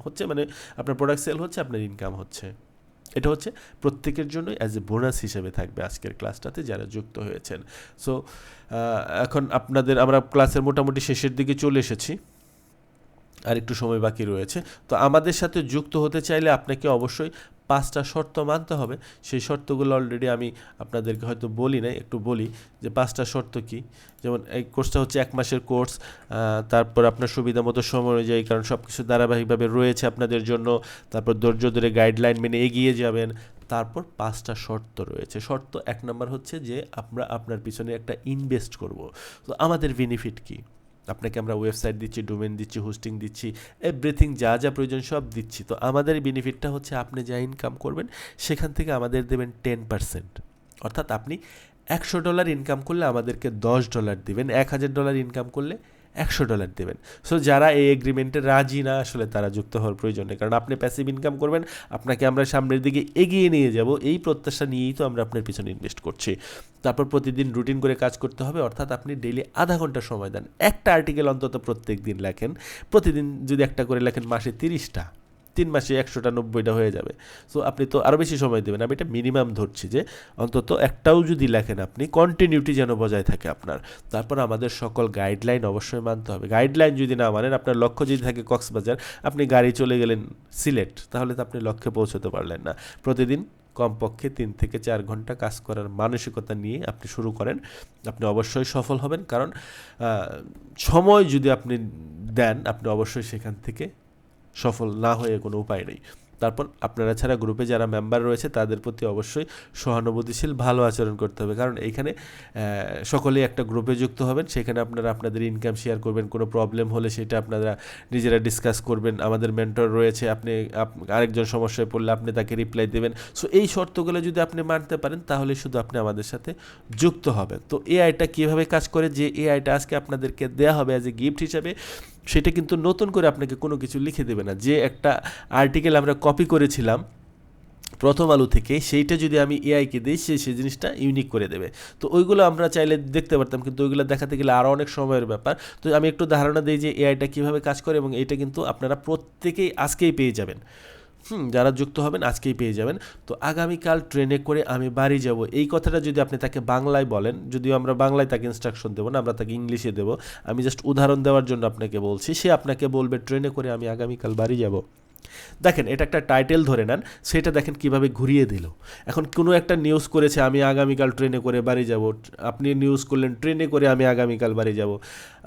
হচ্ছে, মানে আপনার প্রোডাক্ট সেল হচ্ছে, আপনার ইনকাম হচ্ছে। এটা হচ্ছে প্রত্যেকের জন্য অ্যাজ এ বোনাস হিসেবে থাকবে আজকের ক্লাসটাতে যারা যুক্ত হয়েছেন। সো এখন আমরা ক্লাসের মোটামুটি শেষের দিকে চলে এসেছি, আর একটু সময় বাকি রয়েছে। তো আমাদের সাথে যুক্ত হতে চাইলে আপনাকে অবশ্যই 5টা শর্ত মানতে হবে। সেই শর্তগুলো অলরেডি আমি আপনাদেরকে হয়তো বলি নাই, একটু বলি যে 5টা শর্ত কী। যেমন এই কোর্সটা হচ্ছে 1 মাসের কোর্স, তারপর আপনার সুবিধা মতো সময় অনুযায়ী, কারণ সব কিছু ধারাবাহিকভাবে রয়েছে আপনাদের জন্য, তারপর ধৈর্য ধরে গাইডলাইন মেনে এগিয়ে যাবেন। তারপর 5টা শর্ত রয়েছে। শর্ত 1 নম্বর হচ্ছে যে আমরা আপনার পিছনে একটা ইনভেস্ট করব। তো আমাদের বেনিফিট কী? আপনাকে আমরা ওয়েবসাইট দিচ্ছি, ডোমেন দিচ্ছি, হোস্টিং দিচ্ছি, এভরিথিং যা যা প্রয়োজন সব দিচ্ছি। তো আমাদের বেনিফিটটা হচ্ছে আপনি যা ইনকাম করবেন সেখান থেকে আমাদের দেবেন 10%। অর্থাৎ আপনি $100 ইনকাম করলে আমাদেরকে $10 দেবেন, $1,000 ইনকাম করলে $100 দেবেন। সো যারা এই এগ্রিমেন্টে রাজি না, আসলে তারা যুক্ত হওয়ার প্রয়োজন নেই, কারণ আপনি প্যাসিভ ইনকাম করবেন, আপনাকে আমরা সামনের দিকে এগিয়ে নিয়ে যাব, এই প্রত্যাশা নিয়েই তো আমরা আপনার পিছনে ইনভেস্ট করছি। তারপর প্রতিদিন রুটিন করে কাজ করতে হবে, অর্থাৎ আপনি ডেইলি আধা ঘন্টা সময় দেন, একটা আর্টিকেল অন্তত প্রত্যেক দিন লেখেন। প্রতিদিন যদি একটা করে লেখেন, মাসে 30টা, 3 মাসে 100টা, 90টা হয়ে যাবে। সো আপনি তো আরও বেশি সময় দেবেন। আমি এটা মিনিমাম ধরছি যে অন্তত একটাও যদি লেখেন আপনি, কন্টিনিউটি যেন বজায় থাকে আপনার। তারপর আমাদের সকল গাইডলাইন অবশ্যই মানতে হবে। গাইডলাইন যদি না মানেন, আপনার লক্ষ্য যদি থাকে কক্সবাজার, আপনি গাড়ি চলে গেলেন সিলেট, তাহলে তো আপনি লক্ষ্যে পৌঁছতে পারলেন না। প্রতিদিন কমপক্ষে 3 থেকে 4 ঘন্টা কাজ করার মানসিকতা নিয়ে আপনি শুরু করেন, আপনি অবশ্যই সফল হবেন। কারণ সময় যদি আপনি দেন, আপনি অবশ্যই সেখান থেকে সফল না হয়ে কোনো উপায় নেই। তারপর আপনারা ছাড়া গ্রুপে যারা মেম্বার রয়েছে তাদের প্রতি অবশ্যই সহানুভূতিশীল ভালো আচরণ করতে হবে। কারণ এইখানে সকলেই একটা গ্রুপে যুক্ত হবেন, সেখানে আপনারা আপনাদের ইনকাম শেয়ার করবেন, কোনো প্রবলেম হলে সেটা আপনারা নিজেরা ডিসকাস করবেন। আমাদের মেন্টর রয়েছে, আপনি আরেকজন সমস্যায় পড়লে আপনি তাকে রিপ্লাই দেবেন। সো এই শর্তগুলো যদি আপনি মানতে পারেন তাহলে শুধু আপনি আমাদের সাথে যুক্ত হবেন। তো এআইটা কীভাবে কাজ করে, যে এআইটা আজকে আপনাদেরকে দেওয়া হবে অ্যাজ এ গিফট হিসাবে, সেটা কিন্তু নতুন করে আপনাকে কোনো কিছু লিখে দেবে না। যে একটা আর্টিকেল আমরা কপি করেছিলাম প্রথম আলো থেকে, সেইটা যদি আমি এআইকে দিই, সেই জিনিসটা ইউনিক করে দেবে। তো ওইগুলো আমরা চাইলে দেখতে পারতাম, কিন্তু ওইগুলো দেখাতে গেলে আরও অনেক সময়ের ব্যাপার। তো আমি একটু ধারণা দিই যে এআইটা কীভাবে কাজ করে, এবং এটা কিন্তু আপনারা প্রত্যেকেই আজকেই পেয়ে যাবেন। যারা যুক্ত হবেন আজকেই পেয়ে যাবেন। তো আগামীকাল ট্রেনে করে আমি বাড়ি যাব, এই কথাটা যদি আপনি তাকে বাংলায় বলেন, যদিও আমরা বাংলায় তাকে ইনস্ট্রাকশন দেবো না, আমরা তাকে ইংলিশে দেবো, আমি জাস্ট উদাহরণ দেওয়ার জন্য আপনাকে বলছি। সে আপনাকে বলবে ট্রেনে করে আমি আগামীকাল বাড়ি যাব। দেখেন, এটা একটা টাইটেল ধরে নেন, সেটা দেখেন কিভাবে ঘুরিয়ে দিল। এখন কোনো একটা নিউজ করেছে আমি আগামীকাল ট্রেনে করে বাড়ি যাব, আপনি নিউজ করলেন ট্রেনে করে আমি আগামীকাল বাড়ি যাব,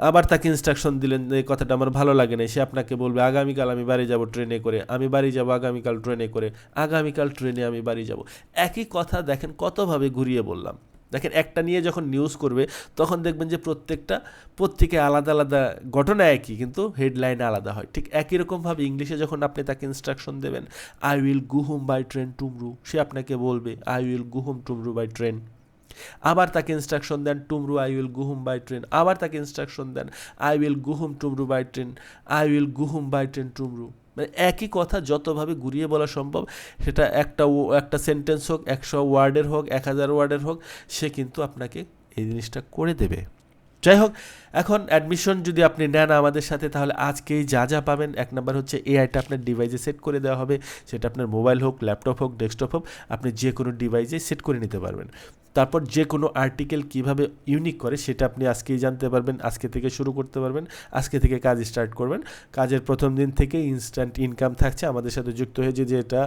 আবার তাকে ইনস্ট্রাকশন দিলেন এই কথাটা আমার ভালো লাগে না, সে আপনাকে বলবে আগামীকাল আমি বাড়ি যাব ট্রেনে করে, আমি বাড়ি যাব আগামীকাল ট্রেনে করে, আগামীকাল ট্রেনে আমি বাড়ি যাব। একই কথা দেখেন কতভাবে ঘুরিয়ে বললাম। দেখেন, একটা নিয়ে যখন নিউজ করবে তখন দেখবেন যে প্রত্যেকটা পত্রিকায় আলাদা আলাদা ঘটনা একই, কিন্তু হেডলাইন আলাদা হয়। ঠিক একই রকমভাবে ইংলিশে যখন আপনি তাকে ইনস্ট্রাকশন দেবেন, I will go home by train tomorrow, সে আপনাকে বলবে I will go home tomorrow by train. আবার তাকে ইনস্ট্রাকশন দেন tomorrow I will go home by train, আবার তাকে ইনস্ট্রাকশন দেন I will go home tomorrow by train, I will go home by train tomorrow. মানে একই কথা যতভাবে ঘুরিয়ে বলা সম্ভব, সেটা একটা সেন্টেন্স হোক, 100 ওয়ার্ডের হোক, 1000 ওয়ার্ডের হোক, সে কিন্তু আপনাকে এই জিনিসটা করে দেবে। যাই হোক, এখন অ্যাডমিশন যদি আপনি নেন আমাদের সাথে, তাহলে আজকেই যা যা পাবেন, 1 নাম্বার হচ্ছে এআইটা আপনার ডিভাইসে সেট করে দেওয়া হবে। সেটা আপনার মোবাইল হোক, ল্যাপটপ হোক, ডেস্কটপ হোক, আপনি যে কোনো ডিভাইসে সেট করে নিতে পারবেন। তারপর যে কোনো আর্টিকেল কিভাবে ইউনিক করে সেটা আপনি আজকেই জানতে পারবেন, আজকে থেকে শুরু করতে পারবেন, আজকে থেকে কাজ স্টার্ট করবেন। কাজের প্রথম দিন থেকে ইনস্ট্যান্ট ইনকাম থাকছে, আমাদের সাথে যুক্ত হয়ে যে এটা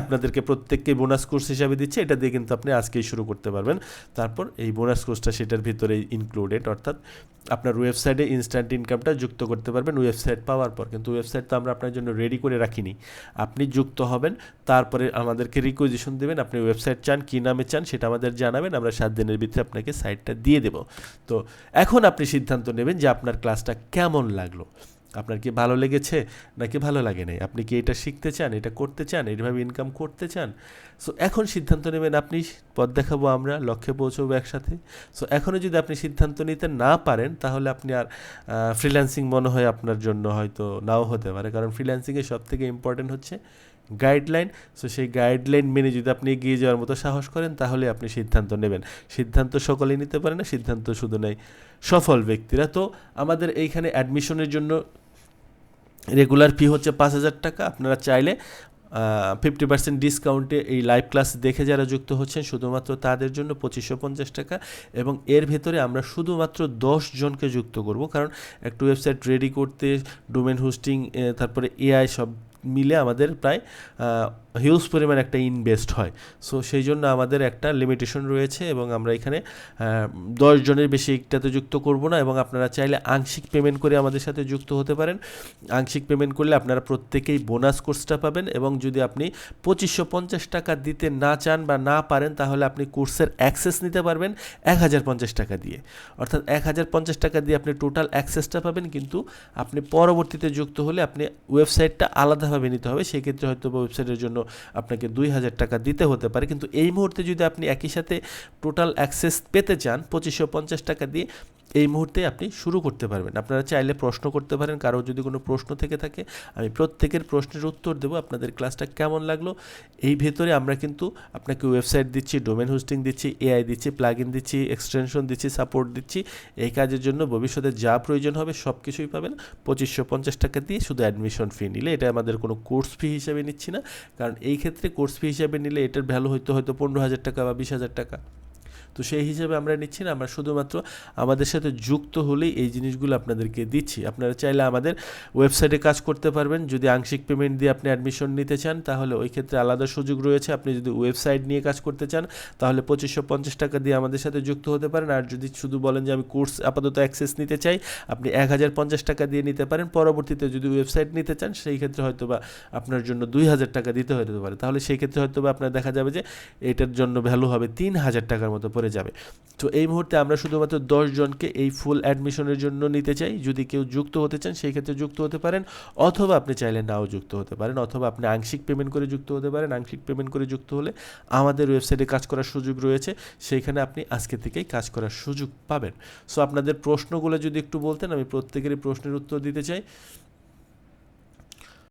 আপনাদেরকে প্রত্যেককে বোনাস কোর্স হিসাবে দিচ্ছে, এটা দিয়ে কিন্তু আপনি আজকেই শুরু করতে পারবেন। তারপর এই বোনাস কোর্সটা সেটার ভিতরেই ইনক্লুডেড, অর্থাৎ আপনার ওয়েবসাইটে ইনস্ট্যান্ট ইনকামটা যুক্ত করতে পারবেন ওয়েবসাইট পাওয়ার পর। কিন্তু ওয়েবসাইট তো আমরা আপনার জন্য রেডি করে রাখিনি, আপনি যুক্ত হবেন, তারপরে আমাদেরকে রিকোয়েজিশন দেবেন, আপনি ওয়েবসাইট চান, কী নামে চান সেটা আমাদের জানাবেন, আমরা 7 দিনের ভিতরে আপনাকে সাইটটা দিয়ে দেব। তো এখন আপনি সিদ্ধান্ত নেবেন যে আপনার ক্লাসটা কেমন লাগলো, আপনার কি ভালো লেগেছে নাকি ভালো লাগে নাই, আপনি কি এটা শিখতে চান, এটা করতে চান, এইভাবে ইনকাম করতে চান। সো এখন সিদ্ধান্ত নেবেন আপনি, পথ দেখাবো আমরা, লক্ষ্যে পৌঁছবো একসাথে। সো এখনও যদি আপনি সিদ্ধান্ত নিতে না পারেন, তাহলে আপনি আর ফ্রিল্যান্সিং মনে হয় আপনার জন্য হয়তো নাও হতে পারে। কারণ ফ্রিল্যান্সিংয়ে সবথেকে ইম্পর্টেন্ট হচ্ছে গাইডলাইন। সো সেই গাইডলাইন মেনে যদি আপনি এগিয়ে যাওয়ার মতো সাহস করেন, তাহলে আপনি সিদ্ধান্ত নেবেন। সিদ্ধান্ত সকলেই নিতে পারে না, সিদ্ধান্ত শুধু নেয় সফল ব্যক্তিরা। তো আমাদের এইখানে অ্যাডমিশনের জন্য রেগুলার ফি হচ্ছে 5,000 টাকা। আপনারা চাইলে 50% ডিসকাউন্টে এই লাইভ ক্লাস দেখে যারা যুক্ত হচ্ছেন, শুধুমাত্র তাদের জন্য 2550 টাকা, এবং এর ভেতরে আমরা শুধুমাত্র 10 জনকে যুক্ত করব। কারণ একটা ওয়েবসাইট রেডি করতে ডোমেন হোস্টিং, তারপরে এআই সব মিলে আমাদের প্রায় হিউজ পরিমাণ একটা ইনভেস্ট হয়। সো সেই জন্য আমাদের একটা লিমিটেশন রয়েছে, এবং আমরা এখানে 10 জনের বেশি একটাতে যুক্ত করব না। এবং আপনারা চাইলে আংশিক পেমেন্ট করে আমাদের সাথে যুক্ত হতে পারেন। আংশিক পেমেন্ট করলে আপনারা প্রত্যেকেই বোনাস কোর্সটা পাবেন, এবং যদি আপনি 2550 টাকা দিতে না চান বা না পারেন, তাহলে আপনি কোর্সের অ্যাক্সেস নিতে পারবেন 1050 টাকা দিয়ে। অর্থাৎ 1050 টাকা দিয়ে আপনি টোটাল অ্যাক্সেসটা পাবেন, কিন্তু আপনি পরবর্তীতে যুক্ত হলে আপনি ওয়েবসাইটটা আলাদাভাবে নিতে হবে। সেক্ষেত্রে হয়তো ওয়েবসাইটের জন্য আপনাকে 2000 টাকা দিতে হতে পারে। কিন্তু এই মুহূর্তে যদি আপনি একই সাথে টোটাল অ্যাক্সেস পেতে চান 2550 টাকা দিয়ে, এই মুহূর্তে আপনি শুরু করতে পারবেন। আপনারা চাইলে প্রশ্ন করতে পারেন, কারো যদি কোনো প্রশ্ন থেকে থাকে আমি প্রত্যেকের প্রশ্নের উত্তর দেবো। আপনাদের ক্লাসটা কেমন লাগলো, এই ভেতরে আমরা কিন্তু আপনাকে ওয়েবসাইট দিচ্ছি, ডোমেন হোস্টিং দিচ্ছি, এআই দিচ্ছি, প্লাগইন দিচ্ছি, এক্সটেনশন দিচ্ছি, সাপোর্ট দিচ্ছি। এই কাজের জন্য ভবিষ্যতে যা প্রয়োজন হবে সব কিছুই পাবেন 2550 টাকা দিয়ে। শুধু অ্যাডমিশন ফি নিলে, এটা আমাদের কোনো কোর্স ফি হিসেবে নিচ্ছি না, কারণ এই ক্ষেত্রে কোর্স ফি হিসেবে নিলে এটার ভ্যালু হয়তো 15,000 টাকা বা 20,000 টাকা। তো সেই হিসেবে আমরা নিচ্ছি না, আমরা শুধুমাত্র আমাদের সাথে যুক্ত হলেই এই জিনিসগুলো আপনাদেরকে দিচ্ছি। আপনারা চাইলে আমাদের ওয়েবসাইটে কাজ করতে পারবেন। যদি আংশিক পেমেন্ট দিয়ে আপনি অ্যাডমিশন নিতে চান তাহলে ওই ক্ষেত্রে আলাদা সুযোগ রয়েছে। আপনি যদি ওয়েবসাইট নিয়ে কাজ করতে চান তাহলে 2550 টাকা দিয়ে আমাদের সাথে যুক্ত হতে পারেন। আর যদি শুধু বলেন যে আমি কোর্স আপাতত অ্যাক্সেস নিতে চাই, আপনি 1050 টাকা দিয়ে নিতে পারেন। পরবর্তীতে যদি ওয়েবসাইট নিতে চান সেই ক্ষেত্রে হয়তো বা আপনার জন্য 2000 টাকা দিতে হতে পারে। তাহলে সেই ক্ষেত্রে হয়তো বা আপনার দেখা যাবে যে এটার জন্য ভ্যালু হবে 3000 টাকার মতো পড়ে যাবে। তো এই মুহূর্তে আমরা শুধুমাত্র 10 জনকে এই ফুল অ্যাডমিশনের জন্য নিতে চাই। যদি কেউ যুক্ত হতে চান সেই ক্ষেত্রে যুক্ত হতে পারেন, অথবা আপনি চাইলে নাও যুক্ত হতে পারেন, অথবা আপনি আংশিক পেমেন্ট করে যুক্ত হতে পারেন। আংশিক পেমেন্ট করে যুক্ত হলে আমাদের ওয়েবসাইটে কাজ করার সুযোগ রয়েছে, সেইখানে আপনি আজকে থেকেই কাজ করার সুযোগ পাবেন। সো আপনাদের প্রশ্নগুলো যদি একটু বলতেন, আমি প্রত্যেকেরই প্রশ্নের উত্তর দিতে চাই।